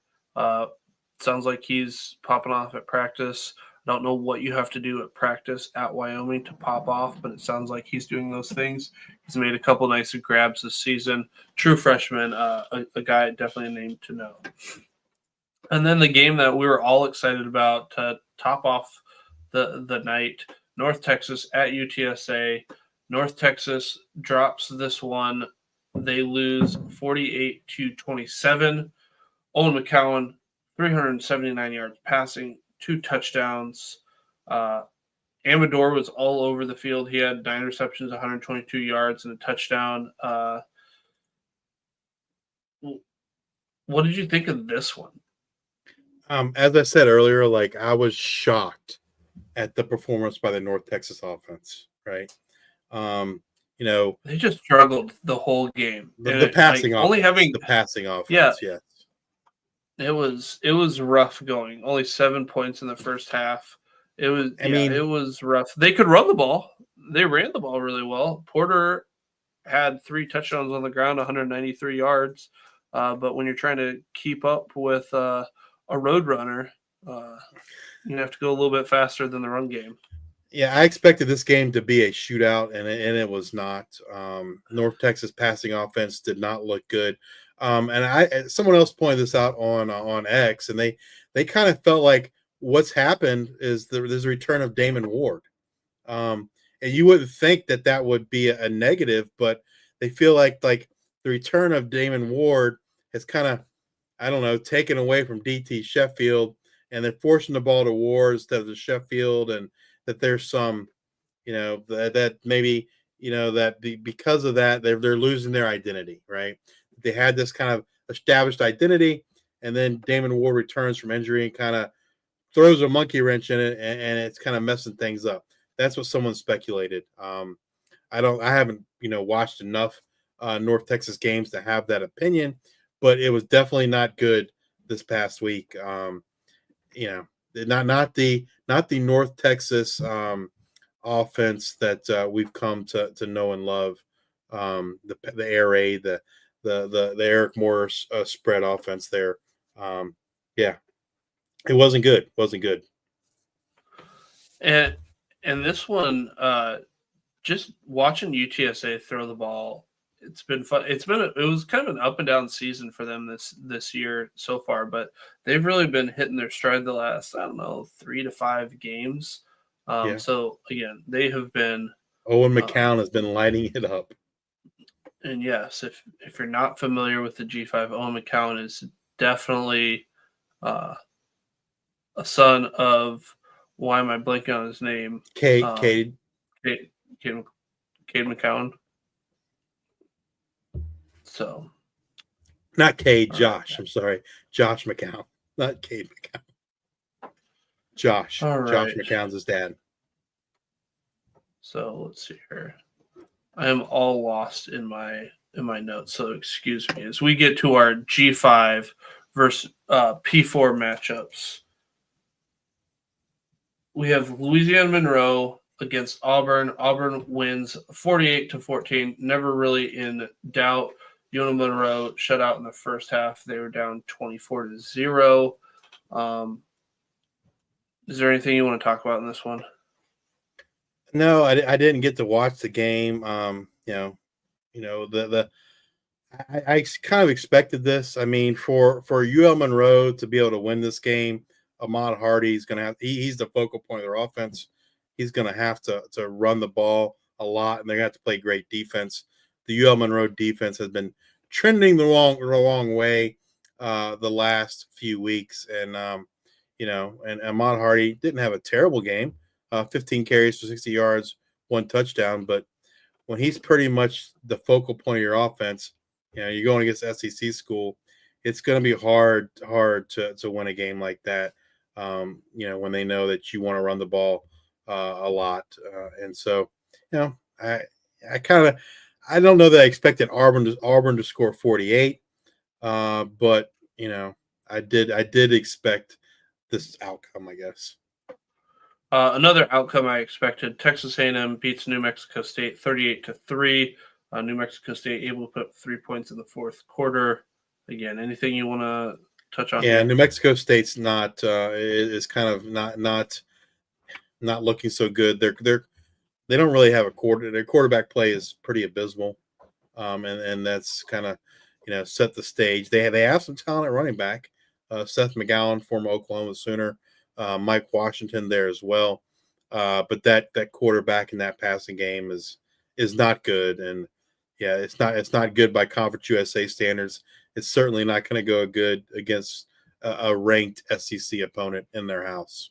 Sounds like he's popping off at practice. I don't know what you have to do at practice at Wyoming to pop off, but it sounds like he's doing those things. He's made a couple nice grabs this season. True freshman, a guy, definitely a name to know. And then the game that we were all excited about to top off the night, North Texas at UTSA. North Texas drops this one. They lose 48-27. Owen McCowan, 379 yards passing, 2 touchdowns. Amador was all over the field. He had 9 receptions, 122 yards, and a touchdown. What did you think of this one? As I said earlier, like, I was shocked at the performance by the North Texas offense, right? They just struggled the whole game. The passing offense. Only having the passing offense, yes. It was rough going. Only 7 points in the first half. It was rough. They could run the ball. They ran the ball really well. Porter had 3 touchdowns on the ground, 193 yards. But when you're trying to keep up with a road runner, you have to go a little bit faster than the run game. Yeah, I expected this game to be a shootout, and it was not. North Texas passing offense did not look good. And someone else pointed this out on X, and they kind of felt like what's happened is there's a return of Damon Ward. And and you wouldn't think that would be a negative, but they feel like the return of Damon Ward has kind of, I don't know, taken away from DT Sheffield, and they're forcing the ball to Ward instead of to Sheffield, and that there's some, that maybe, because of that, they're losing their identity, right? They had this kind of established identity, and then Damon Ward returns from injury and kind of throws a monkey wrench in it, and it's kind of messing things up. That's what someone speculated. I haven't, watched enough North Texas games to have that opinion, but it was definitely not good this past week. Not the North Texas offense that we've come to know and love. The air raid, the Eric Morris spread offense there. It wasn't good. And this one, just watching UTSA throw the ball, it's been fun. It was kind of an up and down season for them this year so far, but they've really been hitting their stride the last, 3 to 5 games. So again, they have been. Owen McCown has been lighting it up. And yes, if you're not familiar with the G5, Owen McCown is definitely a son of, why am I blanking on his name? Cade McCown. So, not Cade, Josh. I'm sorry, Josh McCown, not Cade McCown. Josh McCown's his dad. So let's see here. I am all lost in my notes, so excuse me as we get to our G5 versus P4 matchups. We have Louisiana Monroe against Auburn. Auburn wins 48-14. Never really in doubt. UNO Monroe shut out in the first half. They were down 24-0. Is there anything you want to talk about in this one? No, I didn't get to watch the game. I kind of expected this. I mean, for UL Monroe to be able to win this game, Ahmad Hardy's going to have. He's the focal point of their offense. He's going to have to run the ball a lot, and they're going to have to play great defense. The UL Monroe defense has been trending the wrong way the last few weeks, and and Ahmad Hardy didn't have a terrible game. 15 carries for 60 yards, 1 touchdown. But when he's pretty much the focal point of your offense, you're going against SEC school, it's going to be hard to win a game like that. When they know that you want to run the ball a lot, and so I don't know that I expected Auburn to score 48, but I did expect this outcome, I guess. Another outcome I expected: Texas A&M beats New Mexico State 38-3. New Mexico State able to put 3 points in the fourth quarter. Again, anything you want to touch on? Yeah, here? New Mexico State's not is kind of not looking so good. They don't really have a quarter. Their quarterback play is pretty abysmal, and that's kind of set the stage. They have some talent at running back. Seth McGowan, former Oklahoma Sooner. Mike Washington there as well, but that quarterback in that passing game is not good, and it's not good by Conference USA standards. It's certainly not going to go good against a ranked SEC opponent in their house.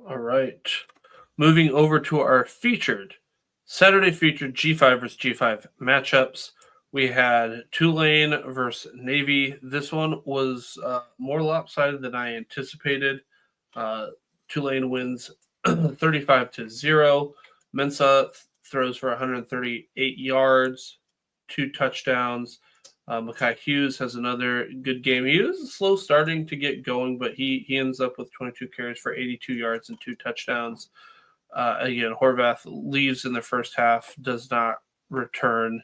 All right, moving over to our Saturday featured G5 versus G5 matchups. We had Tulane versus Navy. This one was more lopsided than I anticipated. Tulane wins 35-0. Mensah throws for 138 yards, 2 touchdowns. Mekhi Hughes has another good game. He was slow starting to get going, but he ends up with 22 carries for 82 yards and 2 touchdowns. Again, Horvath leaves in the first half, does not return.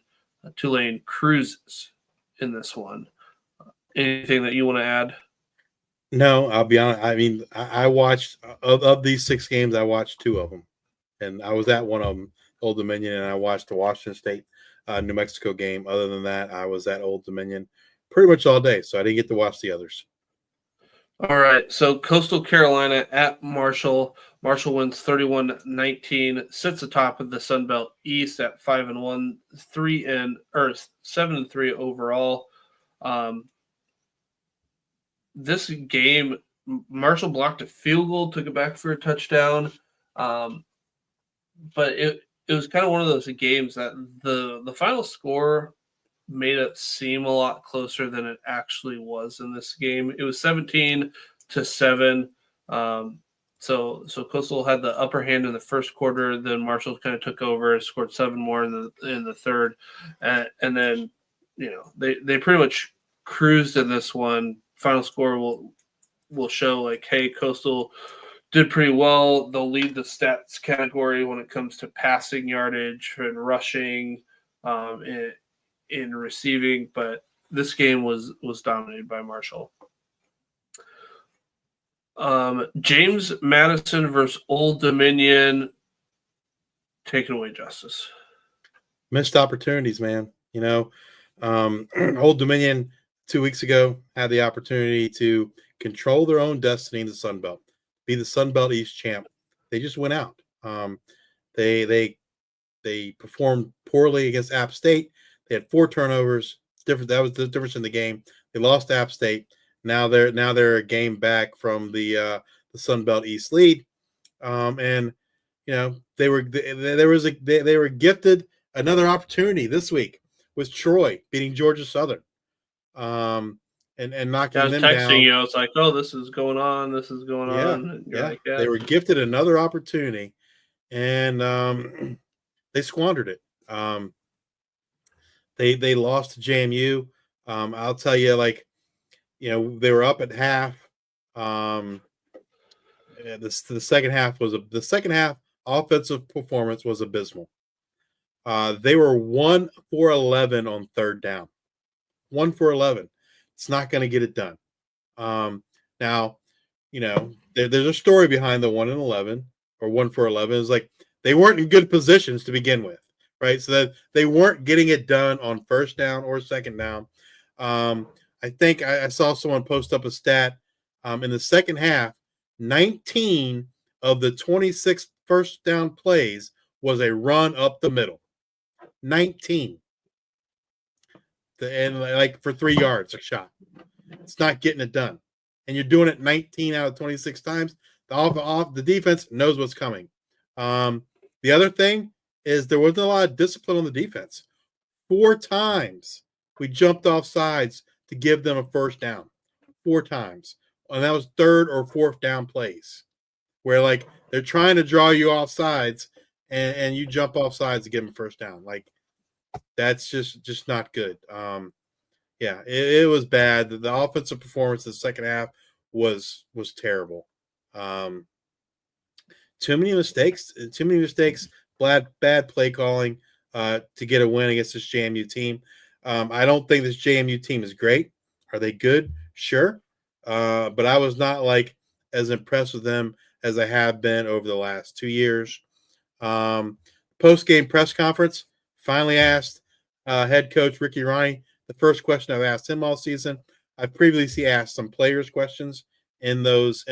Tulane cruises in this one. Anything that you want to add? No, I'll be honest. I mean, I watched of these 6 games, I watched 2 of them, and I was at one of them, Old Dominion, and I watched the Washington State, New Mexico game. Other than that, I was at Old Dominion pretty much all day, so I didn't get to watch the others. All right, so Coastal Carolina at Marshall. Marshall wins 31-19, sits atop of the Sun Belt East at 5-1, 7-3 overall. This game, Marshall blocked a field goal, took it back for a touchdown, but it was kind of one of those games that the final score made it seem a lot closer than it actually was in this game. It was 17-7. So Coastal had the upper hand in the first quarter. Then Marshall kind of took over, scored 7 more in the third, and then they pretty much cruised in this one. Final score will show like, hey, Coastal did pretty well. They'll lead the stats category when it comes to passing yardage and rushing, in receiving, but this game was dominated by Marshall. James Madison versus Old Dominion. Take it away, Justice. Missed opportunities, man. Old Dominion 2 weeks ago had the opportunity to control their own destiny in the Sun Belt, be the Sun Belt East champ. They just went out. They performed poorly against App State. They had 4 turnovers. That was the difference in the game. They lost to App State. Now they're a game back from the Sun Belt East lead, and they were gifted another opportunity this week with Troy beating Georgia Southern, and knocking them down. I was texting you. I was like, "Oh, this is going on. This is going on." And you're like, They were gifted another opportunity, and they squandered it. They lost to JMU. I'll tell you, they were up at half. The second half offensive performance was abysmal. They were 1 for 11 on third down. 1 for 11. It's not going to get it done. Now, there's a story behind the 1 and 11 or 1 for 11. It's like they weren't in good positions to begin with, right? So that they weren't getting it done on first down or second down. I think I saw someone post up a stat in the second half. 19 of the 26 first down plays was a run up the middle. 19. And for 3 yards a shot. It's not getting it done. And you're doing it 19 out of 26 times. The defense knows what's coming. The other thing is there wasn't a lot of discipline on the defense. 4 times we jumped off sides to give them a first down. 4 times. And that was third or fourth down plays where they're trying to draw you off sides and you jump off sides to give them first down. That's just not good. It was bad. The offensive performance in the second half was terrible. Too many mistakes, bad play calling to get a win against this JMU team. I don't think this JMU team is great. Are they good? Sure. But I was not as impressed with them as I have been over the last 2 years. Post-game press conference, finally asked head coach Ricky Ronnie the first question I've asked him all season. I've previously asked some players questions in those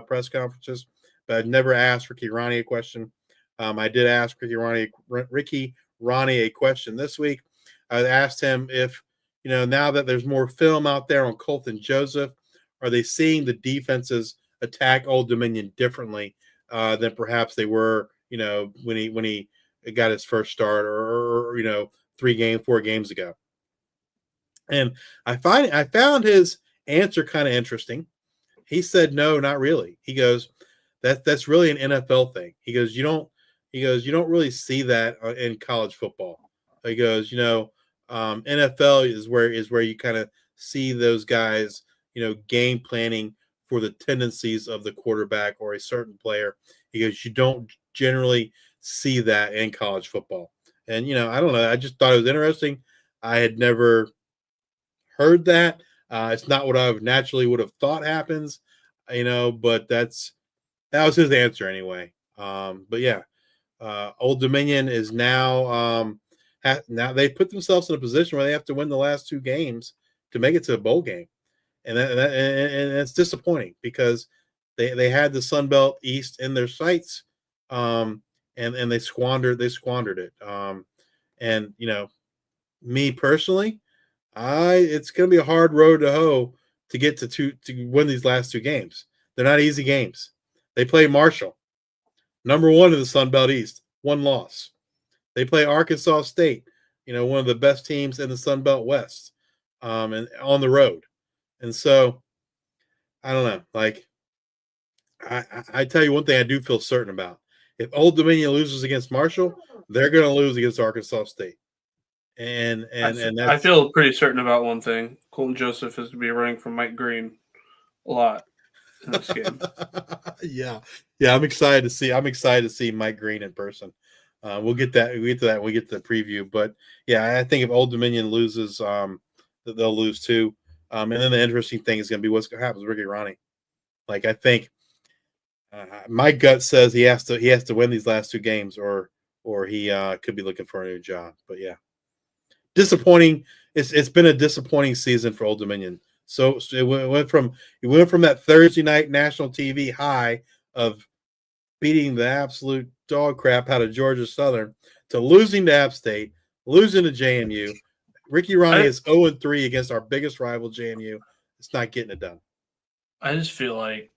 press conferences, but I've never asked Ricky Ronnie a question. I did ask Ricky Ronnie a question this week. I asked him if, now that there's more film out there on Colton Joseph, are they seeing the defenses attack Old Dominion differently than perhaps they were, when he got his first start or 4 games ago? And I found his answer kind of interesting. He said, no, not really. He goes, that's really an NFL thing. He goes, you don't really see that in college football. He goes, NFL is where you kind of see those guys, game planning for the tendencies of the quarterback or a certain player. He goes, you don't generally see that in college football. And, I don't know. I just thought it was interesting. I had never heard that. It's not what I naturally would have thought happens, but that was his answer anyway. But yeah, Old Dominion is now now they put themselves in a position where they have to win the last 2 games to make it to a bowl game. and it's disappointing because they had the Sun Belt East in their sights, and they squandered it. And me personally, it's going to be a hard road to hoe to get to win these last two games. They're not easy games. They play Marshall, number 1 in the Sun Belt East, 1 loss. They play Arkansas State, one of the best teams in the Sun Belt West, and on the road. And so, I don't know. Like, I tell you one thing I do feel certain about. If Old Dominion loses against Marshall, they're going to lose against Arkansas State. And I feel pretty certain about one thing. Colton Joseph is to be running from Mike Green a lot in this game. yeah. I'm excited to see Mike Green in person. We'll get to that when we get to the preview. But yeah, I think if Old Dominion loses, they'll lose too. And then the interesting thing is going to be what's going to happen with Ricky Ronnie. Like, I think my gut says he has to win these last two games, or he could be looking for a new job. But yeah, disappointing. It's been a disappointing season for Old Dominion. So it went from that Thursday night national TV high of beating the absolute dog crap out of Georgia Southern to losing to App State, losing to JMU. Ricky Ronnie is 0-3 against our biggest rival, JMU. It's not getting it done. I just feel like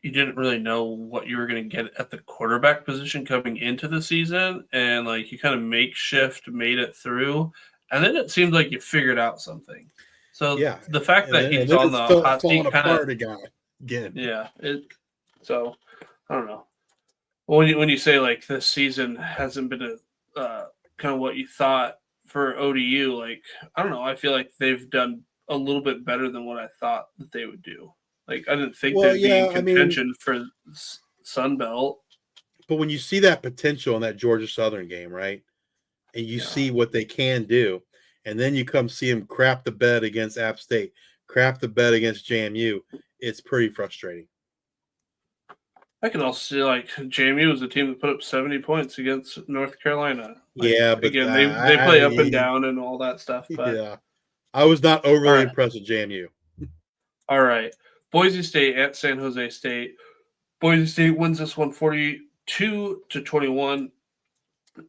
you didn't really know what you were going to get at the quarterback position coming into the season, and like you kind of makeshift made it through, and then it seemed like you figured out something. So yeah, the fact that he's on the hot seat kind of again. Yeah. So I don't know. When you say like this season hasn't been a kind of what you thought for ODU, like I don't know. I feel like they've done a little bit better than what I thought that they would do. Like I didn't think they'd be in contention for Sun Belt. But when you see that potential in that Georgia Southern game, right, and you see what they can do, and then you come see them crap the bed against App State, crap the bed against JMU, it's pretty frustrating. I can also see like JMU was a team that put up 70 points against North Carolina. Like, yeah, but again, they play up and down and all that stuff. But yeah, I was not overly impressed with JMU. All right, Boise State at San Jose State. Boise State wins this one 42-21.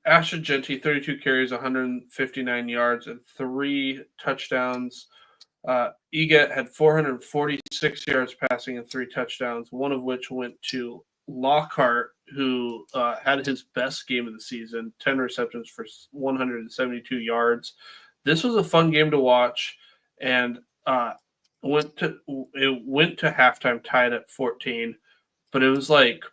Ashton Genty, 32 carries, 159 yards, and 3 touchdowns. Eget had 446 yards passing and 3 touchdowns, one of which went to Lockhart, who had his best game of the season, 10 receptions for 172 yards. This was a fun game to watch, and it went to halftime tied at 14, but it was like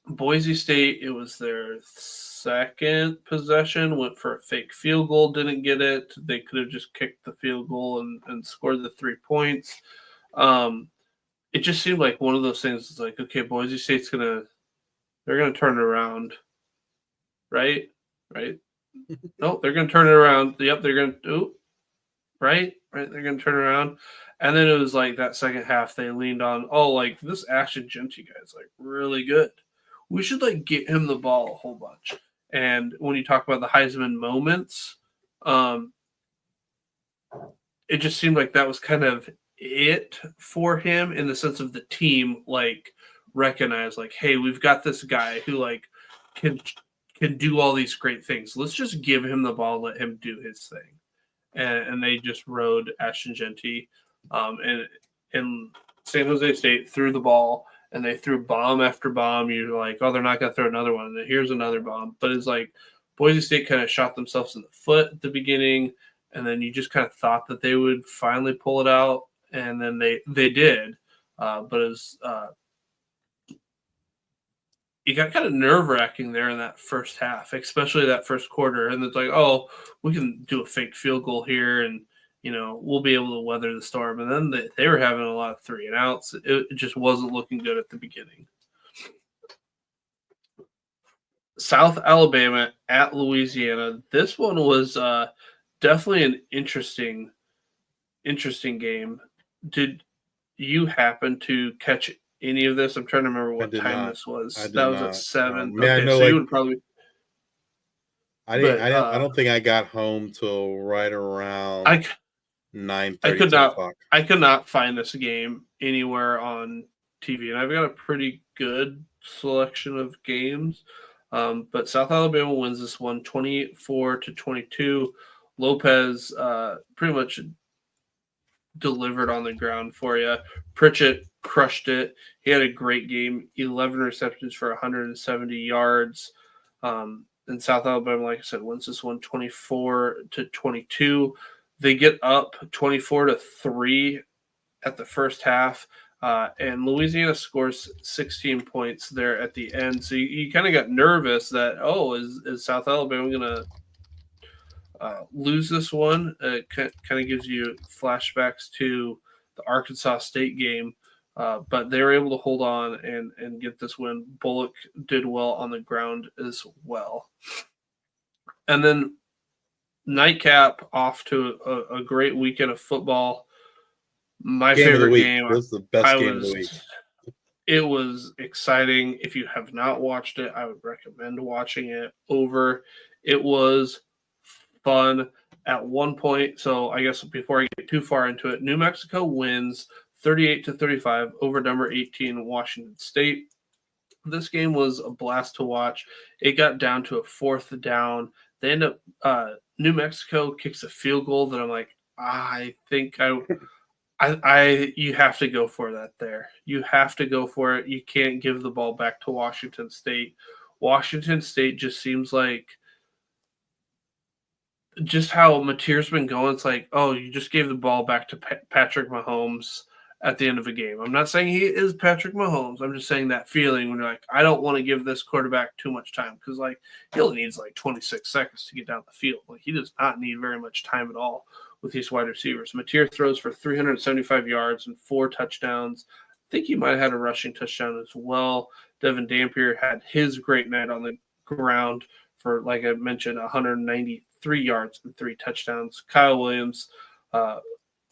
Boise State, it was their second possession, went for a fake field goal, didn't get it. They could have just kicked the field goal and scored the 3 points. It just seemed like one of those things. It's like, okay, Boise State's they're gonna turn it around, right? No, they're gonna turn it around. Yep, they're gonna do right. They're gonna turn it around. And then it was like that second half, they leaned on, like this Ashton Genty guy is like really good. We should like get him the ball a whole bunch. And when you talk about the Heisman moments, it just seemed like that was kind of it for him in the sense of the team like recognize like, hey, we've got this guy who like can do all these great things. Let's just give him the ball, let him do his thing. And they just rode Ashton Genty. And San Jose State threw the ball. And they threw bomb after bomb. You're like, they're not going to throw another one. And then here's another bomb. But it's like Boise State kind of shot themselves in the foot at the beginning. And then you just kind of thought that they would finally pull it out. And then they did. But it got kind of nerve-wracking there in that first half, especially that first quarter. And it's like, we can do a fake field goal here and, we'll be able to weather the storm. And then they were having a lot of 3 and outs. It just wasn't looking good at the beginning. South Alabama at Louisiana. This one was definitely an interesting game. Did you happen to catch any of this? I'm trying to remember what time this was. That was at 7. You would probably. I don't think I got home till right around 9:30 o'clock. I could not find this game anywhere on TV, and I've got a pretty good selection of games. But South Alabama wins this one 24-22. Lopez pretty much delivered on the ground for you. Pritchett crushed it. He had a great game, 11 receptions for 170 yards. And South Alabama, like I said, wins this one 24-22. They get up 24-3 at the first half. And Louisiana scores 16 points there at the end. So you kind of got nervous that, is South Alabama going to lose this one? It kind of gives you flashbacks to the Arkansas State game. But they were able to hold on and get this win. Bullock did well on the ground as well. And then nightcap off to a great weekend of football. My favorite game. This was the best game of the week. It was exciting. If you have not watched it, I would recommend watching it over. It was fun at one point. So I guess before I get too far into it, New Mexico wins 38-35 over number 18 Washington State. This game was a blast to watch. It got down to a fourth down. They end up New Mexico kicks a field goal that I'm like, I think you have to go for that there. You have to go for it. You can't give the ball back to Washington State. Washington State just seems like just how Mateer's been going. It's like, you just gave the ball back to Patrick Mahomes at the end of a game. I'm not saying he is Patrick Mahomes. I'm just saying that feeling when you're like, I don't want to give this quarterback too much time because he only needs 26 seconds to get down the field. He does not need very much time at all with these wide receivers. Mateer throws for 375 yards and 4 touchdowns. I think he might have had a rushing touchdown as well. Devin Dampier had his great night on the ground for, like I mentioned, 193 yards and 3 touchdowns. Kyle Williams,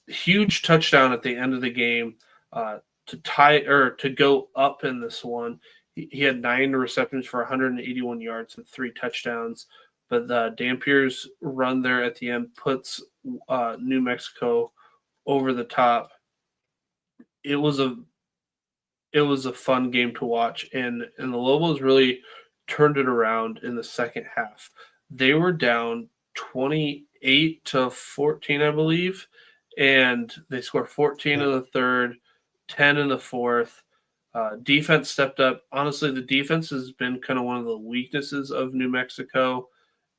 huge touchdown at the end of the game to tie or to go up in this one. He had 9 receptions for 181 yards and 3 touchdowns. But Dampier's run there at the end puts New Mexico over the top. It was a fun game to watch, and the Lobos really turned it around in the second half. They were down 28-14, I believe, and they scored 14 in the third, 10 in the fourth. Defense stepped up. Honestly, the defense has been kind of one of the weaknesses of New Mexico.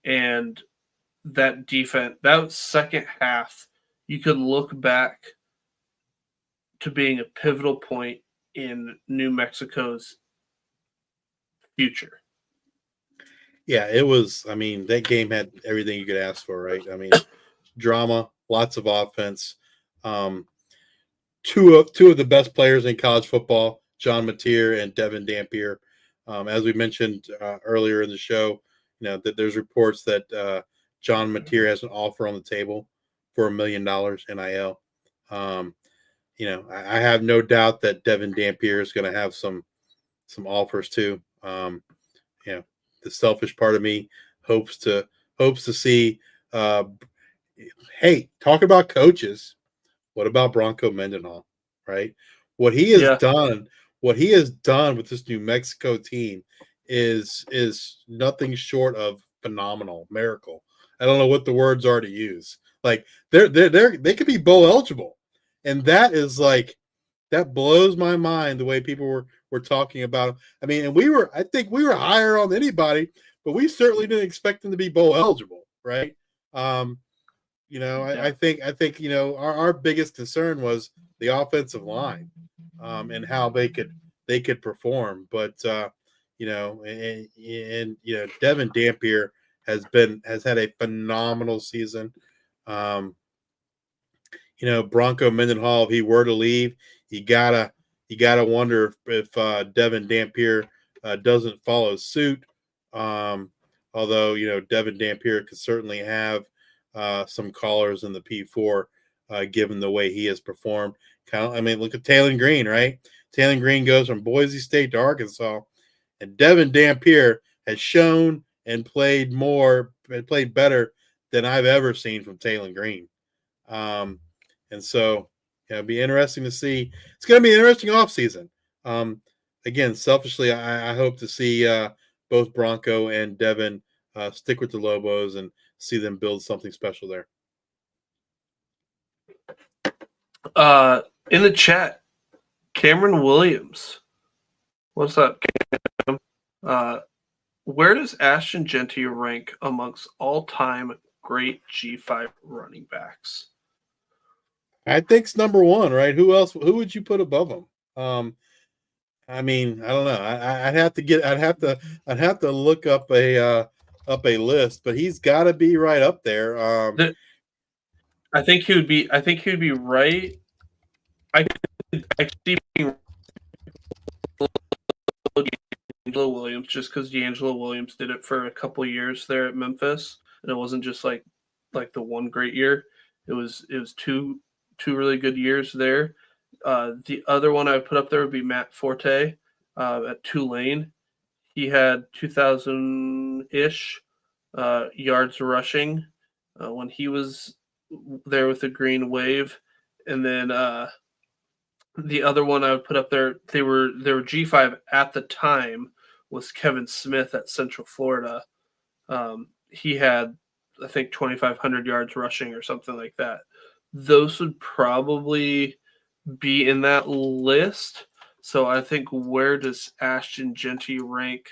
And that defense, that second half, you can look back to being a pivotal point in New Mexico's future. Yeah, it was. I mean, that game had everything you could ask for, right? I mean, drama, lots of offense. Two of the best players in college football, John Mateer and Devin Dampier. As we mentioned earlier in the show, that there's reports that John Mateer has an offer on the table for $1 million NIL. I have no doubt that Devin Dampier is going to have some offers too. The selfish part of me hopes to see. Hey, talk about coaches. What about Bronco Mendenhall? Right? What he has done with this New Mexico team is nothing short of phenomenal, miracle. I don't know what the words are to use. They could be bowl eligible, and that is that blows my mind the way people were talking about him. I mean, and I think we were higher on anybody, but we certainly didn't expect them to be bowl eligible, right? I think our biggest concern was the offensive line and how they could perform, but Devin Dampier has had a phenomenal season. Bronco Mendenhall, if he were to leave, you gotta wonder if Devin Dampier doesn't follow suit. Although Devin Dampier could certainly have some callers in the P4 given the way he has performed. Look at Taylor Green, right? Taylor Green goes from Boise State to Arkansas, and Devin Dampier has shown and played better than I've ever seen from Taylor Green. And so it'll be interesting to see. It's going to be an interesting offseason. Again, selfishly, I hope to see both Bronco and Devin stick with the Lobos and see them build something special there. In the chat, Cameron Williams. What's up, Cam? Where does Ashton Genty rank amongst all-time great G5 running backs? I think it's number one, right? Who else? Who would you put above him? I mean, I don't know. I'd have to look up a list, but he's got to be right up there. I think he would be right. I see being D'Angelo Williams just because D'Angelo Williams did it for a couple years there at Memphis, and it wasn't just like the one great year. It was two really good years there. The other one I would put up there would be Matt Forte at Tulane. He had 2,000-ish yards rushing when he was there with the Green Wave. And then the other one I would put up there, they were G5 at the time, was Kevin Smith at Central Florida. He had, I think, 2,500 yards rushing or something like that. Those would probably be in that list. So I think, where does Ashton Genty rank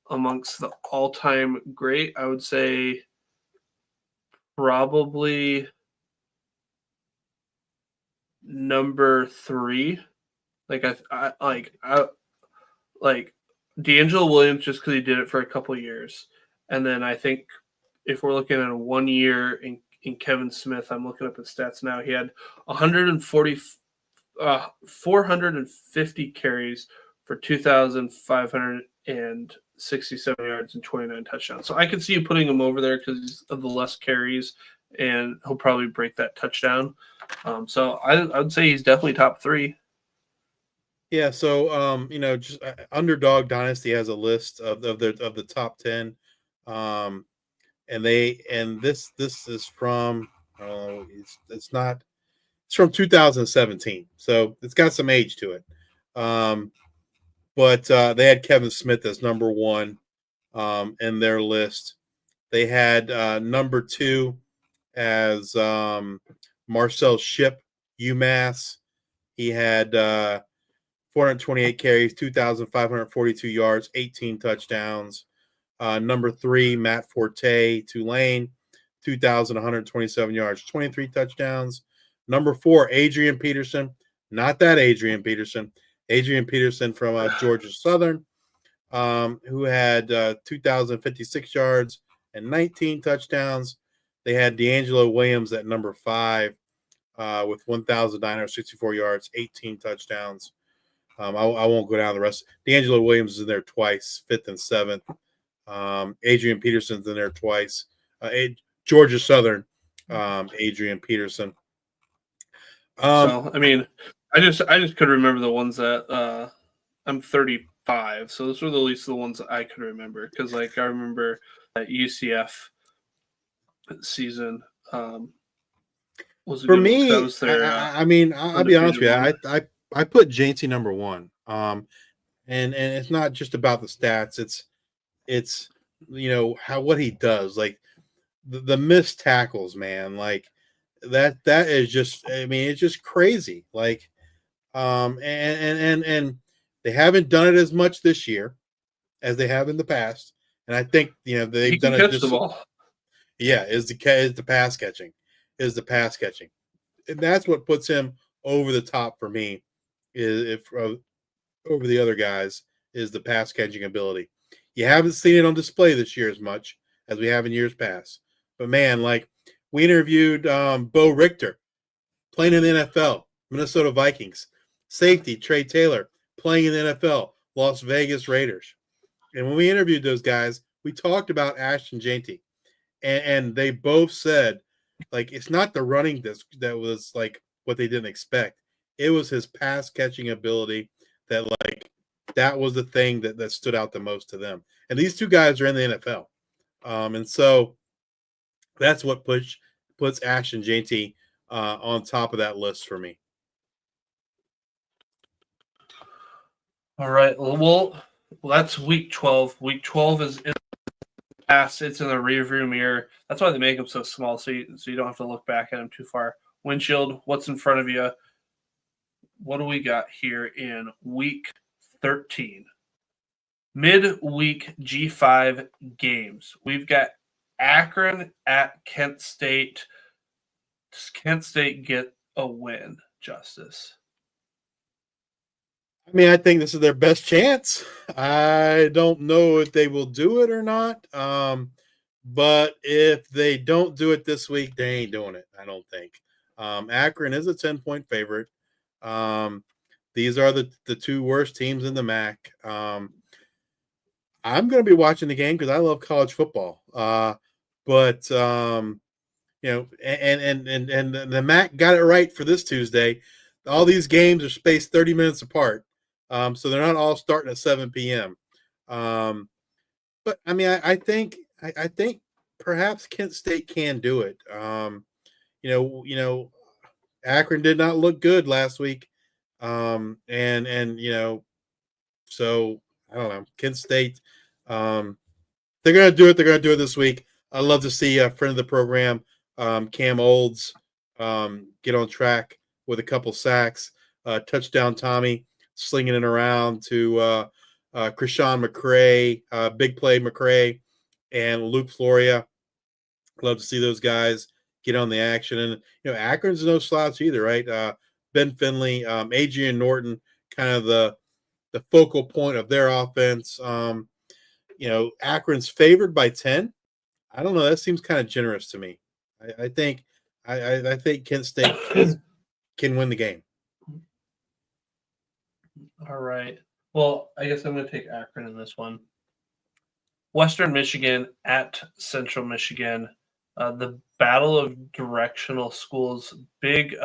amongst the all-time great? I would say probably number 3. Like D'Angelo Williams, just because he did it for a couple years. And then I think if we're looking at a 1 year in Kevin Smith, I'm looking up his stats now. He had 450 carries for 2,567 yards and 29 touchdowns. So I could see you putting him over there because of the less carries, and he'll probably break that touchdown. So I would say he's definitely top 3. Yeah. So just Underdog Dynasty has a list of the top 10. And this is from it's from 2017, so it's got some age to it. But they had Kevin Smith as number 1 in their list. They had number 2 as Marcel Shipp, UMass. He had 428 carries, 2,542 yards, 18 touchdowns. Number 3, Matt Forte, Tulane, 2,127 yards, 23 touchdowns. Number 4, Adrian Peterson, not that Adrian Peterson from Georgia Southern, who had 2,056 yards and 19 touchdowns. They had D'Angelo Williams at number 5 with 1,964 yards, 18 touchdowns. I won't go down the rest. D'Angelo Williams is in there twice, 5th and 7th. Adrian Peterson's in there twice. Georgia Southern, Adrian Peterson. So I mean, I just could remember the ones that I'm 35, so those were the least the ones that I could remember, because I remember that UCF season was a for good me. That was their, I'll be honest with you. I put Janty number 1. And it's not just about the stats. It's what he does, like the missed tackles, man, like that is just, it's just crazy. Like and they haven't done it as much this year as they have in the past, and I think they've done it just the ball. Yeah, is the pass catching, and that's what puts him over the top for me. Is over the other guys is the pass catching ability. You haven't seen it on display this year as much as we have in years past. But, man, like, we interviewed Bo Richter playing in the NFL, Minnesota Vikings. Safety, Trey Taylor, playing in the NFL, Las Vegas Raiders. And when we interviewed those guys, we talked about Ashton Janty. And they both said, like, it's not the running that was, like, what they didn't expect. It was his pass-catching ability that was the thing that stood out the most to them. And these two guys are in the NFL. And so that's what puts Ashton Janty on top of that list for me. All right. Well, that's week 12. Week 12 is past. It's in the rearview mirror. That's why they make them so small, so you don't have to look back at them too far. Windshield, what's in front of you? What do we got here in week 13? Midweek G5 games. We've got Akron at Kent State. Does Kent State get a win, Justice? I mean, I think this is their best chance. I don't know if they will do it or not. But if they don't do it this week, they ain't doing it, I don't think. Akron is a 10-point favorite. These are the two worst teams in the MAC. I'm going to be watching the game because I love college football. But you know, and the MAC got it right for this Tuesday. All these games are spaced 30 minutes apart, so they're not all starting at 7 p.m. But I mean, I think perhaps Kent State can do it. You know, Akron did not look good last week, and you know, so I don't know. Kent State, they're gonna do it. They're gonna do it this week. I'd love to see a friend of the program, Cam Olds, get on track with a couple sacks, touchdown Tommy, slinging it around to Krishan McCray, big play McCray, and Luke Floria. Love to see those guys get on the action. And, you know, Akron's no slouch either, right? Ben Finley, Adrian Norton, kind of the focal point of their offense. You know, Akron's favored by 10. I don't know. That seems kind of generous to me. I think Kent State can win the game. All right. Well, I guess I'm going to take Akron in this one. Western Michigan at Central Michigan. The battle of directional schools. Big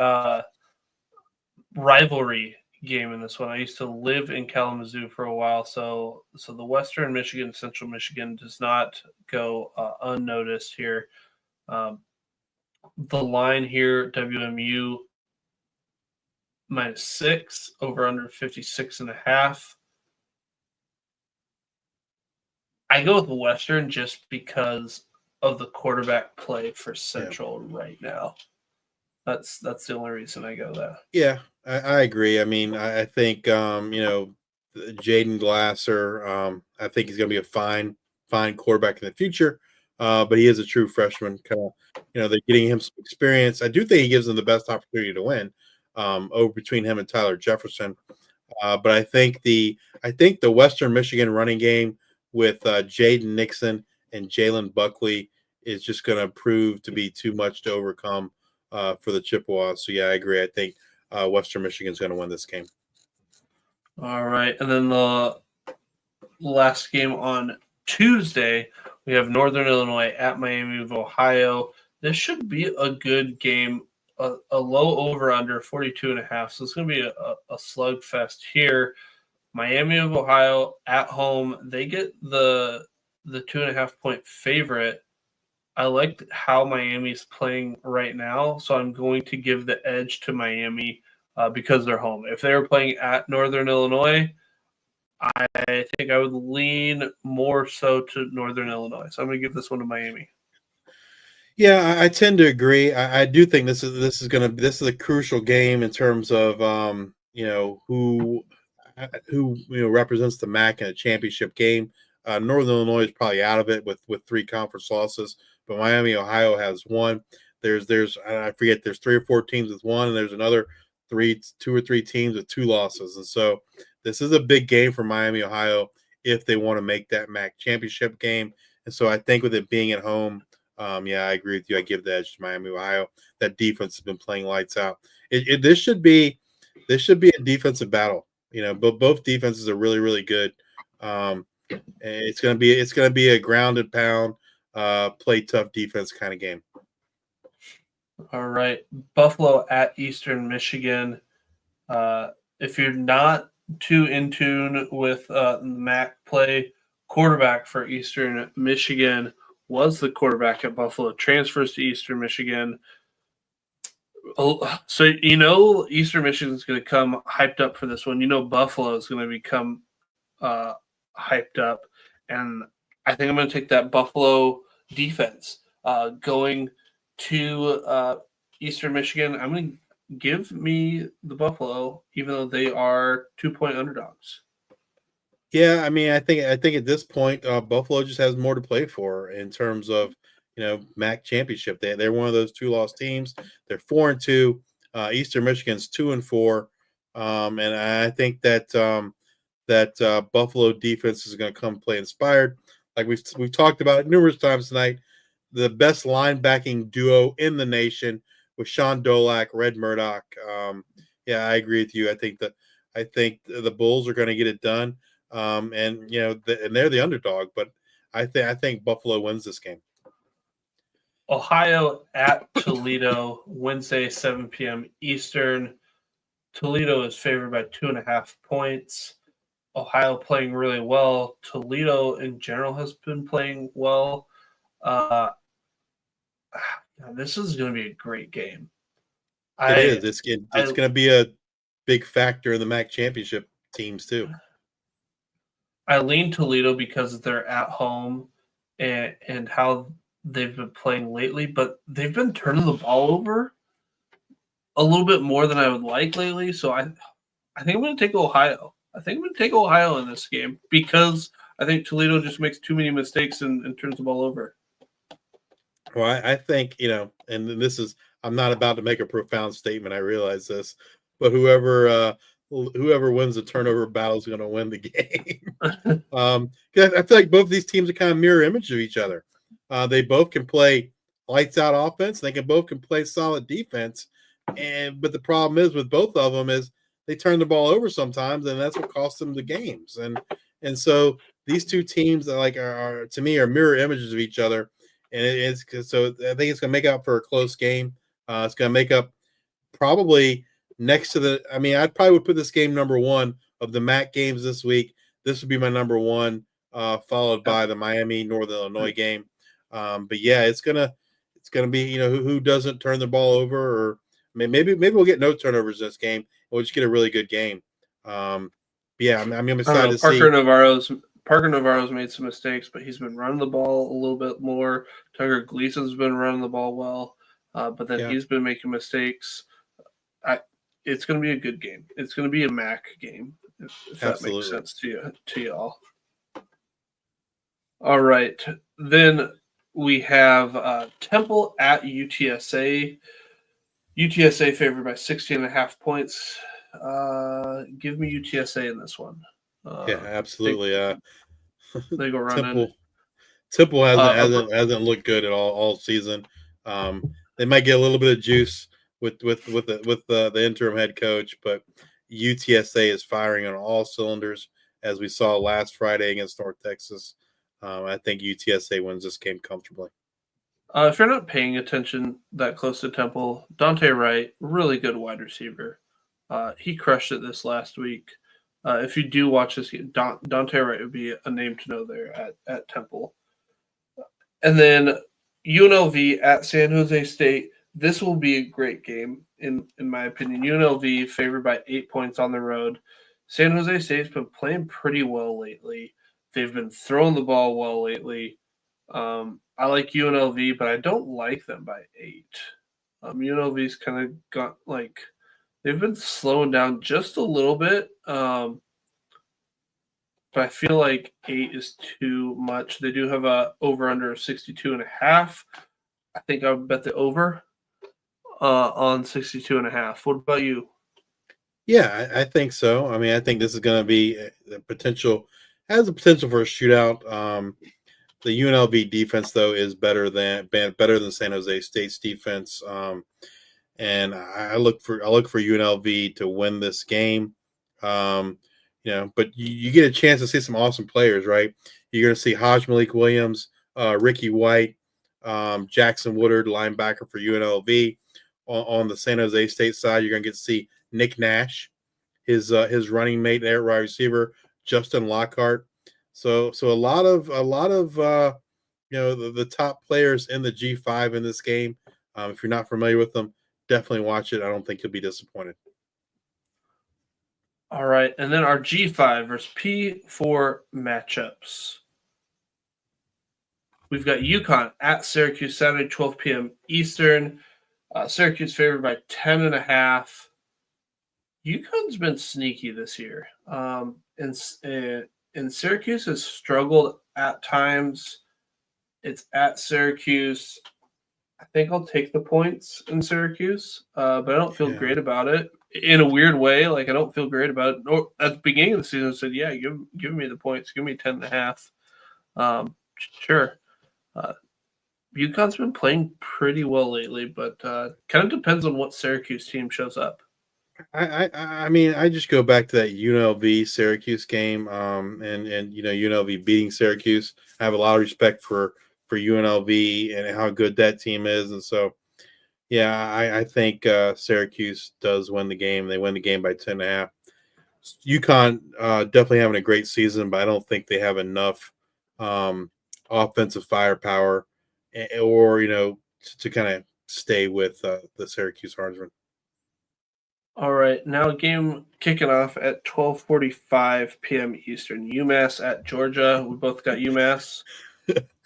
rivalry game in this one. I used to live in Kalamazoo for a while, so the Western Michigan, Central Michigan does not go unnoticed here. The line here, WMU -6, over under 56.5. I go with Western just because of the quarterback play for Central right now. That's the only reason I go there. Yeah, I agree. I mean, I think you know, Jaden Glasser. I think he's going to be a fine quarterback in the future. But he is a true freshman. Kind of, you know, they're getting him some experience. I do think he gives them the best opportunity to win. Over between him and Tyler Jefferson. But I think the Western Michigan running game with Jaden Nixon and Jalen Buckley is just going to prove to be too much to overcome for the Chippewas. So, yeah, I agree. I think Western Michigan is going to win this game. All right. And then the last game on Tuesday, we have Northern Illinois at Miami of Ohio. This should be a good game. A low over-under 42.5. So it's going to be a slugfest here. Miami of Ohio at home. They get the 2.5-point favorite. I like how Miami's playing right now, so I'm going to give the edge to Miami because they're home. If they were playing at Northern Illinois, I think I would lean more so to Northern Illinois. So I'm going to give this one to Miami. Yeah, I tend to agree. I do think this is a crucial game in terms of you know, who you know represents the MAC in a championship game. Northern Illinois is probably out of it with 3 conference losses, but Miami, Ohio has 1. There's I forget, there's 3 or 4 teams with 1, and there's another 2 or 3 teams with 2 losses. And so this is a big game for Miami, Ohio, if they want to make that MAC championship game. And so I think with it being at home, yeah, I agree with you. I give the edge to Miami, Ohio. That defense has been playing lights out. This should be a defensive battle. You know, but both defenses are really, really good. It's gonna be a grounded pound, play tough defense kind of game. All right, Buffalo at Eastern Michigan. If you're not too in tune with MAC play, quarterback for Eastern Michigan was the quarterback at Buffalo, transfers to Eastern Michigan. So Eastern Michigan is going to come hyped up for this one. Buffalo is going to become hyped up, and I think I'm going to take that Buffalo defense going to Eastern Michigan. I'm going to give me the Buffalo, even though they are 2-point underdogs. Yeah, I mean, I think at this point, Buffalo just has more to play for in terms of MAC championship. They're one of those 2-loss teams. They're 4-2. Eastern Michigan's 2-4, and I think that Buffalo defense is going to come play inspired, like we've talked about it numerous times tonight. The best linebacking duo in the nation with Sean Dolak, Red Murdoch. Yeah, I agree with you. I think the Bulls are going to get it done. And they're the underdog, but I think Buffalo wins this game. Ohio at Toledo, Wednesday, 7 p.m. Eastern. Toledo is favored by 2.5 points. Ohio playing really well. Toledo in general has been playing well. This is going to be a great game. It is. It's going to be a big factor in the MAC championship teams too. I lean Toledo because they're at home and how they've been playing lately, but they've been turning the ball over a little bit more than I would like lately. So I think I'm going to take Ohio. I think I'm going to take Ohio in this game because I think Toledo just makes too many mistakes and turns the ball over. Well, I think, and this is, I'm not about to make a profound statement. I realize this, but whoever wins the turnover battle is going to win the game. I feel like both these teams are kind of mirror image of each other. They both can play lights out offense. They both can play solid defense. But the problem is with both of them is they turn the ball over sometimes, and that's what costs them the games. And so these two teams are to me are mirror images of each other. And so I think it's going to make up for a close game. It's going to make up probably next to I'd probably would put this game number one of the MAC games this week. This would be my number one, followed by the Miami Northern Illinois game. But yeah, it's gonna be who doesn't turn the ball over, or maybe we'll get no turnovers this game. We'll just get a really good game. Yeah, I'm excited to see. Parker Navarro's made some mistakes, but he's been running the ball a little bit more. Tucker Gleason's been running the ball well, but then he's been making mistakes. It's going to be a good game. It's going to be a MAC game, if that makes sense to y'all. All right. Then we have Temple at UTSA. UTSA favored by 16.5 points. Give me UTSA in this one. Yeah, absolutely. They go running. Temple hasn't looked good at all season. They might get a little bit of juice with the interim head coach, but UTSA is firing on all cylinders, as we saw last Friday against North Texas. I think UTSA wins this game comfortably. If you're not paying attention that close to Temple, Dante Wright, really good wide receiver. He crushed it this last week. If you do watch this game, Dante Wright would be a name to know there at Temple. And then UNLV at San Jose State. This will be a great game, in my opinion. UNLV favored by 8 points on the road. San Jose State's been playing pretty well lately. They've been throwing the ball well lately. I like UNLV, but I don't like them by 8. UNLV's kind of got they've been slowing down just a little bit, but I feel like 8 is too much. They do have a over-under of 62.5. I think I would bet the over on 62.5. What about you? Yeah, I think so. I think this is going to be a potential for a shootout. The UNLV defense, though, is better than San Jose State's defense. And I look for UNLV to win this game. But you get a chance to see some awesome players, right? You're going to see Hajj Malik Williams, Ricky White, Jackson Woodard, linebacker for UNLV. On the San Jose State side, you're going to get to see Nick Nash, his running mate there, wide receiver, Justin Lockhart. So a lot of the top players in the G5 in this game. If you're not familiar with them, definitely watch it. I don't think you'll be disappointed. All right, and then our G5 versus P4 matchups. We've got UConn at Syracuse Saturday, 12 p.m. Eastern. Syracuse favored by 10.5. UConn's been sneaky this year. And Syracuse has struggled at times. It's at Syracuse. I think I'll take the points in Syracuse, but I don't feel great about it. In a weird way, like I don't feel great about it. Or at the beginning of the season, I said, "Yeah, give me the points. Give me 10.5." Sure. UConn's been playing pretty well lately, but kind of depends on what Syracuse team shows up. I mean, I just go back to that UNLV Syracuse game, and UNLV beating Syracuse. I have a lot of respect for UNLV and how good that team is, and so yeah, I think Syracuse does win the game. They win the game by 10.5. UConn definitely having a great season, but I don't think they have enough offensive firepower or to kind of stay with the Syracuse Hornsmen. All right, now a game kicking off at 12:45 p.m. Eastern. UMass at Georgia. We both got UMass.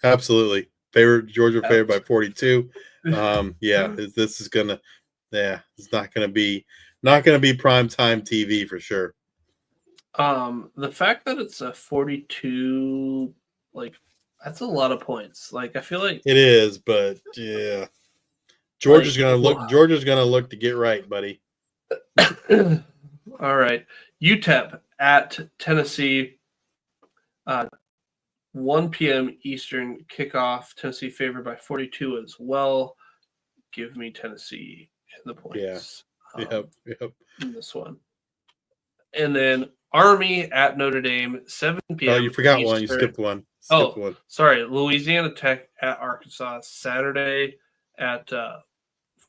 Absolutely. Georgia favored by 42. This is gonna it's not gonna be primetime TV for sure. The fact that it's a 42, like that's a lot of points. Like I feel like it is, but yeah. Georgia's gonna look to get right, buddy. All right. UTEP at Tennessee. 1 p.m. Eastern kickoff. Tennessee favored by 42 as well. Give me Tennessee in the points. Yep. In this one. And then Army at Notre Dame, 7 p.m. Oh, you forgot Eastern. one. You skipped one. Sorry. Louisiana Tech at Arkansas, Saturday at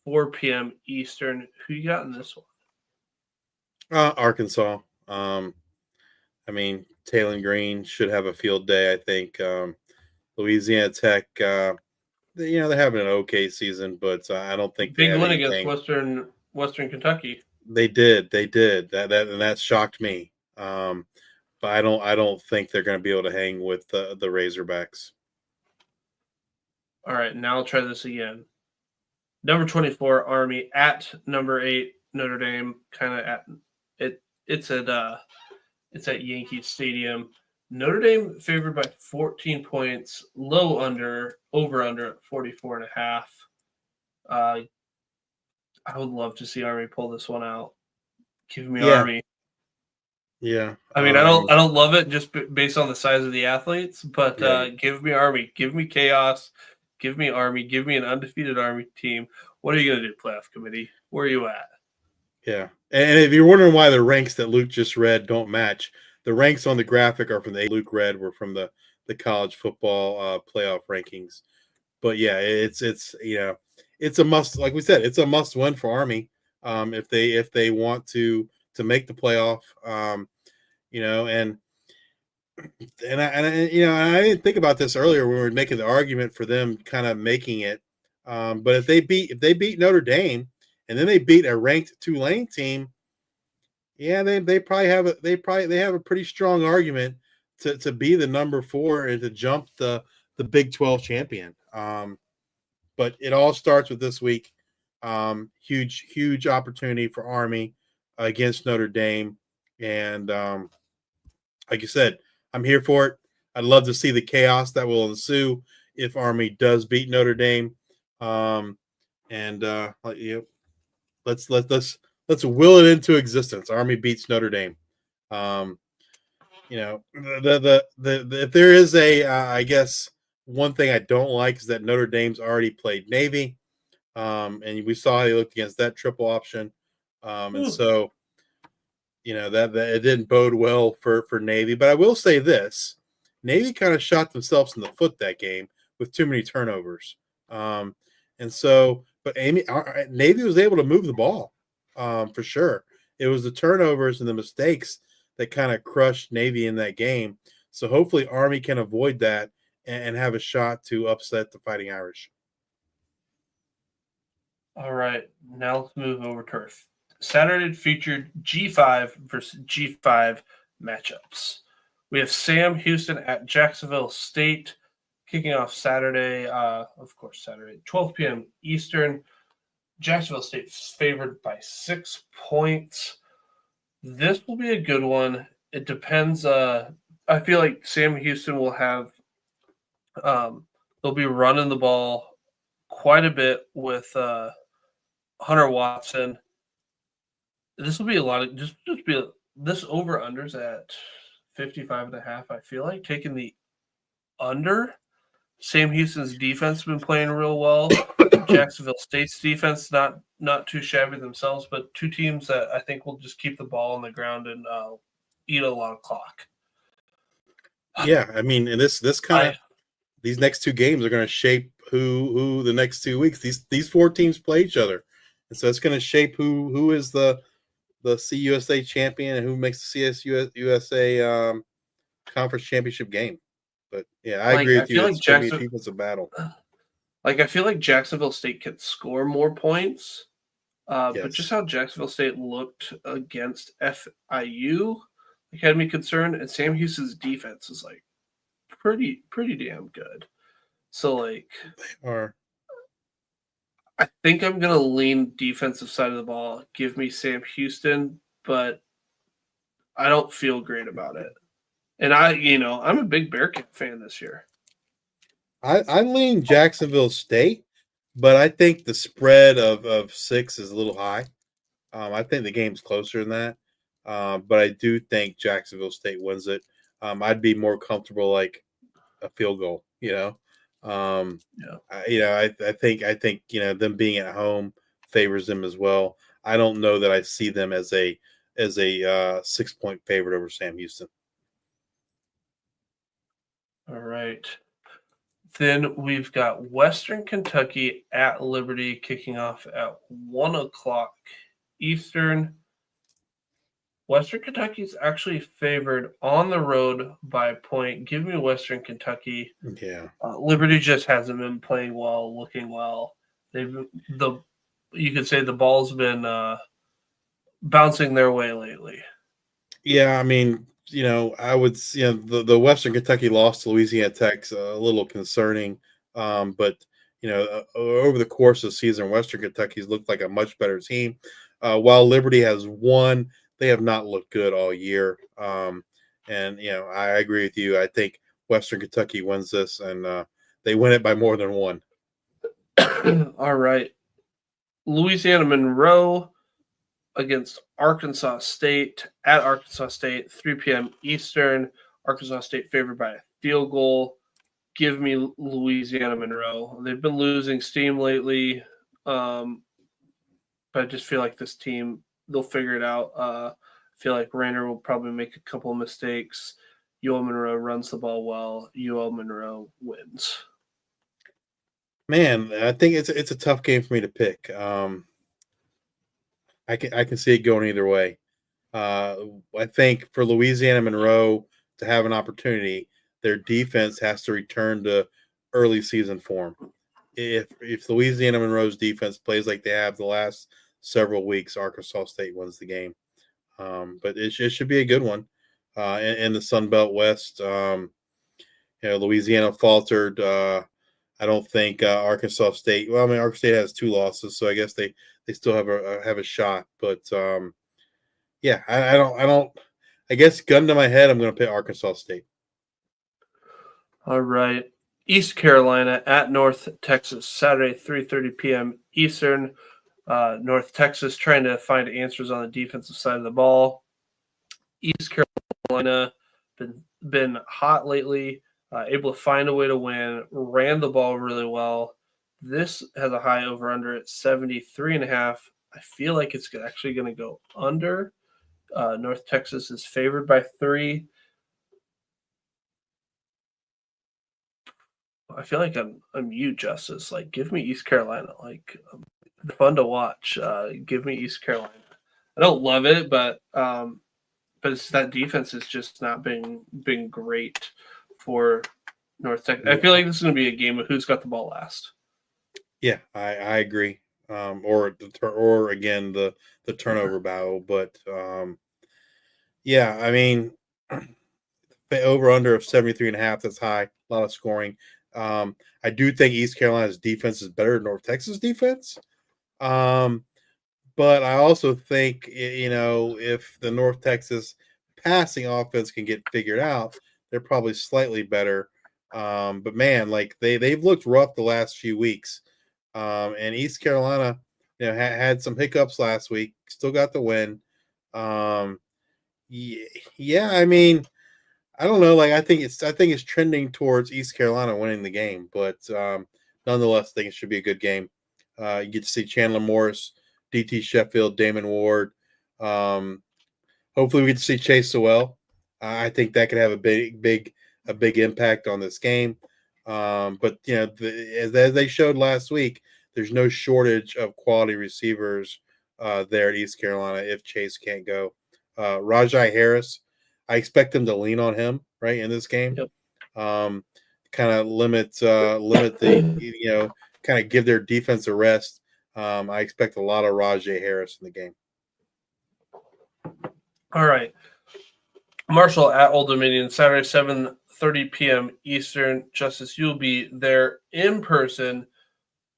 4 p.m. Eastern. Who you got in this one? Arkansas. I mean, Taylor Green should have a field day, I think. Louisiana Tech, they're having an okay season, but I don't think big win against Western Kentucky. They did. That shocked me. But I don't think they're going to be able to hang with the Razorbacks. All right, now I'll try this again. Number 24 Army at number 8 Notre Dame, kind of at it. It's at Yankee Stadium. Notre Dame favored by 14 points, over under at 44.5. I would love to see Army pull this one out. Give me Army. Yeah. I mean, I don't love it just based on the size of the athletes, but give me Army. Give me chaos. Give me Army. Give me an undefeated Army team. What are you going to do, playoff committee? Where are you at? Yeah. And if you're wondering why the ranks that Luke just read don't match, the ranks on the graphic are from the Luke read were from the college football playoff rankings. But yeah, it's a must. Like we said, it's a must win for Army if they want to make the playoff. And I didn't think about this earlier when we were making the argument for them kind of making it. But if they beat Notre Dame and then they beat a ranked Tulane team, yeah, they probably have a pretty strong argument to be the number 4 and to jump the Big 12 champion. But it all starts with this week. Huge opportunity for Army against Notre Dame, and like you said, I'm here for it. I'd love to see the chaos that will ensue if Army does beat Notre Dame. Let's will it into existence. Army beats Notre Dame. If there is I guess one thing I don't like is that Notre Dame's already played Navy, and we saw how they looked against that triple option, and so that it didn't bode well for Navy. But I will say this: Navy kind of shot themselves in the foot that game with too many turnovers, and so. But Navy was able to move the ball for sure. It was the turnovers and the mistakes that kind of crushed Navy in that game. So hopefully Army can avoid that and have a shot to upset the Fighting Irish. All right, now let's move over to our Saturday featured G5 versus G5 matchups. We have Sam Houston at Jacksonville State kicking off Saturday, of course, Saturday, 12 p.m. Eastern. Jacksonville State favored by 6 points. This will be a good one. It depends. I feel like Sam Houston will have, they'll be running the ball quite a bit with Hunter Watson. This will be a lot of this over unders at 55.5. I feel like taking the under. Sam Houston's defense has been playing real well. Jacksonville State's defense not too shabby themselves, but two teams that I think will just keep the ball on the ground and eat a lot of clock. Yeah, I mean, and this kind of these next two games are going to shape who the next 2 weeks. These four teams play each other, and so it's going to shape who is the CUSA champion and who makes the CSUSA conference championship game. But yeah, I agree with you. It's going to be a defensive battle. Like I feel like Jacksonville State can score more points, Yes. but just how Jacksonville State looked against FIU had me concerned, and Sam Houston's defense is like pretty damn good. So like They are. I think I'm gonna lean defensive side of the ball. Give me Sam Houston, but I don't feel great about it. And I'm a big Bearcat fan this year. I lean Jacksonville State, but I think the spread of 6 is a little high. I think the game's closer than that, but I do think Jacksonville State wins it. I'd be more comfortable like a field goal. I think them being at home favors them as well. I don't know that I see them as a 6-point favorite over Sam Houston. All right. Then we've got Western Kentucky at Liberty kicking off at 1:00 Eastern. Western Kentucky is actually favored on the road by a point. Give me Western Kentucky. Yeah. Liberty just hasn't been playing well, looking well. You could say the ball's been bouncing their way lately. Yeah, I mean, I would, the Western Kentucky loss to Louisiana Tech's a little concerning, but over the course of the season, Western Kentucky's looked like a much better team. While Liberty has won, they have not looked good all year. And I agree with you. I think Western Kentucky wins this, and they win it by more than one. All right, Louisiana Monroe against Arkansas State at Arkansas State, 3 p.m. Eastern. Arkansas State favored by a field goal. Give me Louisiana Monroe. They've been losing steam lately, but I just feel like this team, they'll figure it out. I feel like Rayner will probably make a couple of mistakes. UL Monroe runs the ball well. UL Monroe wins. Man, I think it's a tough game for me to pick. I can see it going either way. I think for Louisiana Monroe to have an opportunity, their defense has to return to early season form. If Louisiana Monroe's defense plays like they have the last several weeks, Arkansas State wins the game. But it should be a good one. In the Sun Belt West, Louisiana faltered. I don't think Arkansas State. Well, I mean, Arkansas State has 2 losses, so I guess they still have a shot. But yeah, I don't. I guess gun to my head, I'm going to pick Arkansas State. All right, East Carolina at North Texas, Saturday, 3:30 p.m. Eastern. North Texas trying to find answers on the defensive side of the ball. East Carolina been hot lately. Able to find a way to win, ran the ball really well. This has a high over-under at 73.5. I feel like it's actually going to go under. North Texas is favored by 3. I feel like I'm you, Justice. Like, give me East Carolina. Like, fun to watch. Give me East Carolina. I don't love it, but it's that defense has just not been great for North Texas. I feel like this is going to be a game of who's got the ball last. Yeah, I agree. or again the turnover battle. But yeah, I mean, over under of 73.5. That's high. A lot of scoring. I do think East Carolina's defense is better than North Texas defense. But I also think, if the North Texas passing offense can get figured out, they're probably slightly better. But man, like they've looked rough the last few weeks. And East Carolina, had some hiccups last week. Still got the win. Yeah, I mean, I don't know. Like I think it's trending towards East Carolina winning the game, but nonetheless, I think it should be a good game. You get to see Chandler Morris, DT Sheffield, Damon Ward. Hopefully, we get to see Chase Sewell. I think that could have a big impact on this game. But as they showed last week, there's no shortage of quality receivers there at East Carolina if Chase can't go. Rajai Harris, I expect them to lean on him right in this game. Yep. Kind of limit the kind of give their defense a rest. I expect a lot of Rajai Harris in the game. All right. Marshall at Old Dominion, Saturday, 7:30 p.m. Eastern. Justice, you'll be there in person.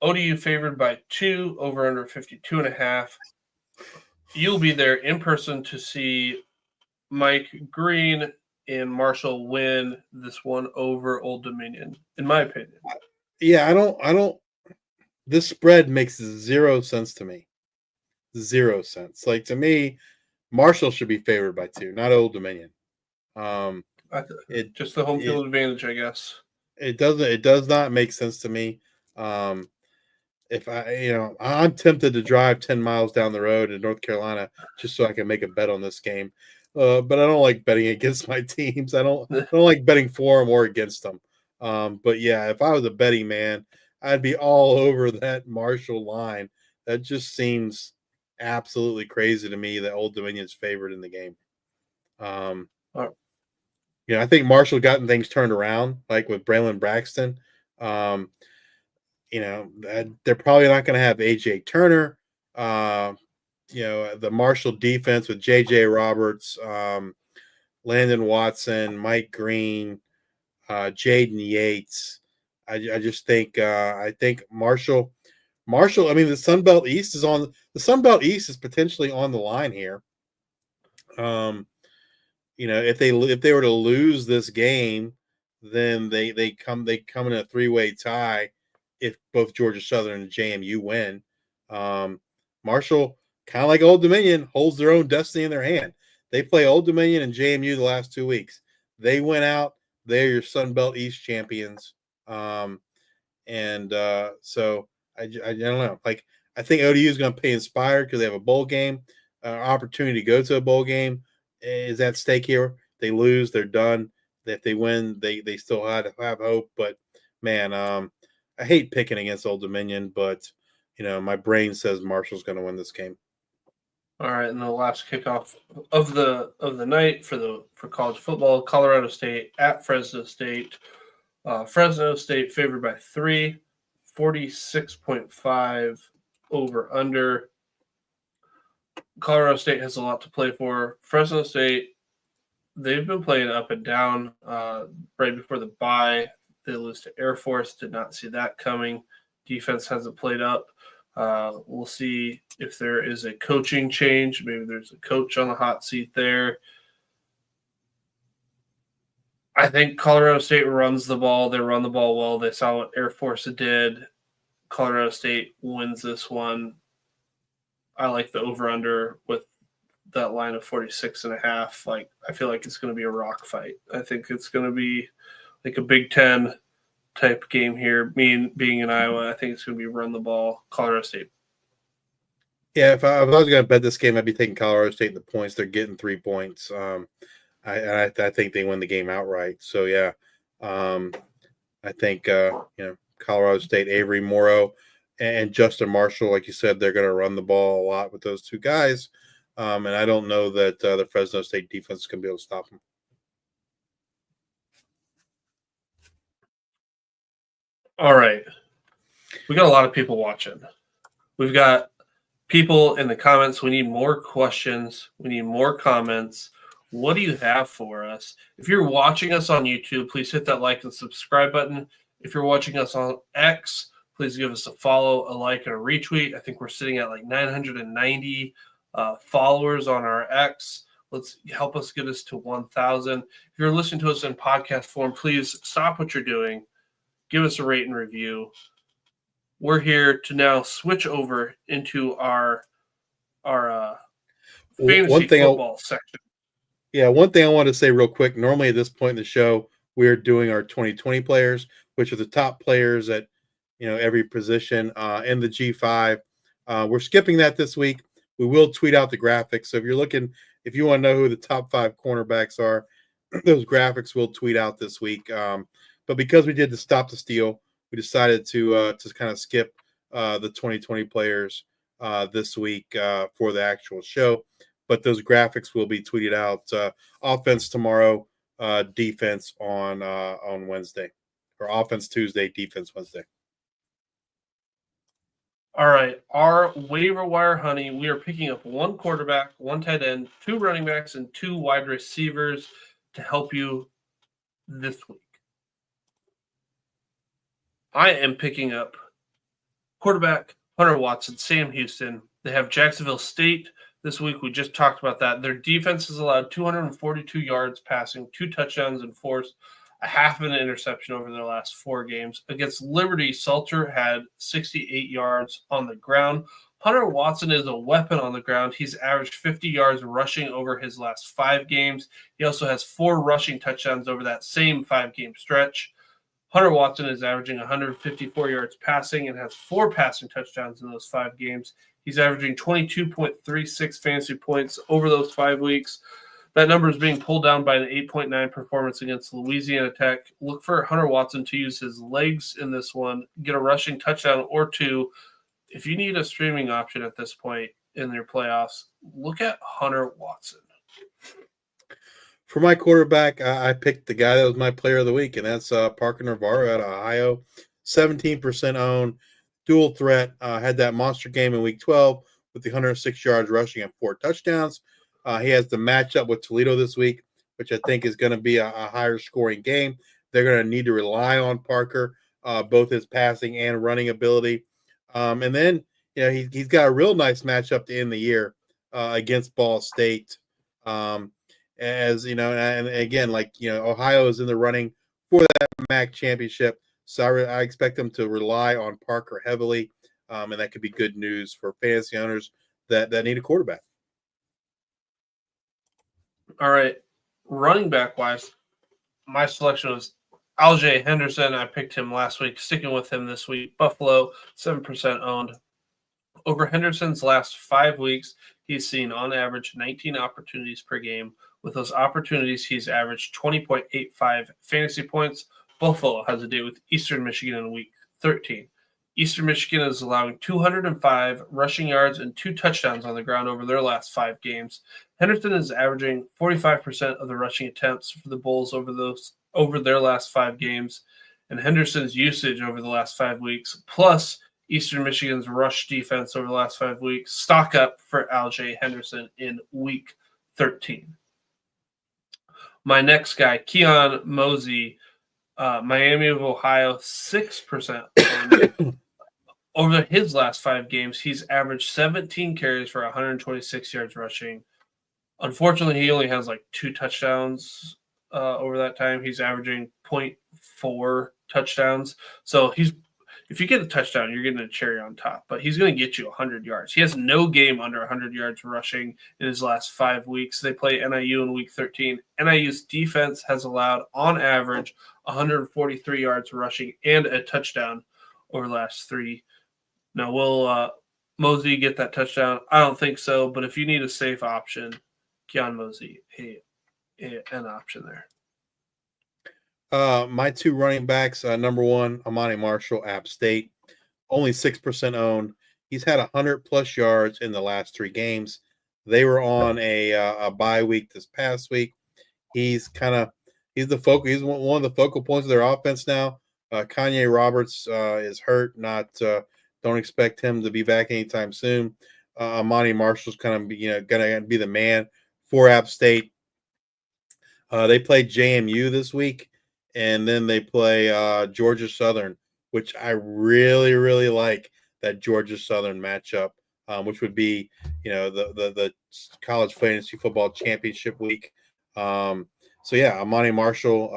ODU favored by 2, over under 52.5. You'll be there in person to see Mike Green and Marshall win this one over Old Dominion, in my opinion. Yeah, I don't. This spread makes 0 sense to me. 0 sense. Like, to me, Marshall should be favored by 2, not Old Dominion. Just the home field advantage, I guess. It does not make sense to me. If I'm tempted to drive 10 miles down the road in North Carolina just so I can make a bet on this game. But I don't like betting against my teams. I don't like betting for them or against them. But yeah, if I was a betting man, I'd be all over that Marshall line. That just seems absolutely crazy to me that Old Dominion's favored in the game. I think Marshall gotten things turned around, like with Braylon Braxton. They're probably not going to have AJ Turner. The Marshall defense with JJ Roberts, Landon Watson, Mike Green, Jaden Yates. I just think Marshall. I mean, the Sun Belt East is potentially on the line here. If they were to lose this game, then they come in a 3-way tie if both Georgia Southern and JMU win. Marshall, kind of like Old Dominion, holds their own destiny in their hand. They play Old Dominion and JMU the last 2 weeks. They went out. They're your Sun Belt East champions. So I don't know. Like, I think ODU is going to pay inspired because they have a bowl game, opportunity to go to a bowl game is at stake here. They lose, they're done. If they win, they still have hope. But man, I hate picking against Old Dominion, but my brain says Marshall's going to win this game. All right, and the last kickoff of the night for college football, Colorado State at Fresno State. Fresno State favored by 3, 46.5 over under. Colorado State has a lot to play for. Fresno State, they've been playing up and down. Right before the bye, they lose to Air Force. Did not see that coming. Defense hasn't played up. We'll see if there is a coaching change. Maybe there's a coach on the hot seat there. I think Colorado State runs the ball. They run the ball well. They saw what Air Force did. Colorado State wins this one. I like the over-under with that line of 46.5. Like, I feel like it's going to be a rock fight. I think it's going to be like a Big Ten type game here. Being in Iowa, I think it's going to be run the ball, Colorado State. Yeah, if I was going to bet this game, I'd be taking Colorado State in the points. They're getting 3 points. I think they win the game outright. So yeah, I think Colorado State, Avery Morrow, and Justin Marshall, like you said, they're going to run the ball a lot with those two guys. And I don't know that the Fresno State defense is going to be able to stop them. All right. We got a lot of people watching. We've got people in the comments. We need more questions. We need more comments. What do you have for us? If you're watching us on YouTube, please hit that like and subscribe button. If you're watching us on X, please give us a follow, a like, and a retweet. I think we're sitting at like 990 followers on our X. Let's help us get us to 1,000. If you're listening to us in podcast form, please stop what you're doing. Give us a rate and review. We're here to now switch over into our fantasy football section. Yeah, one thing I want to say real quick. Normally at this point in the show, we're doing our 2020 players, which are the top players at every position in the G5. We're skipping that this week. We will tweet out the graphics. So if you want to know who the top 5 cornerbacks are, those graphics we'll tweet out this week. But because we did the stop the steal, we decided to kind of skip the 2020 players this week for the actual show. But those graphics will be tweeted out. Offense tomorrow, defense on Wednesday, or offense Tuesday, defense Wednesday. All right, our waiver wire honey. We are picking up 1 quarterback, 1 tight end, 2 running backs, and 2 wide receivers to help you this week. I am picking up quarterback Hunter Watson, Sam Houston. They have Jacksonville State this week. We just talked about that. Their defense has allowed 242 yards passing, 2 touchdowns, and forced a half of an interception over their last 4 games. Against Liberty, Salter had 68 yards on the ground. Hunter Watson is a weapon on the ground. He's averaged 50 yards rushing over his last 5 games. He also has 4 rushing touchdowns over that same 5-game stretch. Hunter Watson is averaging 154 yards passing and has 4 passing touchdowns in those 5 games. He's averaging 22.36 fantasy points over those 5 weeks. That number is being pulled down by an 8.9 performance against Louisiana Tech. Look for Hunter Watson to use his legs in this one, get a rushing touchdown or 2. If you need a streaming option at this point in your playoffs, look at Hunter Watson. For my quarterback, I picked the guy that was my player of the week, and that's Parker Navarro out of Ohio. 17% owned, dual threat, had that monster game in week 12 with the 106 yards rushing and 4 touchdowns. He has the matchup with Toledo this week, which I think is going to be a higher scoring game. They're going to need to rely on Parker, both his passing and running ability. And then, he's got a real nice matchup to end the year against Ball State. As you know, and again, Ohio is in the running for that MAC championship. So I expect them to rely on Parker heavily. And that could be good news for fantasy owners that need a quarterback. All right, running back wise, my selection was Aljae Henderson. I picked him last week, sticking with him this week. Buffalo, 7% owned. Over Henderson's last 5 weeks, he's seen on average 19 opportunities per game. With those opportunities, he's averaged 20.85 fantasy points. Buffalo has a date with Eastern Michigan in week 13. Eastern Michigan is allowing 205 rushing yards and 2 touchdowns on the ground over their last 5 games. Henderson is averaging 45% of the rushing attempts for the Bulls over their last 5 games. And Henderson's usage over the last 5 weeks, plus Eastern Michigan's rush defense over the last 5 weeks, stock up for Aljae Henderson in week 13. My next guy, Keon Mosey, Miami of Ohio, 6%. Over his last 5 games, he's averaged 17 carries for 126 yards rushing. Unfortunately, he only has 2 touchdowns over that time. He's averaging 0.4 touchdowns. So if you get a touchdown, you're getting a cherry on top. But he's going to get you 100 yards. He has no game under 100 yards rushing in his last 5 weeks. They play NIU in week 13. NIU's defense has allowed, on average, 143 yards rushing and a touchdown over the last 3. Now, will Mosey get that touchdown? I don't think so. But if you need a safe option, Keon Mosey, an option there. My 2 running backs, number 1, Amani Marshall, App State, only 6% owned. He's had 100+ yards in the last 3 games. They were on a bye week this past week. He's the focal. He's one of the focal points of their offense now. Kanye Roberts is hurt, not Don't expect him to be back anytime soon. Monty Marshall's kind of going to be the man for App State. They play JMU this week, and then they play Georgia Southern, which I really, really like that Georgia Southern matchup, which would be, the college fantasy football championship week. So yeah, Monty Marshall,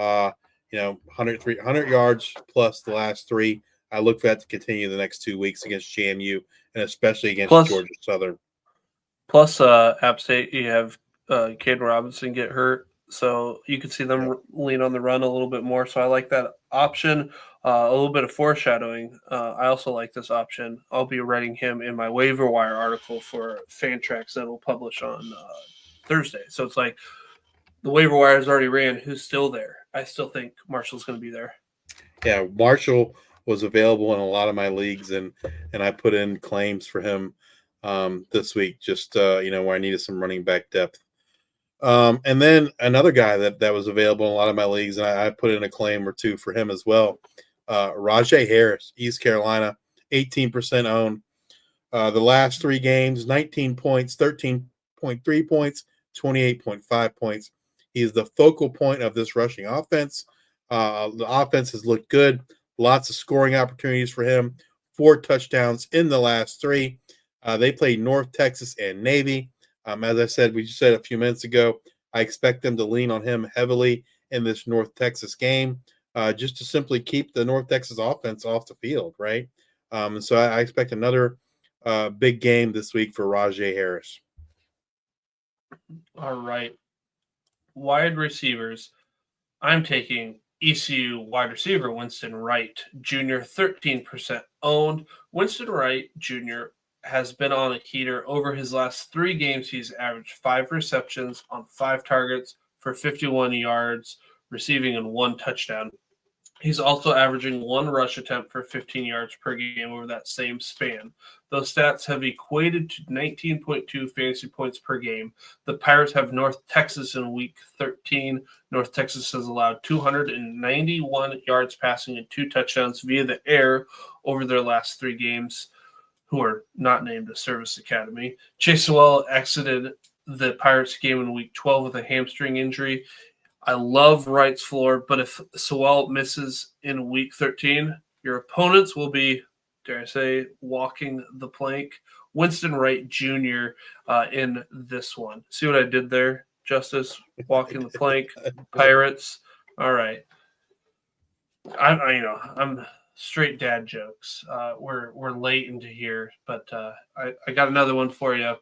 100 yards plus the last 3. I look for that to continue the next 2 weeks against JMU and especially against Georgia Southern. Plus, App State, you have Caden Robinson get hurt, so you could see them lean on the run a little bit more. So I like that option. A little bit of foreshadowing. I also like this option. I'll be writing him in my waiver wire article for Fantrax that will publish on Thursday. So it's like the waiver wire has already ran. Who's still there? I still think Marshall's going to be there. Yeah, Marshall was available in a lot of my leagues, and I put in claims for him this week, just where I needed some running back depth. And then another guy that was available in a lot of my leagues, and I put in a claim or 2 for him as well. Rajay Harris, East Carolina, 18% owned. The last 3 games, 19 points, 13.3 points, 28.5 points. He's the focal point of this rushing offense. The offense has looked good. Lots of scoring opportunities for him. 4 touchdowns in the last 3. They played North Texas and Navy. As I said, we just said a few minutes ago, I expect them to lean on him heavily in this North Texas game, just to simply keep the North Texas offense off the field, right? And so I expect another big game this week for Rajay Harris. All right. Wide receivers. I'm taking ECU wide receiver Winston Wright Jr., 13% owned. Winston Wright Jr. has been on a heater over his last 3 games. He's averaged 5 receptions on 5 targets for 51 yards, receiving and 1 touchdown. He's also averaging 1 rush attempt for 15 yards per game over that same span. Those stats have equated to 19.2 fantasy points per game. The Pirates have North Texas in Week 13. North Texas has allowed 291 yards passing and 2 touchdowns via the air over their last 3 games, who are not named a service academy. Chase Sewell exited the Pirates game in Week 12 with a hamstring injury. I love Wright's floor, but if Sewell misses in Week 13, your opponents will be, dare I say, walking the plank. Winston Wright Jr. In this one. See what I did there, Justice? Walking the plank, Pirates. All right. I'm straight dad jokes. We're late into here, but I got another one for you.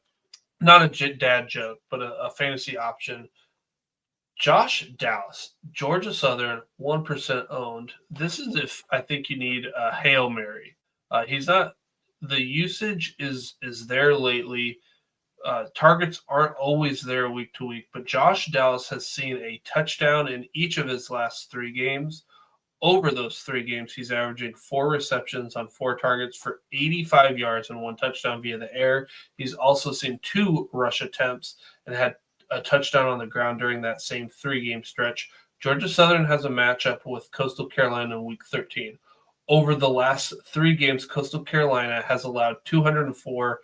Not a dad joke, but a fantasy option. Josh Dallas, Georgia Southern, 1% owned. This is if I think you need a Hail Mary. He's not – the usage is there lately. Targets aren't always there week to week, but Josh Dallas has seen a touchdown in each of his last 3 games. Over those 3 games, he's averaging 4 receptions on 4 targets for 85 yards and 1 touchdown via the air. He's also seen 2 rush attempts and had a touchdown on the ground during that same 3-game stretch. Georgia Southern has a matchup with Coastal Carolina in Week 13. Over the last 3 games, Coastal Carolina has allowed 204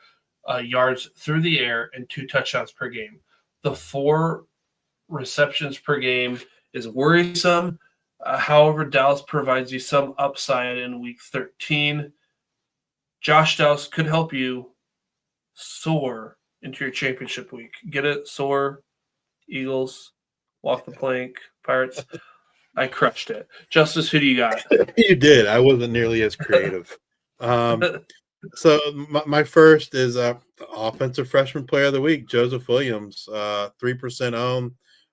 yards through the air and 2 touchdowns per game. The 4 receptions per game is worrisome. However, Dallas provides you some upside in Week 13. Josh Dallas could help you soar into your championship week. Get it? Soar, Eagles, walk the plank, Pirates. I crushed it. Justice, who do you got? You did. I wasn't nearly as creative. So my first is offensive freshman player of the week, Joseph Williams, 3% owned.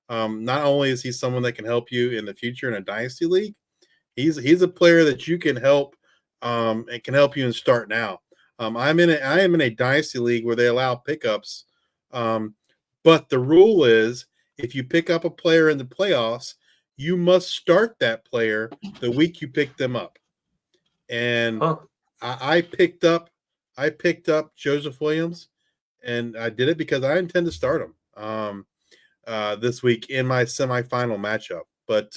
Not only is he someone that can help you in the future in a dynasty league, he's a player that you can help and can help you and start now. I am in a dynasty league where they allow pickups, but the rule is if you pick up a player in the playoffs, you must start that player the week you pick them up. And I picked up Joseph Williams, and I did it because I intend to start him this week in my semifinal matchup. But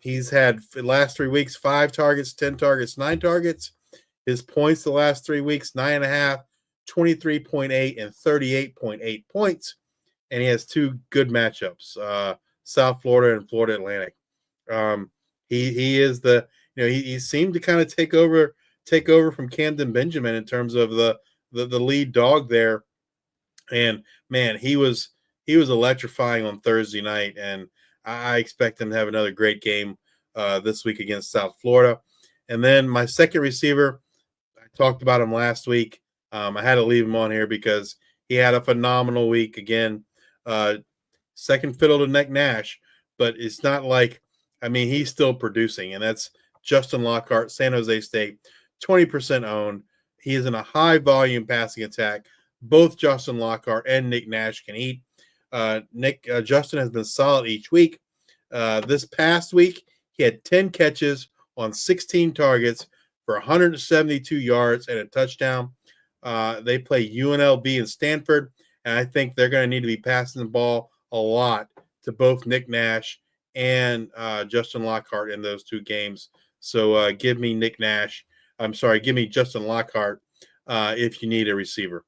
he's had the last 3 weeks 5 targets, 10 targets, 9 targets. His points the last 3 weeks, 9.5, 23.8, and 38.8 points. And he has two good matchups, South Florida and Florida Atlantic. He is the, he seemed to kind of take over from Camden Benjamin in terms of the lead dog there. And man, he was electrifying on Thursday night, and I expect him to have another great game this week against South Florida. And then my second receiver, I talked about him last week. I had to leave him on here because he had a phenomenal week again. Second fiddle to Nick Nash, but it's not like, he's still producing, and that's Justin Lockhart, San Jose State, 20% owned. He is in a high volume passing attack. Both Justin Lockhart and Nick Nash can eat. Justin has been solid each week. This past week, he had 10 catches on 16 targets for 172 yards and a touchdown. They play UNLV and Stanford, and I think they're going to need to be passing the ball a lot to both Nick Nash and Justin Lockhart in those two games. So give me Justin Lockhart if you need a receiver.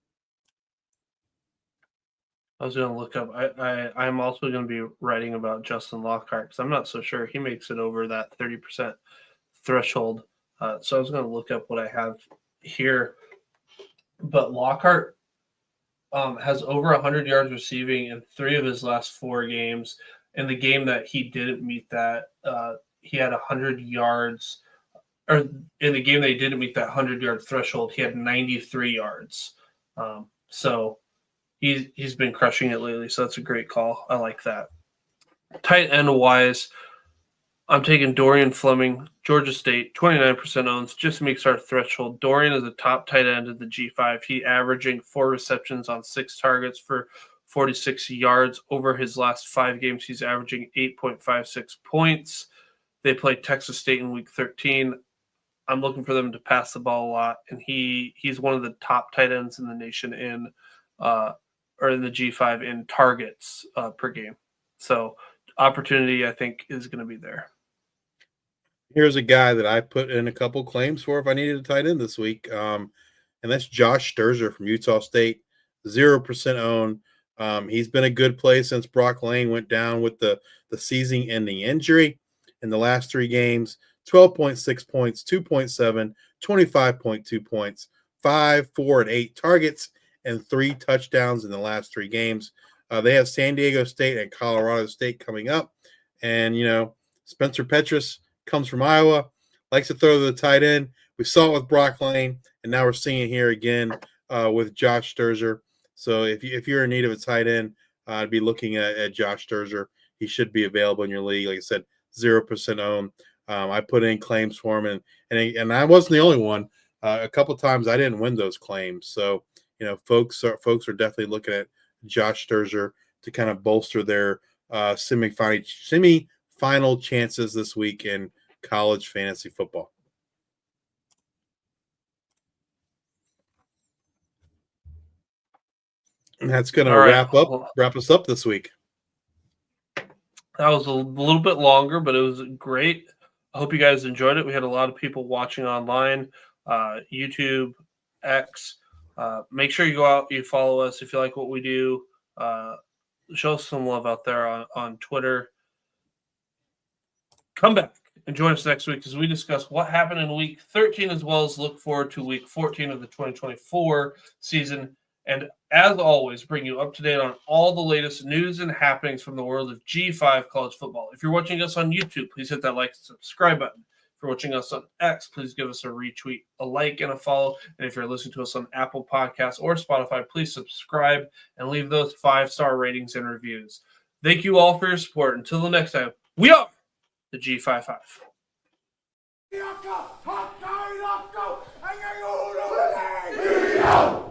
I was going to look up. I'm also going to be writing about Justin Lockhart because I'm not so sure he makes it over that 30% threshold. So I was going to look up what I have here. But Lockhart has over 100 yards receiving in 3 of his last 4 games. In the game that he didn't meet that, he had 100 yards. Or in the game that he didn't meet that 100-yard threshold, he had 93 yards. So he's been crushing it lately. So that's a great call. I like that. Tight end wise, I'm taking Dorian Fleming, Georgia State, 29% owns, just makes our threshold. Dorian is the top tight end of the G5. He averaging 4 receptions on 6 targets for 46 yards. Over his last 5 games, he's averaging 8.56 points. They play Texas State in week 13. I'm looking for them to pass the ball a lot, and he's one of the top tight ends in the nation in the G5 in targets per game. So opportunity, I think, is going to be there. Here's a guy that I put in a couple claims for if I needed a tight end this week, and that's Josh Sturzer from Utah State, 0% owned. He's been a good play since Brock Lane went down with the season-ending injury. In the last 3 games, 12.6 points, 2.7, 25.2 points, 5, 4, and 8 targets, and 3 touchdowns in the last 3 games. They have San Diego State and Colorado State coming up. And, Spencer Petras comes from Iowa, likes to throw to the tight end. We saw it with Brock Lane, and now we're seeing it here again with Josh Sturzer. So if you're in need of a tight end, I'd be looking at Josh Sturzer. He should be available in your league. Like I said, 0% owned. I put in claims for him, and I wasn't the only one. A couple times I didn't win those claims. So, folks are definitely looking at Josh Sturzer to kind of bolster their semi-final chances this week in college fantasy football. And that's going to wrap us up this week. That was a little bit longer, but it was great. I hope you guys enjoyed it. We had a lot of people watching online, YouTube, X. Make sure you go out, you follow us if you like what we do. Show us some love out there on Twitter. Come back and join us next week as we discuss what happened in week 13, as well as look forward to week 14 of the 2024 season. And as always, bring you up to date on all the latest news and happenings from the world of G5 college football. If you're watching us on YouTube, please hit that like and subscribe button. If you're watching us on X, please give us a retweet, a like, and a follow. And if you're listening to us on Apple Podcasts or Spotify, please subscribe and leave those 5-star ratings and reviews. Thank you all for your support. Until the next time, we are the G5 Hive.